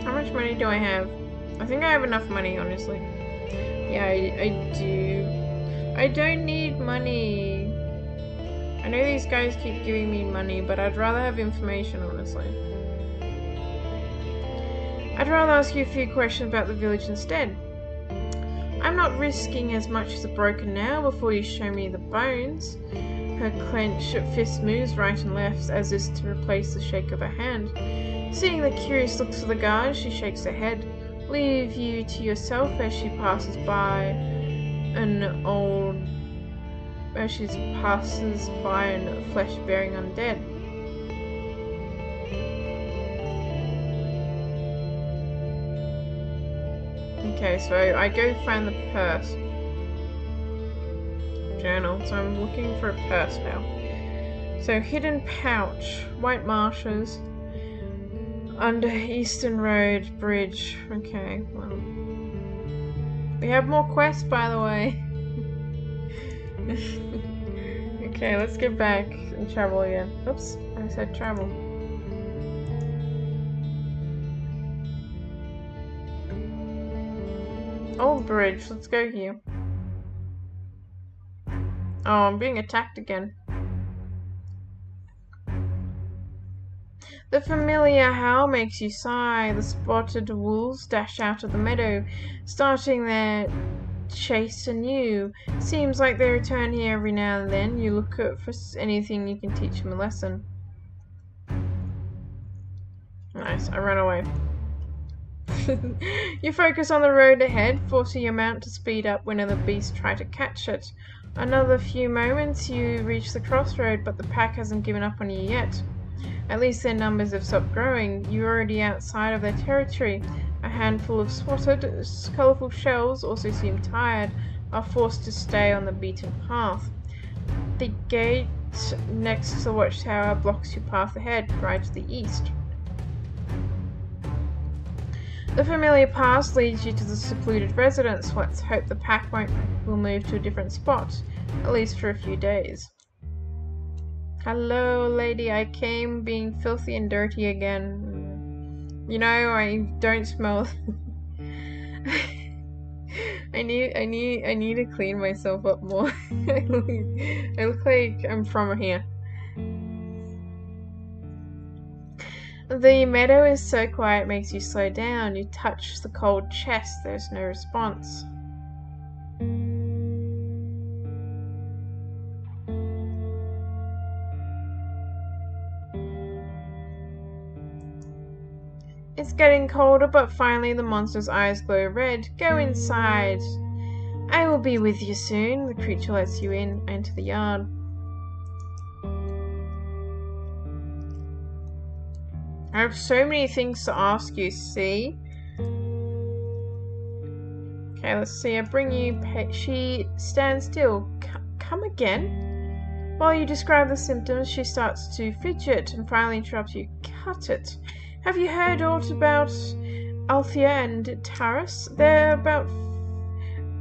How much money do I have? I think I have enough money, honestly. Yeah, I do. I don't need money. I know these guys keep giving me money, but I'd rather have information, honestly. I'd rather ask you a few questions about the village instead. I'm not risking as much as a broken nail before you show me the bones. Her clenched fist moves right and left as if to replace the shake of her hand. Seeing the curious looks of the guards, she shakes her head. Leave you to yourself as she passes by an flesh-bearing undead. Okay, so I go find the purse. Journal. So I'm looking for a purse now. So hidden pouch, white marshes, Under Eastern Road Bridge. Okay, well. We have more quests, by the way. Okay, let's get back and travel again. Oops, I said travel. Old bridge, let's go here. Oh, I'm being attacked again. The familiar howl makes you sigh. The spotted wolves dash out of the meadow, starting their chase anew. Seems like they return here every now and then. You look up for anything you can teach them a lesson. Nice, I ran away. You focus on the road ahead, forcing your mount to speed up whenever beasts try to catch it. Another few moments, you reach the crossroad, but the pack hasn't given up on you yet. At least their numbers have stopped growing. You're already outside of their territory. A handful of spotted, colourful shells also seem tired, are forced to stay on the beaten path. The gate next to the watchtower blocks your path ahead, right to the east. The familiar path leads you to the secluded residence. Let's hope the pack will move to a different spot, at least for a few days. Hello, lady. I came being filthy and dirty again. You know, I don't smell. I need to clean myself up more. I look like I'm from here. The meadow is so quiet it makes you slow down. You touch the cold chest. There's no response. It's getting colder, but finally the monster's eyes glow red. Go inside. I will be with you soon. The creature lets you in, enter the yard. I have so many things to ask you, see? Okay, let's see. I bring you... She stands still. Come again? While you describe the symptoms, she starts to fidget and finally interrupts you. Cut it. Have you heard aught about Althea and Taras? They're about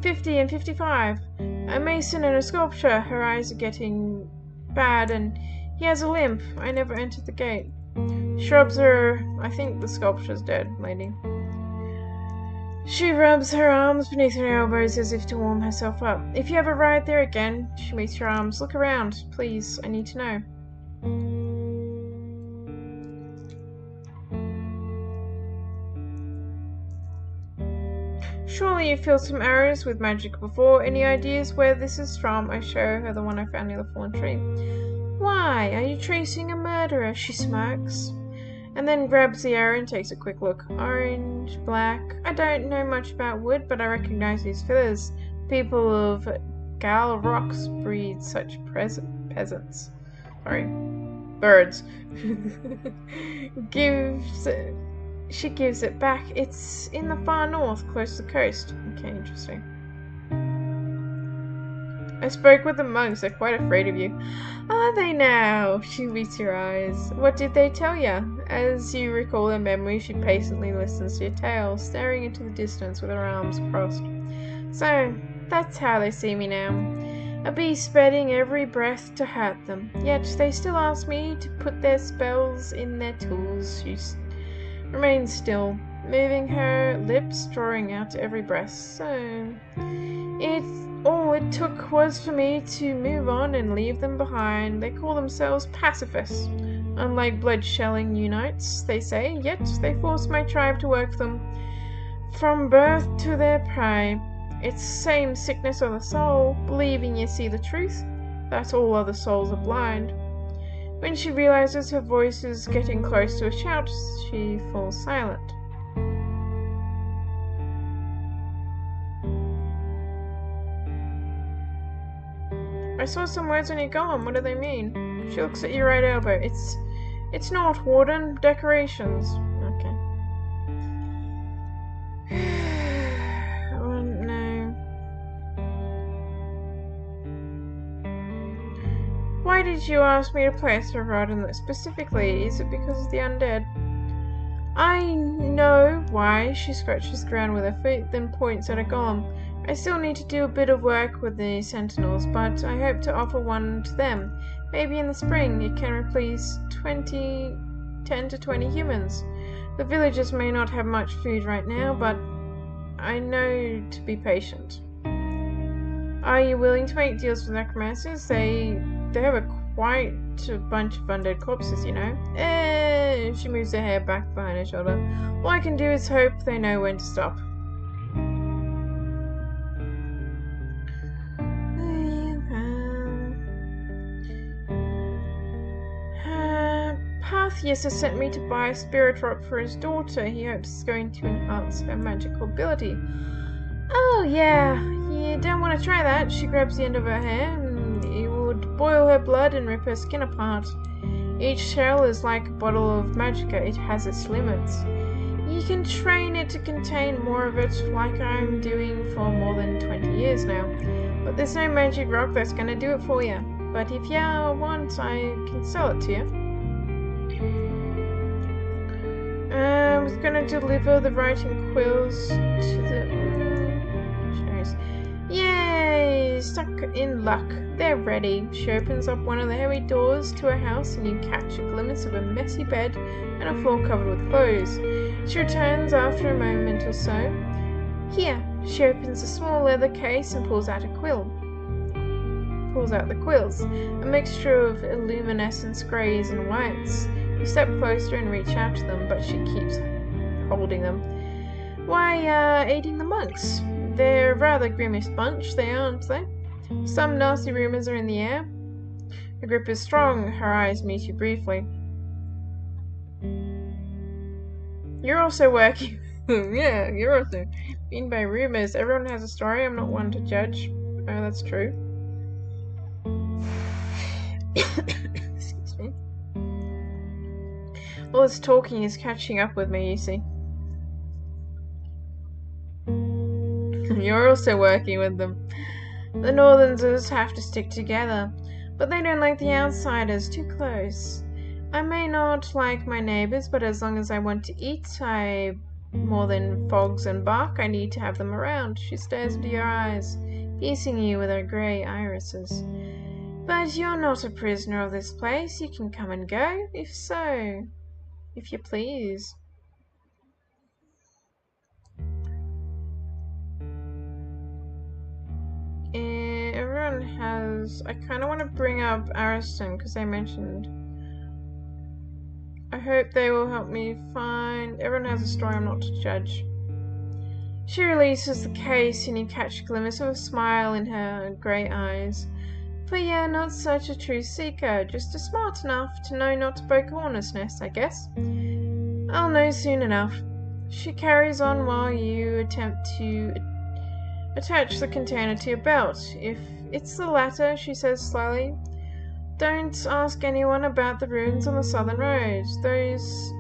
50 and 55. A mason and a sculptor. Her eyes are getting bad and he has a limp. I never entered the gate. Shrubs her. I think the sculpture's dead, lady. She rubs her arms beneath her elbows as if to warm herself up. If you ever ride there again, she meets your arms. Look around, please. I need to know. Surely you feel some arrows with magic before. Any ideas where this is from? I show her the one I found near the fallen tree. Why? Are you tracing a murderer? She smirks. And then grabs the arrow and takes a quick look. Orange, black. I don't know much about wood, but I recognize these feathers. People of Gal Rocks breed such peasants. Sorry. Birds. She gives it back. It's in the far north, close to the coast. Okay, interesting. I spoke with the monks. They're quite afraid of you. Are they now? She meets your eyes. What did they tell you? As you recall her memory, she patiently listens to your tale, staring into the distance with her arms crossed. So, that's how they see me now. A beast spreading every breath to hurt them. Yet they still ask me to put their spells in their tools. She remains still, moving her lips, drawing out every breath. So, all it took was for me to move on and leave them behind. They call themselves pacifists. Unlike blood-shelling unites, they say, yet they force my tribe to work them from birth to their prey. It's same sickness of the soul, believing you see the truth, that all other souls are blind. When she realizes her voice is getting close to a shout, she falls silent. I saw some words on your golem. What do they mean? She looks at your right elbow. It's RoadWarden decorations. Okay. Oh no. Why did you ask me to place RoadWarden specifically? Is it because of the undead? No. Why? She scratches the ground with her feet, then points at a golem. I still need to do a bit of work with the sentinels, but I hope to offer one to them. Maybe in the spring it can replace 10 to 20 humans. The villagers may not have much food right now, but I know to be patient. Are you willing to make deals with necromancers? They have quite a bunch of undead corpses, you know. She moves her hair back behind her shoulder. All I can do is hope they know when to stop. Parthius has sent me to buy a spirit rock for his daughter. He hopes it's going to enhance her magical ability. Oh yeah, you don't want to try that. She grabs the end of her hair. It would boil her blood and rip her skin apart. Each shell is like a bottle of magicka. It has its limits. You can train it to contain more of it, like I'm doing for more than 20 years now. But there's no magic rock that's going to do it for you. But if you want, I can sell it to you. I was going to deliver the writing quills to the... Yay! Stuck in luck. They're ready. She opens up one of the heavy doors to her house and you catch a glimpse of a messy bed and a floor covered with clothes. She returns after a moment or so. Here, she opens a small leather case and pulls out a quill. Pulls out the quills, a mixture of luminescent greys and whites. You step closer and reach out to them, but she keeps holding them. Why, aiding the monks. They're a rather grimish bunch, they aren't they? Some nasty rumors are in the air. Her grip is strong, her eyes meet you briefly. You're also working... yeah, you're also being by rumors. Everyone has a story, I'm not one to judge. Oh, that's true. Excuse me. All this talking is catching up with me, you see. You're also working with them. The Northerners have to stick together, but they don't like the outsiders too close. I may not like my neighbors, but as long as I want to eat, more than fogs and bark, I need to have them around. She stares into your eyes, piercing you with her grey irises. But you're not a prisoner of this place. You can come and go, if you please. Everyone has... I kind of want to bring up Ariston because they mentioned... I hope they will help me find... Everyone has a story, I'm not to judge. She releases the case and you catch a glimpse of a smile in her grey eyes. But yeah, not such a true seeker, just smart enough to know not to poke a hornet's nest, I guess. I'll know soon enough. She carries on while you attempt to attach the container to your belt. If it's the latter, she says slowly, don't ask anyone about the ruins on the southern road, those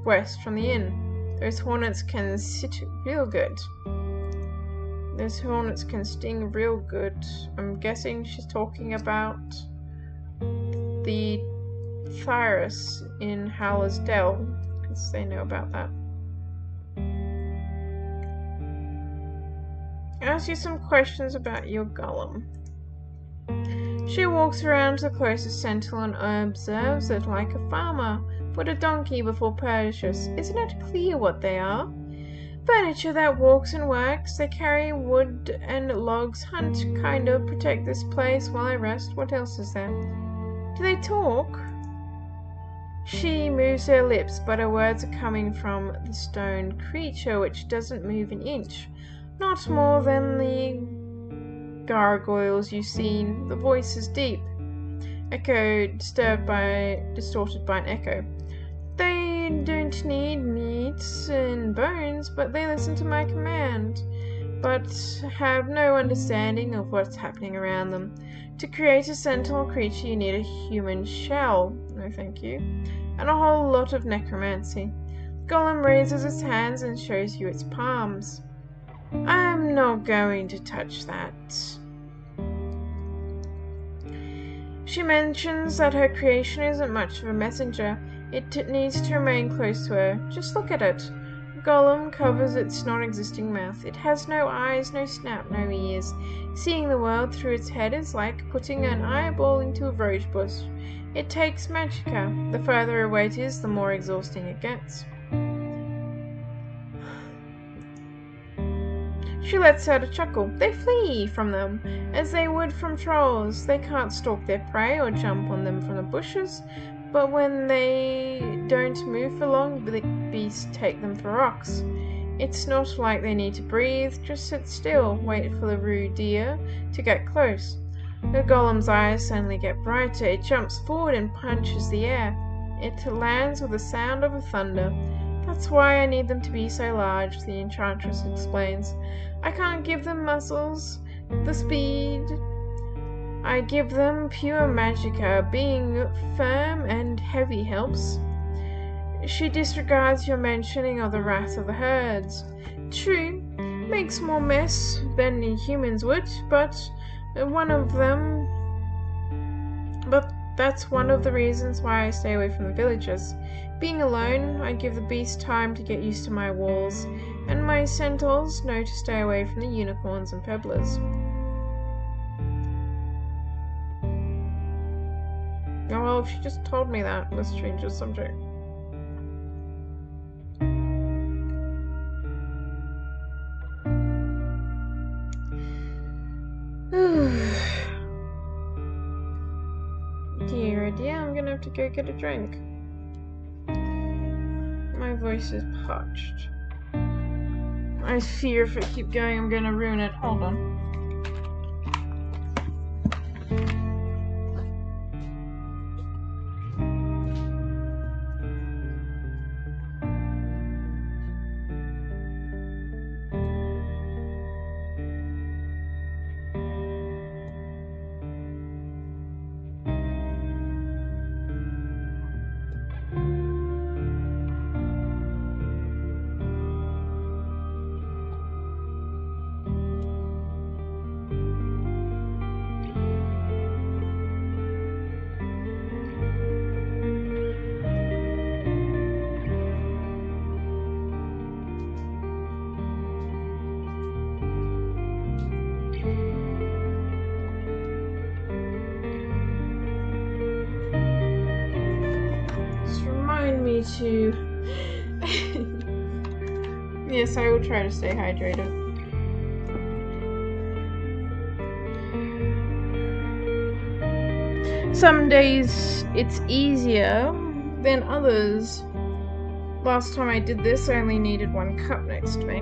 west from the inn. Those hornets can sit real good. Those hornets can sting real good. I'm guessing she's talking about the Thyras in Howler's Dell, because they know about that. Ask you some questions about your golem. She walks around to the closest sentinel and observes it like a farmer put a donkey before purchase. Isn't it clear what they are? Furniture that walks and works. They carry wood and logs, hunt, kinda protect this place while I rest. What else is there? Do they talk? She moves her lips, but her words are coming from the stone creature, which doesn't move an inch. Not more than the gargoyles you've seen. The voice is deep, distorted by an echo. They don't need meat and bones, but they listen to my command, but have no understanding of what's happening around them. To create a sentinel creature, you need a human shell. No, thank you. And a whole lot of necromancy. Golem raises its hands and shows you its palms. I'm not going to touch that. She mentions that her creation isn't much of a messenger. It needs to remain close to her. Just look at it. Gollum covers its non-existing mouth. It has no eyes, no snout, no ears. Seeing the world through its head is like putting an eyeball into a rose bush. It takes magicka. The further away it is, the more exhausting it gets. She lets out a chuckle. They flee from them, as they would from trolls. They can't stalk their prey or jump on them from the bushes, but when they don't move for long, the beasts take them for rocks. It's not like they need to breathe, just sit still, wait for the rude deer to get close. The Golem's eyes suddenly get brighter. It jumps forward and punches the air. It lands with the sound of a thunder. That's why I need them to be so large, the enchantress explains. I can't give them muscles, the speed. I give them pure magicka. Being firm and heavy helps. She disregards your mentioning of the wrath of the herds. True, makes more mess than the humans would, but that's one of the reasons why I stay away from the villagers. Being alone, I give the beast time to get used to my walls, and my centaurs know to stay away from the unicorns and pebblers. Oh, well, she just told me that. Let's change the subject. Dear, oh dear, I'm gonna have to go get a drink. My voice is parched. I fear if I keep going, I'm gonna ruin it. Hold on. To yes, I will try to stay hydrated. Some days it's easier than others. Last time I did this, I only needed 1 cup next to me.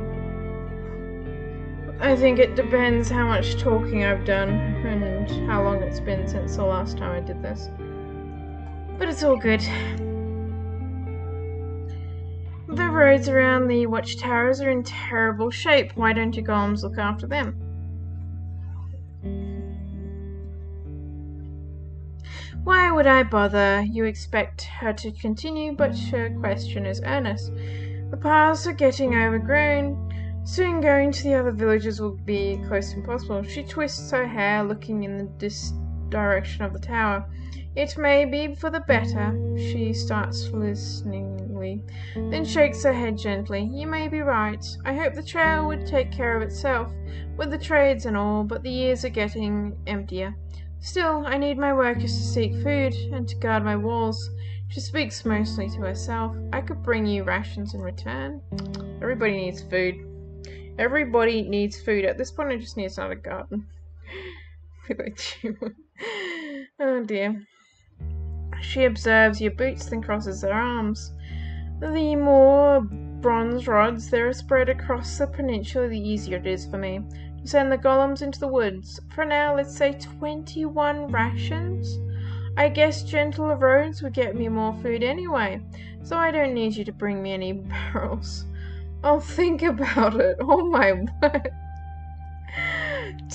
I think it depends how much talking I've done and how long it's been since the last time I did this. But it's all good. The roads around the watchtowers are in terrible shape. Why don't you golems look after them? Why would I bother? You expect her to continue, but her question is earnest. The paths are getting overgrown. Soon going to the other villages will be close to impossible. She twists her hair, looking in the direction of the tower. It may be for the better. She starts listeningly, then shakes her head gently. You may be right. I hope the trail would take care of itself, with the trades and all, but the years are getting emptier. Still, I need my workers to seek food, and to guard my walls. She speaks mostly to herself. I could bring you rations in return. Everybody needs food. Everybody needs food. At this point, I just need another garden. Oh dear. She observes your boots, then crosses her arms. The more bronze rods there are spread across the peninsula, the easier it is for me to send the golems into the woods. For now, let's say 21 rations. I guess gentler roads would get me more food anyway, so I don't need you to bring me any barrels. I'll think about it. Oh my word.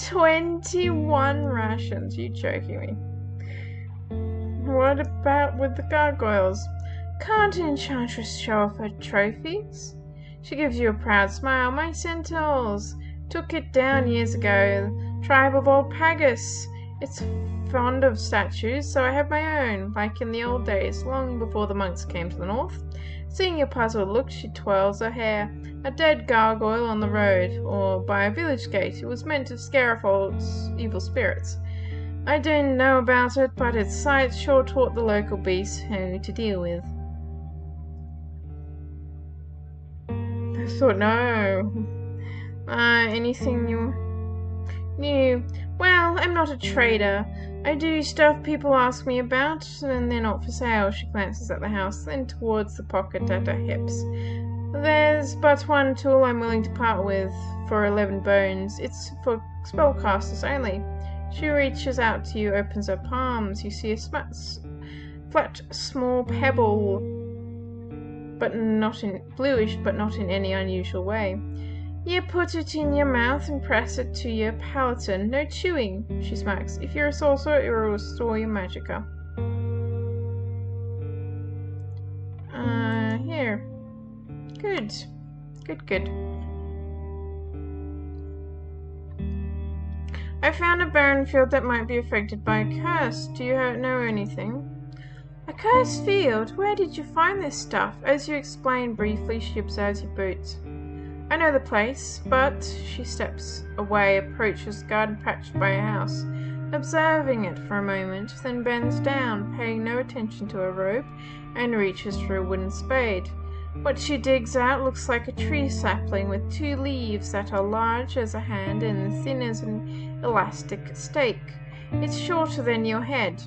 21 rations. You joking me? What about with the gargoyles? Can't an enchantress show off her trophies? She gives you a proud smile. My centaurs took it down years ago. Tribe of old Pagus. It's fond of statues, so I have my own, like in the old days, long before the monks came to the north. Seeing your puzzled look, she twirls her hair. A dead gargoyle on the road, or by a village gate. It was meant to scare off evil spirits. I don't know about it, but its sight sure taught the local beasts who to deal with. I thought, no. Anything new? Well, I'm not a trader. I do stuff people ask me about, and they're not for sale. She glances at the house, then towards the pocket at her hips. There's but one tool I'm willing to part with for 11 bones. It's for spellcasters only. She reaches out to you, opens her palms. You see a flat, small pebble, but not in bluish, but not in any unusual way. You put it in your mouth and press it to your palatin. No chewing, she smacks. If you're a sorcerer, it will restore your magicka. Here. Good. Good. I found a barren field that might be affected by a curse. Do you know anything? A cursed field? Where did you find this stuff? As you explain briefly, she observes your boots. I know the place, but she steps away, approaches the garden patch by a house, observing it for a moment, then bends down, paying no attention to her robe, and reaches for a wooden spade. What she digs out looks like a tree sapling with 2 leaves that are large as a hand and thin as an elastic stake. It's shorter than your head.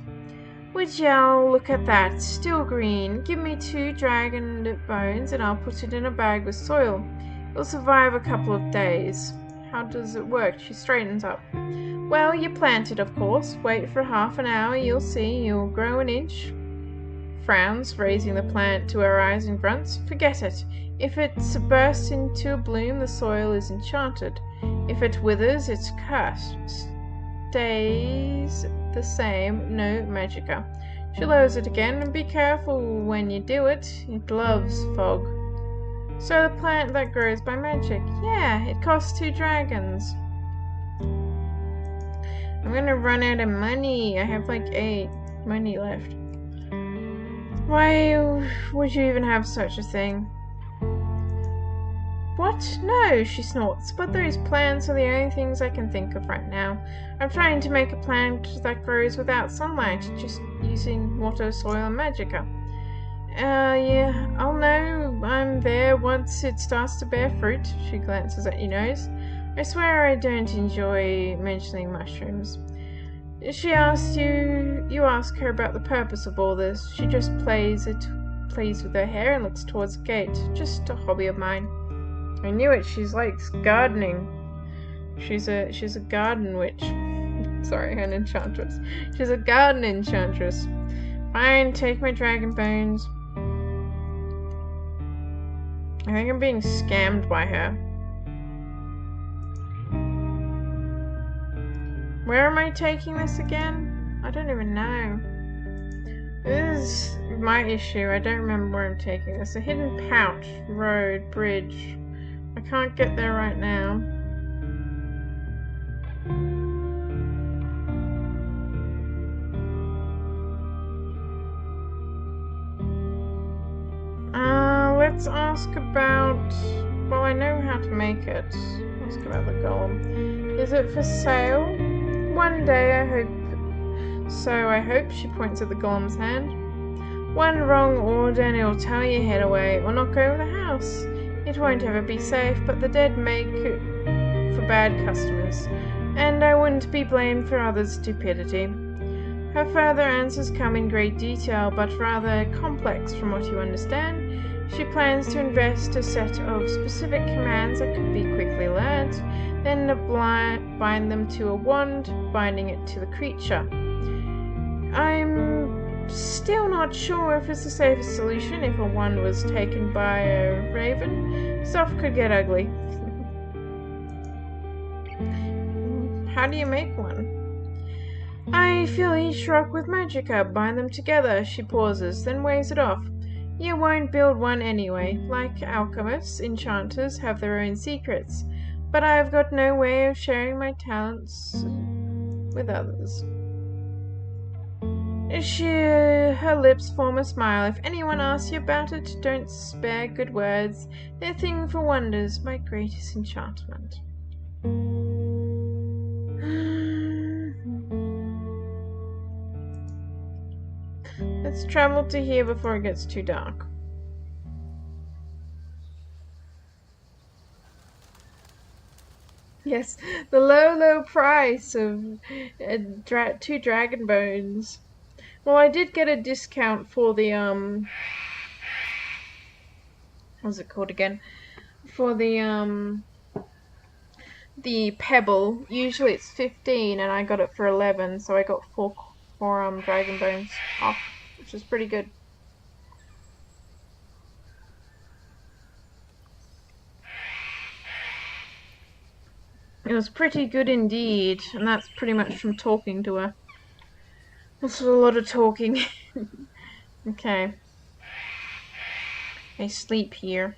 Would y'all look at that, still green. Give me 2 dragon bones and I'll put it in a bag with soil. It'll survive a couple of days. How does it work? She straightens up. Well, you plant it, of course. Wait for half an hour, you'll see. You'll grow an inch. Frowns, raising the plant to her eyes and grunts. Forget it. If it bursts into a bloom, the soil is enchanted. If it withers, it's cursed. Stays the same, no magicka. She lowers it again, and be careful when you do it. It loves fog. So the plant that grows by magic. Yeah, it costs 2 dragons. I'm gonna run out of money. I have like 8 money left. Why would you even have such a thing? What? No, she snorts. But those plants are the only things I can think of right now. I'm trying to make a plant that grows without sunlight, just using water, soil, and magicka. Yeah, I'll know I'm there once it starts to bear fruit. She glances at your nose. I swear I don't enjoy mentioning mushrooms. She asks you ask her about the purpose of all this. She just plays with her hair and looks towards the gate. Just a hobby of mine. I knew it, she's like gardening. She's a garden witch. Sorry, an enchantress. She's a garden enchantress. Fine, take my dragon bones. I think I'm being scammed by her. Where am I taking this again? I don't even know. This is my issue. I don't remember where I'm taking this. A hidden pouch, road, bridge. I can't get there right now. Let's ask about... Well, I know how to make it. Ask about the golem. Is it for sale? One day, I hope. So I hope, she points at the golem's hand. One wrong order and it'll tear your head away, or knock over the house. It won't ever be safe, but the dead make for bad customers, and I wouldn't be blamed for others' stupidity. Her further answers come in great detail, but rather complex from what you understand. She plans to invest a set of specific commands that could be quickly learnt, then bind them to a wand, binding it to the creature. I'm still not sure if it's the safest solution. If a wand was taken by a raven, stuff could get ugly. How do you make one? I fill each rock with magicka, bind them together. She pauses, then waves it off. You won't build one anyway. Like alchemists, enchanters have their own secrets, but I have got no way of sharing my talents with others. Her lips form a smile. If anyone asks you about it, don't spare good words. They're a thing for wonders, my greatest enchantment. Let's travel to here before it gets too dark. Yes, the low price of 2 dragon bones. Well, I did get a discount for the, what's it called again? For the pebble. Usually it's 15 and I got it for 11, so I got 4 dragon bones off, which is pretty good. It was pretty good indeed, and that's pretty much from talking to her. That's a lot of talking. Okay. I sleep here.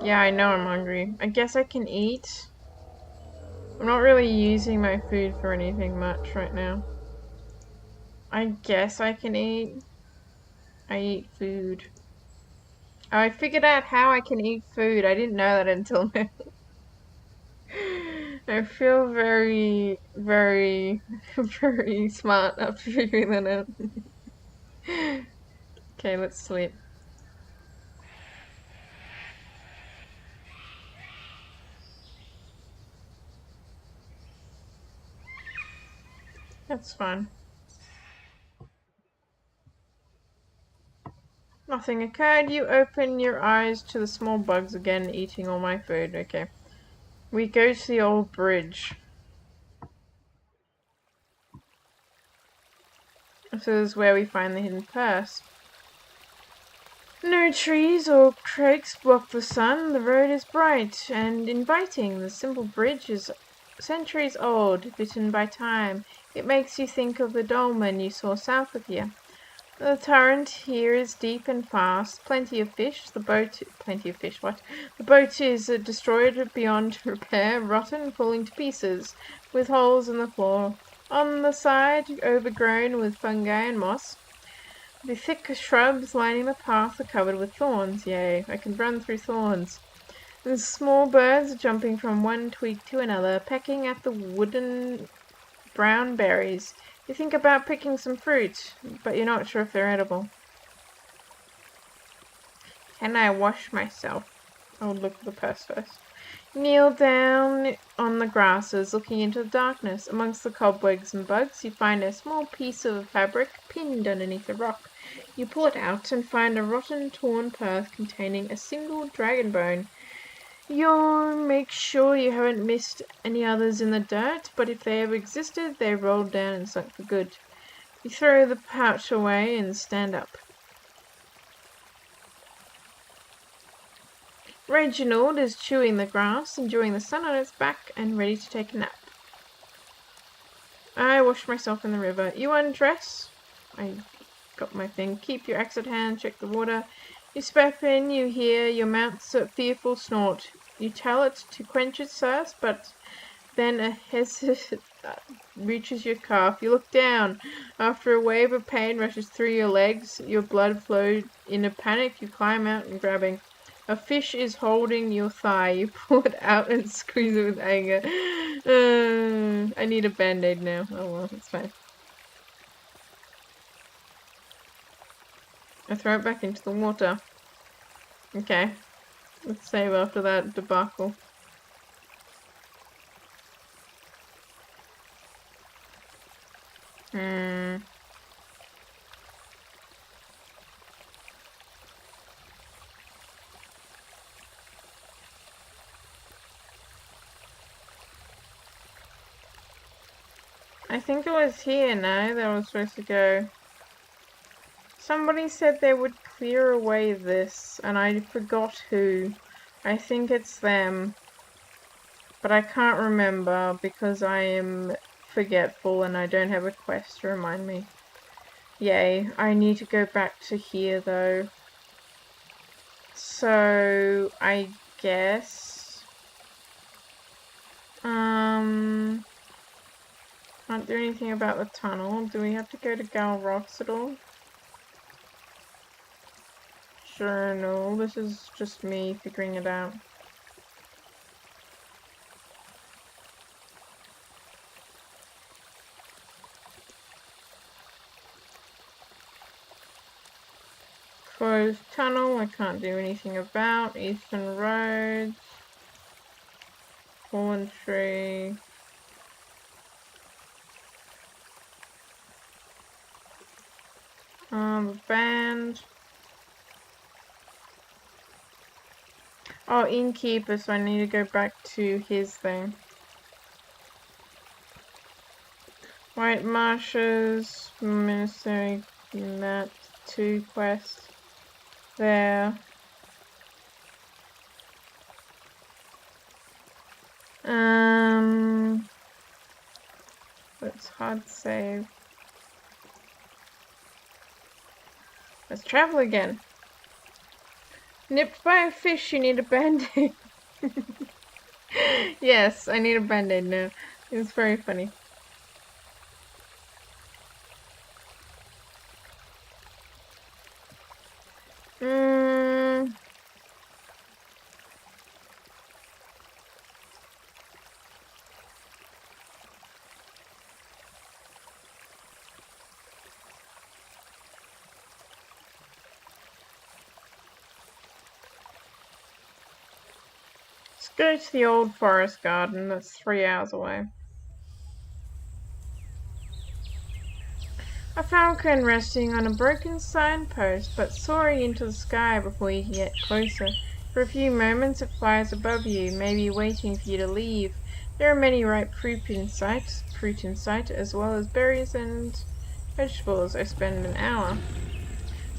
Yeah, I know I'm hungry. I guess I can eat. I'm not really using my food for anything much right now. I guess I can eat. I eat food. Oh, I figured out how I can eat food. I didn't know that until now. I feel very, very, very smart after figuring that out. Okay, let's sleep. That's fine. Nothing occurred. You open your eyes to the small bugs again, eating all my food. Okay. We go to the old bridge. This is where we find the hidden purse. No trees or crags block the sun. The road is bright and inviting. The simple bridge is centuries old, bitten by time. It makes you think of the dolmen you saw south of here. The torrent here is deep and fast. Plenty of fish. Plenty of fish, what? The boat is destroyed beyond repair, rotten, falling to pieces, with holes in the floor. On the side, overgrown with fungi and moss. The thick shrubs lining the path are covered with thorns. Yay, I can run through thorns. The small birds jumping from one twig to another, pecking at the wooden brown berries. You think about picking some fruit, but you're not sure if they're edible. Can I wash myself? I'll look at the purse first. Kneel down on the grasses, looking into the darkness. Amongst the cobwebs and bugs, you find a small piece of fabric pinned underneath a rock. You pull it out and find a rotten, torn purse containing a single dragon bone. You'll make sure you haven't missed any others in the dirt, but if they ever existed, they rolled down and sunk for good. You throw the pouch away and stand up. Reginald is chewing the grass, enjoying the sun on its back, and ready to take a nap. I wash myself in the river. You undress. I got my thing. Keep your axe at hand, check the water. You step in, you hear your mount's fearful snort. You tell it to quench its thirst, but then a hesitant reaches your calf. You look down. After a wave of pain rushes through your legs, your blood flows. In a panic, you climb out and grabbing. A fish is holding your thigh. You pull it out and squeeze it with anger. I need a band-aid now. Oh well, it's fine. I throw it back into the water. Okay. Let's save after that debacle. I think it was here now that I was supposed to go. Somebody said they would clear away this, and I forgot who. I think it's them. But I can't remember because I am forgetful and I don't have a quest to remind me. Yay, I need to go back to here though. So, I guess... Can't do anything about the tunnel. Do we have to go to Gal Rocks at all? Journal. This is just me figuring it out. Closed tunnel, I can't do anything about. Eastern Roads. Fallen tree. Band. Oh, innkeeper, so I need to go back to his thing. White Marshes, Ministry, Map 2 quest. There. Let's hard save. Let's travel again. Nipped by a fish, you need a band-aid. Yes, I need a band-aid now. It's very funny. Go to the old forest garden, that's 3 hours away. A falcon resting on a broken signpost, but soaring into the sky before you can get closer. For a few moments it flies above you, maybe waiting for you to leave. There are many ripe fruit in sight, as well as berries and vegetables. I spend an hour.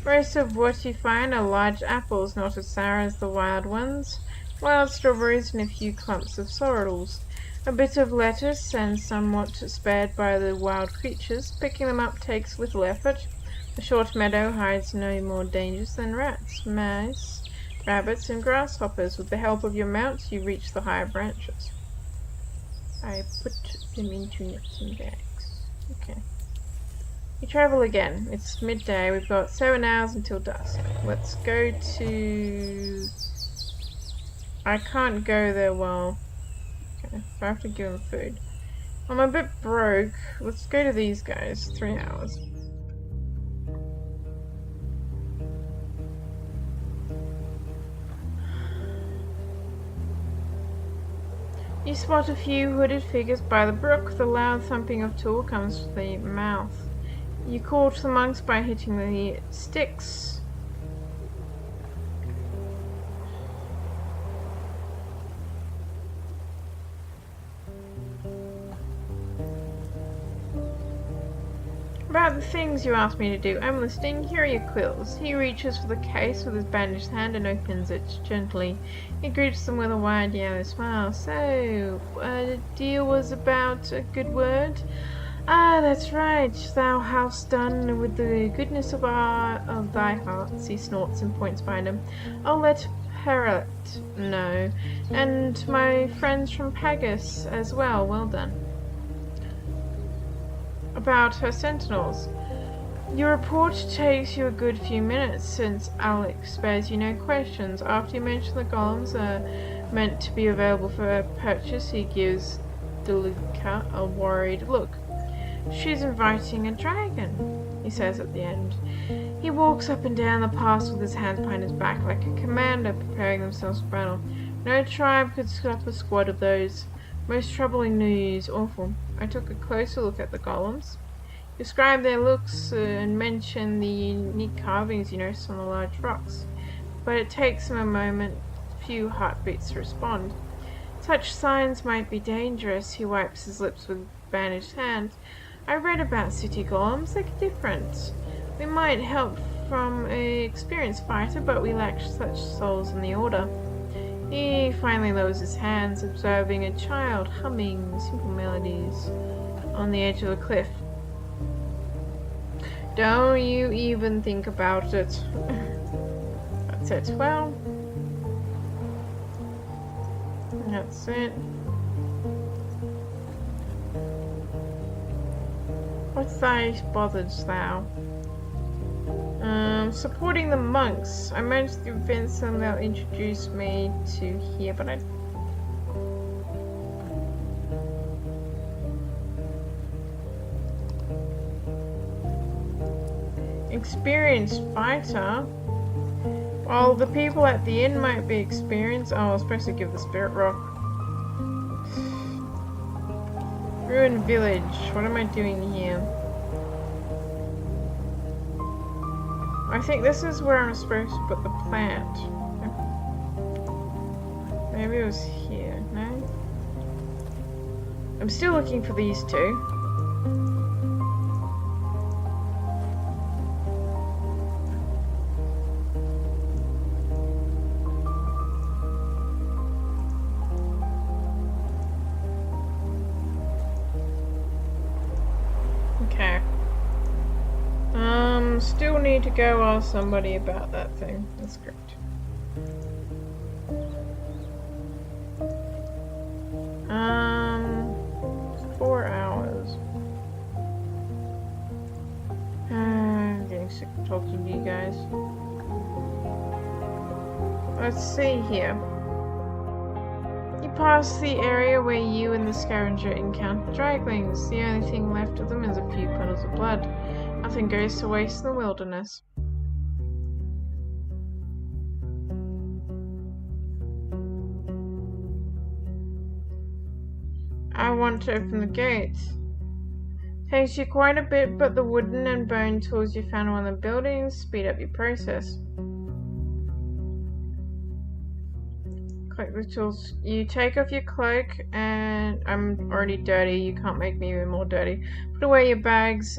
Most of what you find are large apples, not as sour as the wild ones. Wild strawberries and a few clumps of sorrels. A bit of lettuce and somewhat spared by the wild creatures. Picking them up takes little effort. The short meadow hides no more dangers than rats, mice, rabbits, and grasshoppers. With the help of your mount, you reach the higher branches. I put them into nets and bags. Okay. We travel again. It's midday. We've got 7 hours until dusk. Let's go to... I can't go there well. Okay, so I have to give them food. I'm a bit broke. Let's go to these guys. 3 hours. You spot a few hooded figures by the brook. The loud thumping of tool comes from the mouth. You call to the monks by hitting the sticks. About the things you asked me to do, I'm listening. Here are your quills. He reaches for the case with his bandaged hand and opens it gently. He greets them with a wide yellow smile. So, the deal was about a good word? Ah, that's right. Thou hast done with the goodness of thy hearts. He snorts and points behind him. I'll let Parrot know. And my friends from Pagus as well. Well done. About her sentinels. Your report takes you a good few minutes, since Alex spares you no questions. After you mention the golems are meant to be available for purchase, he gives Delica a worried look. She's inviting a dragon, he says at the end. He walks up and down the pass with his hands behind his back like a commander preparing themselves for battle. No tribe could stop a squad of those. Most troubling news. Awful. I took a closer look at the golems. Describe their looks and mention the unique carvings you notice on the large rocks. But it takes them a moment, few heartbeats to respond. Such signs might be dangerous. He wipes his lips with bandaged hand. I read about city golems. They're different. We might help from an experienced fighter, but we lack such souls in the order. He finally lowers his hands, observing a child humming simple melodies on the edge of the cliff. Don't you even think about it. That's it. Well, that's it. thy bothers thou? Supporting the monks. I managed to convince them they'll introduce me to here, but I... Experienced fighter? Well, the people at the inn might be experienced. Oh, I was supposed to give the spirit rock. Ruined village. What am I doing here? I think this is where I'm supposed to put the plant. Maybe it was here. No? I'm still looking for these two. Okay. Still need to go ask somebody about that thing. That's great. 4 hours. I'm getting sick of talking to you guys. Let's see here. You pass the area where you and the scavenger encounter draglings. The only thing left of them is a few puddles of blood. Nothing goes to waste in the wilderness. I want to open the gates. Takes you quite a bit, but the wooden and bone tools you found on the buildings speed up your process. Click the tools. You take off your cloak, and I'm already dirty. You can't make me even more dirty. Put away your bags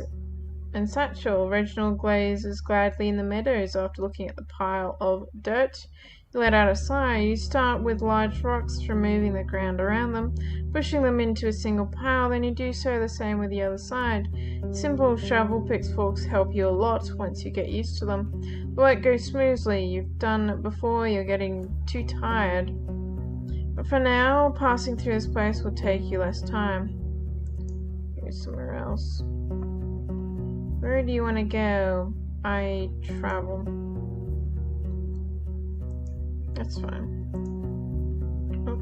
and satchel. Reginald glazes gladly in the meadows after looking at the pile of dirt. You let out a sigh. You start with large rocks, removing the ground around them, pushing them into a single pile, then you do so the same with the other side. Simple shovel pitchforks help you a lot once you get used to them. The work goes smoothly. You've done it before, you're getting too tired. But for now, passing through this place will take you less time. Go somewhere else. Where do you want to go? I travel. That's fine. Oh.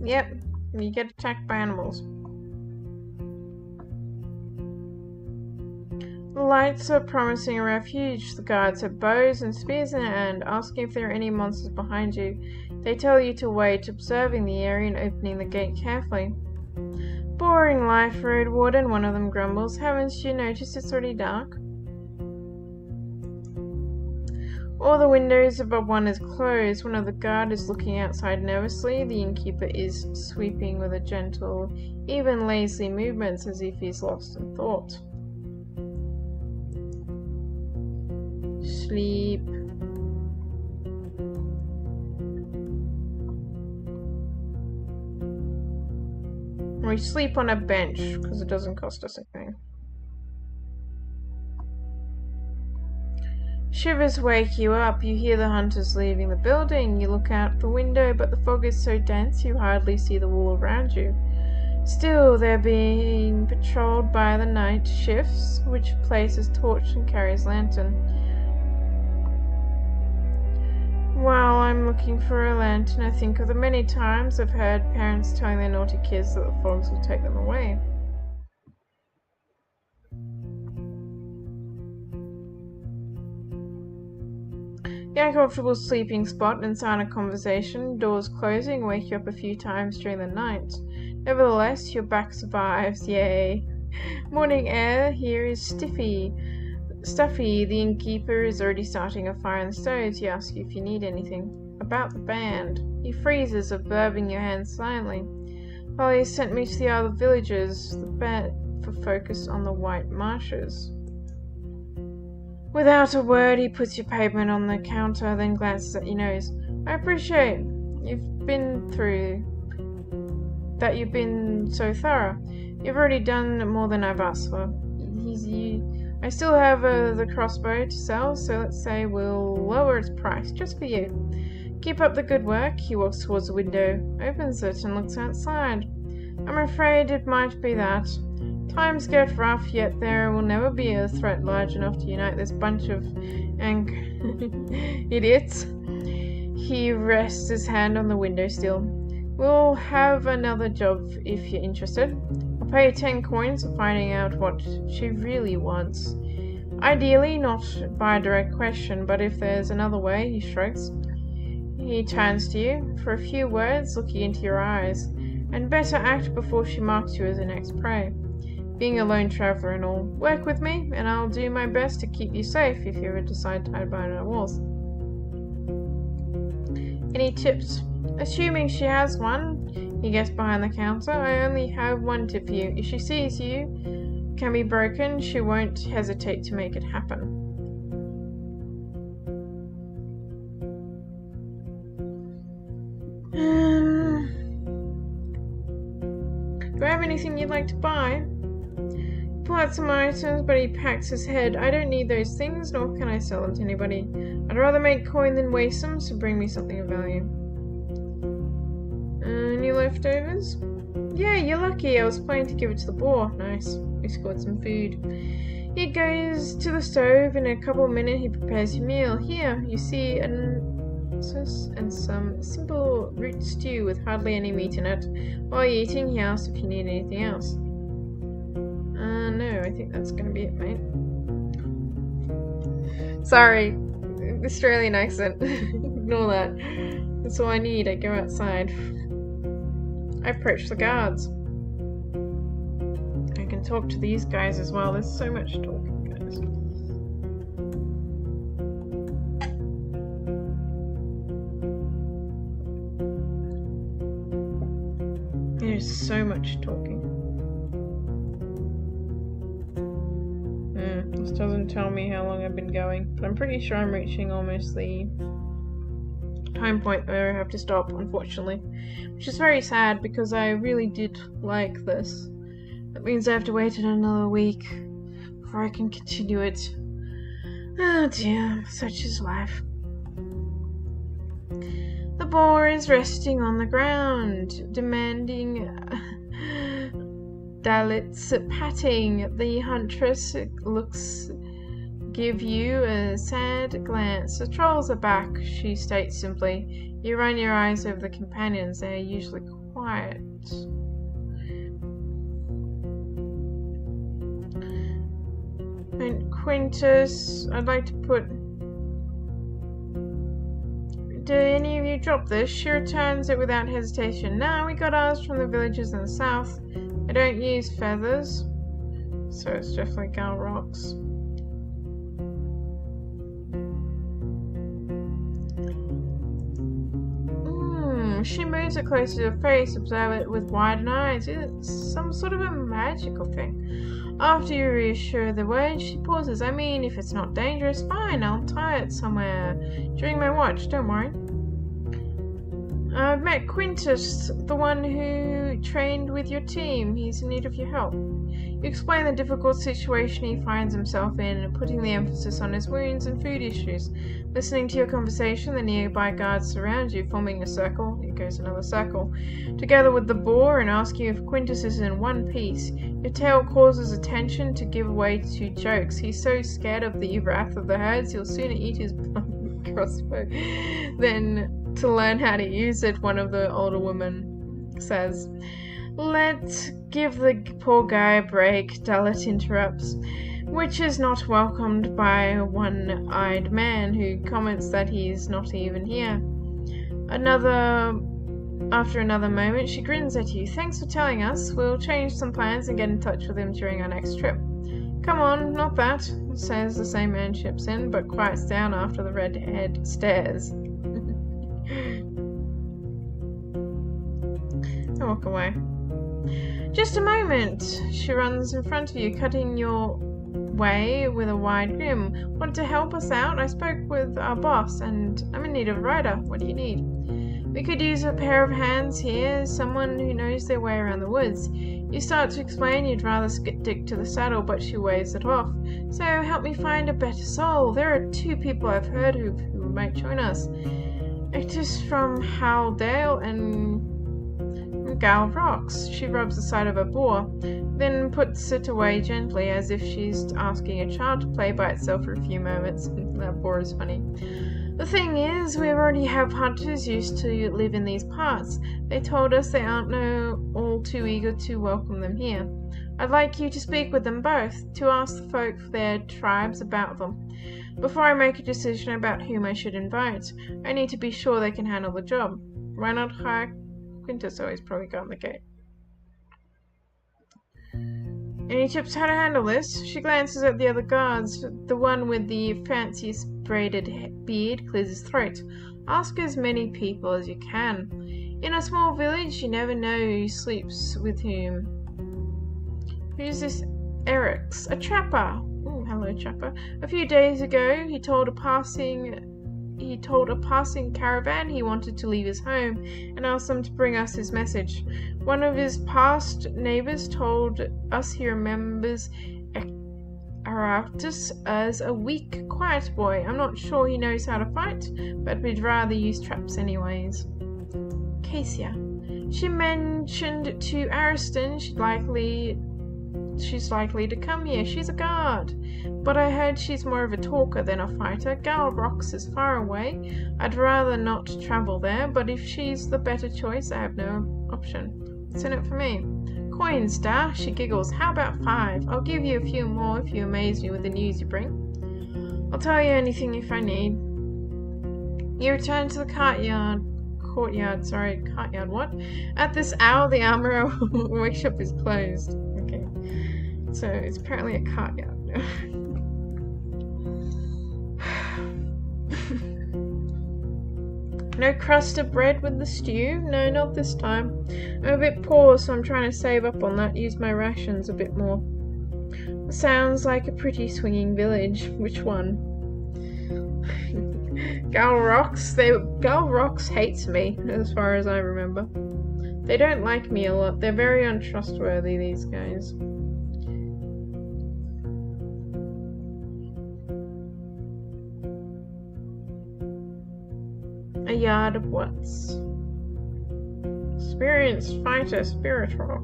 Yep, you get attacked by animals. The lights are promising a refuge. The guards have bows and spears in their hand, asking if there are any monsters behind you. They tell you to wait, observing the area and opening the gate carefully. Boring life, RoadWarden, one of them grumbles. Haven't you noticed it's already dark? All the windows above one is closed. One of the guard is looking outside nervously. The innkeeper is sweeping with a gentle, even lazy movements as if he's lost in thought. Sleep. We sleep on a bench because it doesn't cost us anything. Shivers wake you up. You hear the hunters leaving the building. You look out the window, but the fog is so dense you hardly see the wall around you. Still, they're being patrolled by the night shifts, which places torch and carries lantern. While I'm looking for a lantern, I think of the many times I've heard parents telling their naughty kids that the fogs will take them away. Get a comfortable sleeping spot and sign a conversation. Doors closing wake you up a few times during the night. Nevertheless, your back survives. Yay! Morning air here is stuffy. The innkeeper is already starting a fire in the stoves. He asks you if you need anything. About the band. He freezes, observing your hands silently. Well, he sent me to the other villages. The band for focus on the white marshes. Without a word, he puts your payment on the counter, then glances at your nose. I appreciate you've been so thorough. You've already done more than I've asked for. I still have the crossbow to sell, so let's say we'll lower its price just for you. Keep up the good work. He walks towards the window, opens it, and looks outside. I'm afraid it might be that. Times get rough, yet there will never be a threat large enough to unite this bunch of idiots. He rests his hand on the windowsill. We'll have another job if you're interested. I'll pay you 10 coins for finding out what she really wants. Ideally, not by a direct question, but if there's another way, he shrugs. He turns to you for a few words, looking into your eyes. And better act before she marks you as her next prey. Being a lone traveller and all, work with me, and I'll do my best to keep you safe if you ever decide to hide behind our walls. Any tips? Assuming she has one, he gets behind the counter. I only have one tip for you. If she sees you can be broken, she won't hesitate to make it happen. Do I have anything you'd like to buy? Pull out some items, but he packs his head. I don't need those things, nor can I sell them to anybody. I'd rather make coin than waste them, so bring me something of value. Any leftovers? Yeah, you're lucky. I was planning to give it to the boar. Nice. We scored some food. He goes to the stove. In a couple of minutes, he prepares your meal. Here, you see and some simple root stew with hardly any meat in it. While you're eating, he asks if you need anything else. No, I think that's gonna be it, mate. Sorry, Australian accent. Ignore that. That's all I need. I go outside. I approach the guards. I can talk to these guys as well. There's so much talking, guys. There's so much talking. This doesn't tell me how long I've been going, but I'm pretty sure I'm reaching almost the time point where I have to stop, unfortunately. Which is very sad because I really did like this. That means I have to wait another week before I can continue it. Oh dear, such is life. The boar is resting on the ground, demanding Dalit's patting. The huntress give you a sad glance. The trolls are back, she states simply. You run your eyes over the companions. They are usually quiet. And Quintus, I'd like to put... Did any of you drop this? She returns it without hesitation. Nah, we got ours from the villages in the south. I don't use feathers, so it's definitely Gal Rocks. She moves it closer to her face, observe it with widened eyes. It's some sort of a magical thing. After you reassure the word, she pauses. I mean, if it's not dangerous, fine, I'll tie it somewhere during my watch, don't worry. I've met Quintus, the one who trained with your team. He's in need of your help. You explain the difficult situation he finds himself in, putting the emphasis on his wounds and food issues. Listening to your conversation, the nearby guards surround you, forming a circle. Here goes another circle. Together with the boar and ask you if Quintus is in one piece. Your tale causes attention to give way to jokes. He's so scared of the wrath of the herds, he'll sooner eat his crossbow than to learn how to use it, one of the older women says. Let's give the poor guy a break, Dalit interrupts, which is not welcomed by a one-eyed man who comments that he's not even here. After another moment, she grins at you. Thanks for telling us. We'll change some plans and get in touch with him during our next trip. Come on, not that, says the same man, chips in, but quiets down after the redhead stares. I walk away. Just a moment. She runs in front of you, cutting your way with a wide grin. Want to help us out? I spoke with our boss and I'm in need of a rider. What do you need? We could use a pair of hands here, someone who knows their way around the woods. You start to explain you'd rather stick to the saddle, but she waves it off. So help me find a better soul. There are 2 people I've heard who might join us. Actors from Haldale and Gal rocks. She rubs the side of her bore, then puts it away gently as if she's asking a child to play by itself for a few moments. That bore is funny. The thing is, we already have hunters used to live in these parts. They told us they aren't all too eager to welcome them here. I'd like you to speak with them both, to ask the folk for their tribes about them. Before I make a decision about whom I should invite, I need to be sure they can handle the job. Why not hire Quintus? Oh, he's probably got the gate. Any tips how to handle this? She glances at the other guards. The one with the fanciest braided beard clears his throat. Ask as many people as you can. In a small village, you never know who sleeps with whom. Who's this Eric's? A trapper. Oh, hello, trapper. A few days ago, he told a passing caravan he wanted to leave his home and asked them to bring us his message. One of his past neighbors told us he remembers Arautus as a weak, quiet boy. I'm not sure he knows how to fight, but we'd rather use traps anyways. Cassia. She mentioned to Ariston she's likely to come here. She's a guard. But I heard she's more of a talker than a fighter. Gal Rocks is far away. I'd rather not travel there, but if she's the better choice, I have no option. What's in it for me? Coins, Star. She giggles. How about 5? I'll give you a few more if you amaze me with the news you bring. I'll tell you anything if I need. You return to the courtyard, what? At this hour, the armorer workshop is closed. Okay. So, it's apparently a courtyard. No crust of bread with the stew? No, not this time. I'm a bit poor, so I'm trying to save up on that, use my rations a bit more. Sounds like a pretty swinging village. Which one? Gal Rocks hates me, as far as I remember. They don't like me a lot. They're very untrustworthy, these guys. A yard of what's? Experienced fighter, spiritual.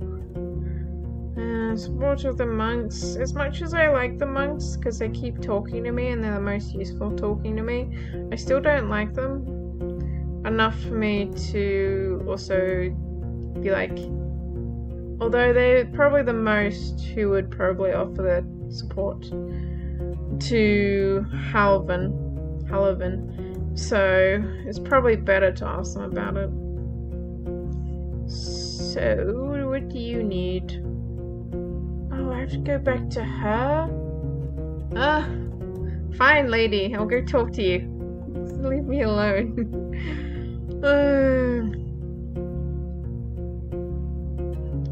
Support of the monks. As much as I like the monks, because they keep talking to me and they're the most useful talking to me, I still don't like them enough for me to also be like, although they're probably the most who would probably offer their support to Halavan. So it's probably better to ask them about it. So, what do you need? Oh, I have to go back to her? Fine, lady. I'll go talk to you. Leave me alone.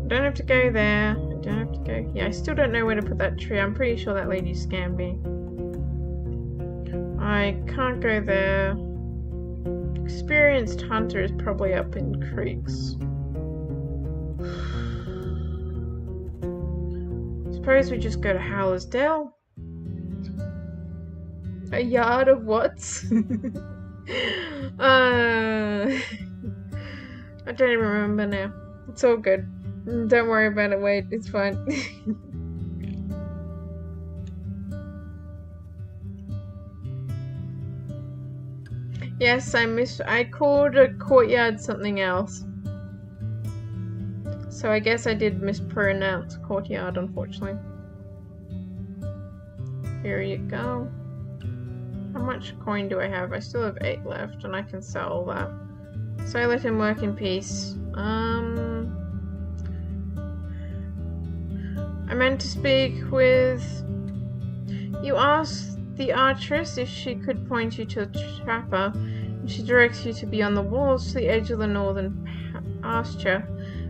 Don't have to go there. I don't have to go. Yeah, I still don't know where to put that tree. I'm pretty sure that lady scammed me. I can't go there. Experienced hunter is probably up in creeks. Suppose we just go to Howler's Dell. A yard of what's? I don't even remember now. It's all good. Don't worry about it, wait, it's fine. Yes, I called a courtyard something else. So I guess I did mispronounce courtyard, unfortunately. Here you go. How much coin do I have? I still have 8 left, and I can sell that. So I let him work in peace. I meant to speak with... You asked the archeress if she could point you to a trapper, and she directs you to be on the walls to the edge of the northern pasture.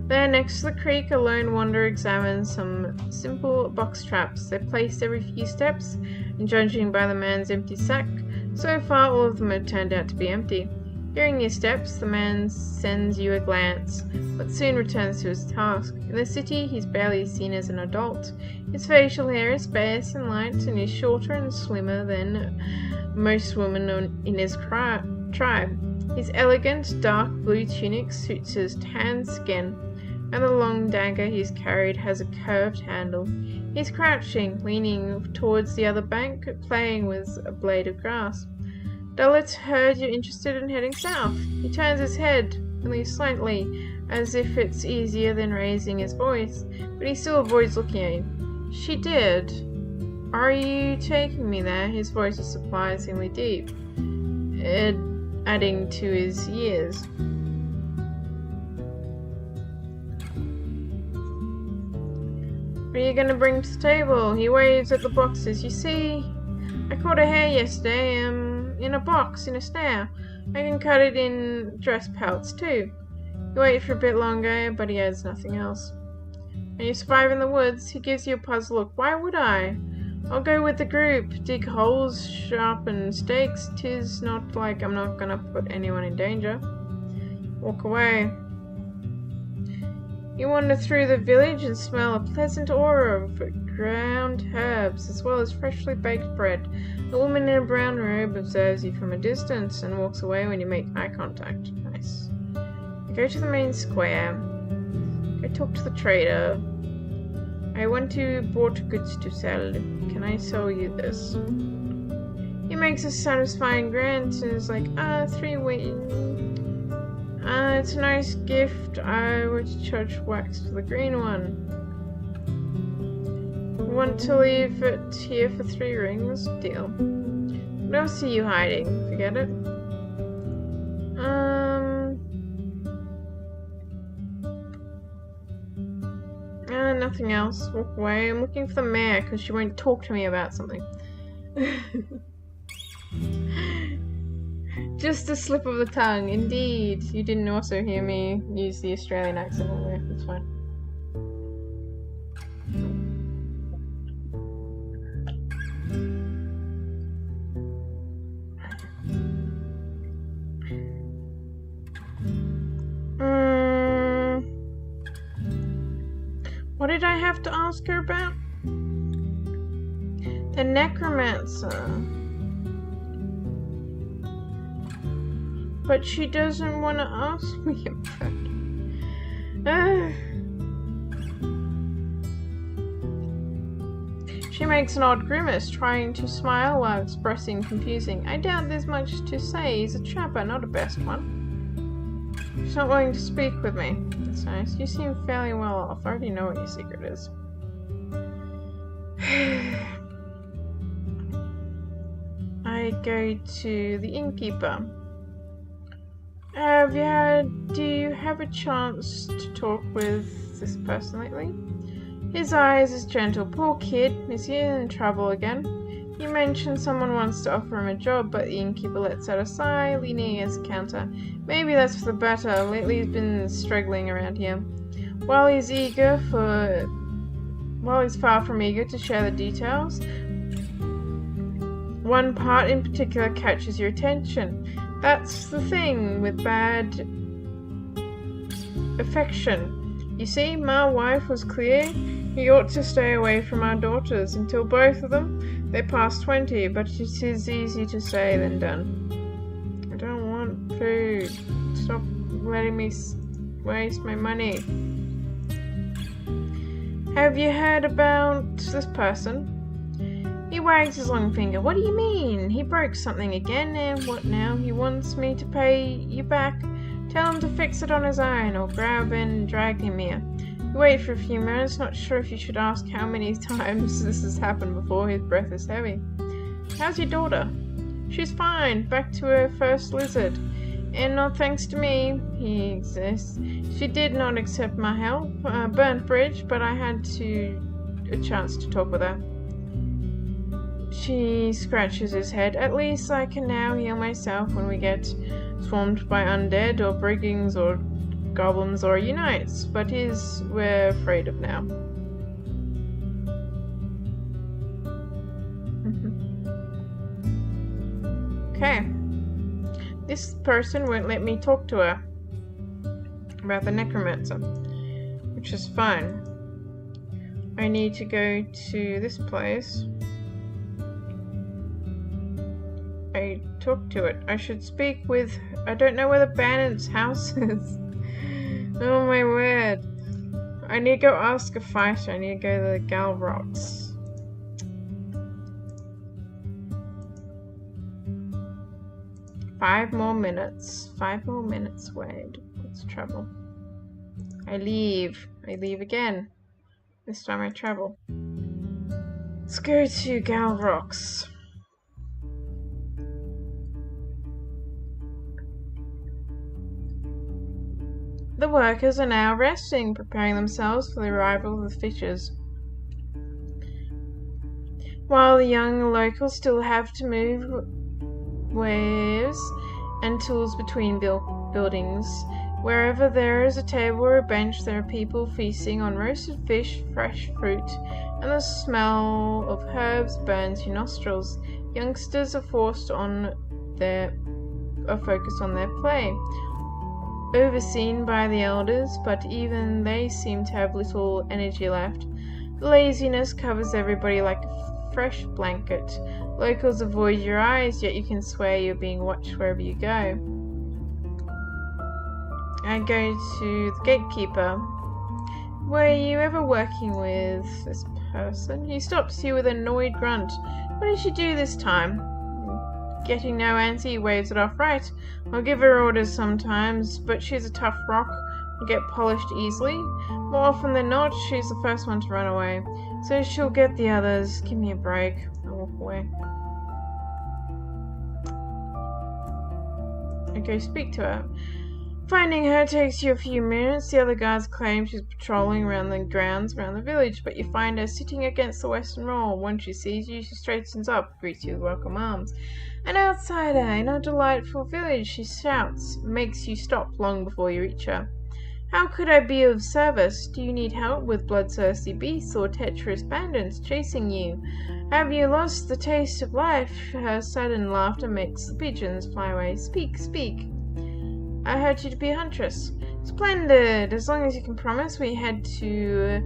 There, next to the creek, a lone wanderer examines some simple box traps. They're placed every few steps, and judging by the man's empty sack, so far all of them have turned out to be empty. Hearing your steps, the man sends you a glance, but soon returns to his task. In the city, he's barely seen as an adult. His facial hair is sparse and light, and he's shorter and slimmer than most women in his tribe. His elegant, dark blue tunic suits his tanned skin. and the long dagger he's carried has a curved handle. He's crouching, leaning towards the other bank, playing with a blade of grass. Dullet's heard you're interested in heading south. He turns his head, only slightly, as if it's easier than raising his voice, but he still avoids looking at you. She did. Are you taking me there? His voice is surprisingly deep, adding to his years. What are you going to bring to the table? He waves at the boxes. You see, I caught a hare yesterday, in a box, in a snare. I can cut it in dress pelts too. You wait for a bit longer, but he adds nothing else. And you survive in the woods. He gives you a puzzled look. Why would I? I'll go with the group. Dig holes, sharpen stakes. 'Tis not like I'm not gonna put anyone in danger. Walk away. You wander through the village and smell a pleasant aura of ground herbs as well as freshly baked bread. A woman in a brown robe observes you from a distance and walks away when you make eye contact. Nice. You go to the main square. Go talk to the trader. I want to bought goods to sell. Can I sell you this? He makes a satisfying grant and is like, 3 win. It's a nice gift. I would charge wax for the green one. Want to leave it here for 3 rings? Deal. Don't see you hiding. Forget it. Nothing else. Walk away. I'm looking for the mayor because she won't talk to me about something. Just a slip of the tongue. Indeed. You didn't also hear me use the Australian accent on there. That's fine. What did I have to ask her about? The necromancer. But she doesn't want to ask me about it. She makes an odd grimace, trying to smile while expressing confusing. I doubt there's much to say. He's a trapper, not a best one. She's not willing to speak with me. That's nice. You seem fairly well off. I already know what your secret is. I go to the innkeeper. Do you have a chance to talk with this person lately? His eyes is gentle. Poor kid. Is he in trouble again? You mentioned someone wants to offer him a job, but the innkeeper lets out a sigh, leaning against the counter. Maybe that's for the better. Lately he's been struggling around here. While he's far from eager to share the details, one part in particular catches your attention. That's the thing with bad affection. You see, my wife was clear. He ought to stay away from our daughters until both of them. They're past 20, but it is easy to say than done. I don't want food. Stop letting me waste my money. Have you heard about this person? He wags his long finger. What do you mean? He broke something again, and what now? He wants me to pay you back. Tell him to fix it on his own, or grab and drag him here. You wait for a few minutes, not sure if you should ask how many times this has happened before. His breath is heavy. How's your daughter? She's fine, back to her first lizard. And not thanks to me, he exists. She did not accept my help. Burnt bridge, but I had a chance to talk with her. She scratches his head. At least I can now heal myself when we get swarmed by undead or brigands or goblins or unites, but we're afraid of now. Okay. This person won't let me talk to her about the necromancer, which is fine. I need to go to this place. I talk to it. I should speak with... I don't know where the Bannon's house is. Oh my word. I need to go ask a fighter. I need to go to the Gal Rocks. Five more minutes. 5 more minutes. Wait, what's trouble? I leave. I leave again. This time I travel. Let's go to Gal Rocks. The workers are now resting, preparing themselves for the arrival of the fishers. While the young locals still have to move wares and tools between buildings, wherever there is a table or a bench, there are people feasting on roasted fish, fresh fruit, and the smell of herbs burns your nostrils. Youngsters are focused on their play, overseen by the elders, but even they seem to have little energy left. Laziness covers everybody like a fresh blanket. Locals avoid your eyes, yet you can swear you're being watched wherever you go. I go to the gatekeeper. Were you ever working with this person? He stops you with an annoyed grunt. What did she do this time? Getting no answer, he waves it off. Right, I'll give her orders sometimes, but she's a tough rock. Will get polished easily. More often than not, she's the first one to run away. So she'll get the others. Give me a break. I'll walk away. I go speak to her. Finding her takes you a few minutes. The other guards claim she's patrolling around the grounds around the village, but you find her sitting against the western wall. Once she sees you, she straightens up, greets you with welcome arms. An outsider in a delightful village, she shouts, makes you stop long before you reach her. How could I be of service? Do you need help with bloodthirsty beasts or treacherous bandits chasing you? Have you lost the taste of life? Her sudden laughter makes the pigeons fly away. Speak, speak. I heard you to be a huntress. Splendid! As long as you can promise we head to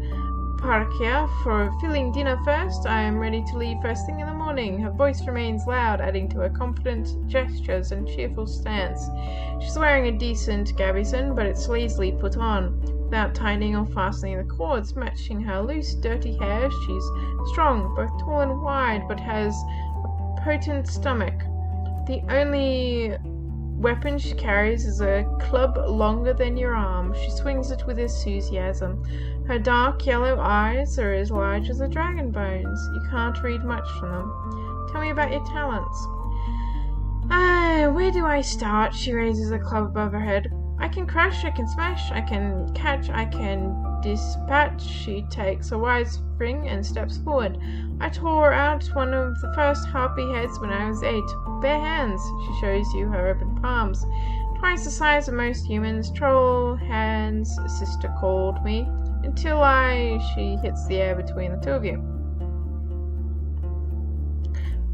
Parkia for a filling dinner first, I am ready to leave first thing in the morning. Her voice remains loud, adding to her confident gestures and cheerful stance. She's wearing a decent gabardine, but it's lazily put on, without tightening or fastening the cords, matching her loose, dirty hair. She's strong, both tall and wide, but has a potent stomach. The only weapon she carries is a club longer than your arm. She swings it with enthusiasm. Her dark yellow eyes are as large as the dragon bones. You can't read much from them. Tell me about your talents. Where do I start? She raises a club above her head. I can crush, I can smash, I can catch, I can dispatch. She takes a wide spring and steps forward. I tore out one of the first harpy heads when I was 8. Bare hands. She shows you her open palms. Twice the size of most humans. Troll hands, sister called me. Until she hits the air between the two of you.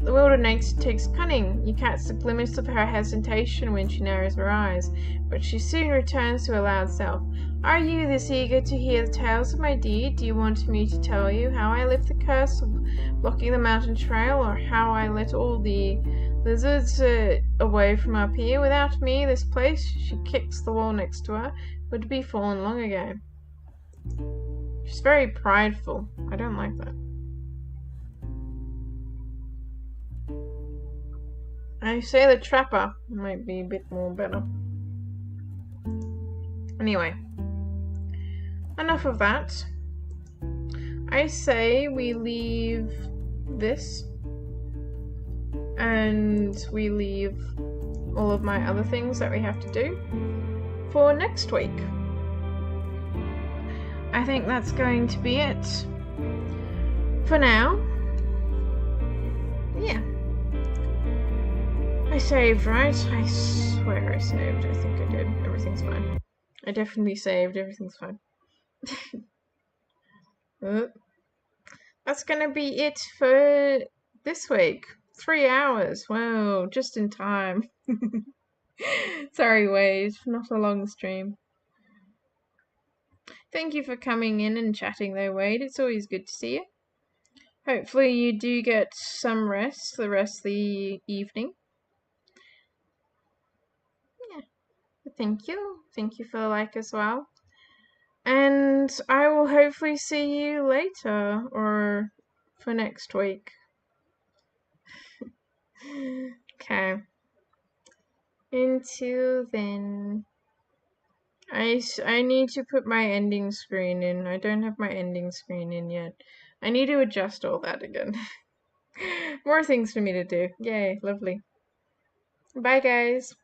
The wilderness takes cunning. You catch the glimpse of her hesitation when she narrows her eyes, but she soon returns to her loud self. Are you this eager to hear the tales of my deed? Do you want me to tell you how I lift the curse of blocking the mountain trail, or how I let all the lizards away from up here? Without me, this place, she kicks the wall next to her, would be fallen long ago. She's very prideful. I don't like that. I say the trapper might be a bit more better. Anyway, enough of that. I say we leave this, and we leave all of my other things that we have to do for next week. I think that's going to be it for now. Yeah. I saved, right? I swear I saved. I think I did. Everything's fine. I definitely saved. Everything's fine. That's gonna be it for this week. 3 hours. Wow, just in time. Sorry, Wade. Not a long stream. Thank you for coming in and chatting though, Wade. It's always good to see you. Hopefully you do get some rest the rest of the evening. Yeah. Thank you. Thank you for the like as well. And I will hopefully see you later or for next week. Okay. Until then, I need to put my ending screen in. I don't have my ending screen in yet. I need to adjust all that again. More things for me to do. Yay, lovely. Bye, guys.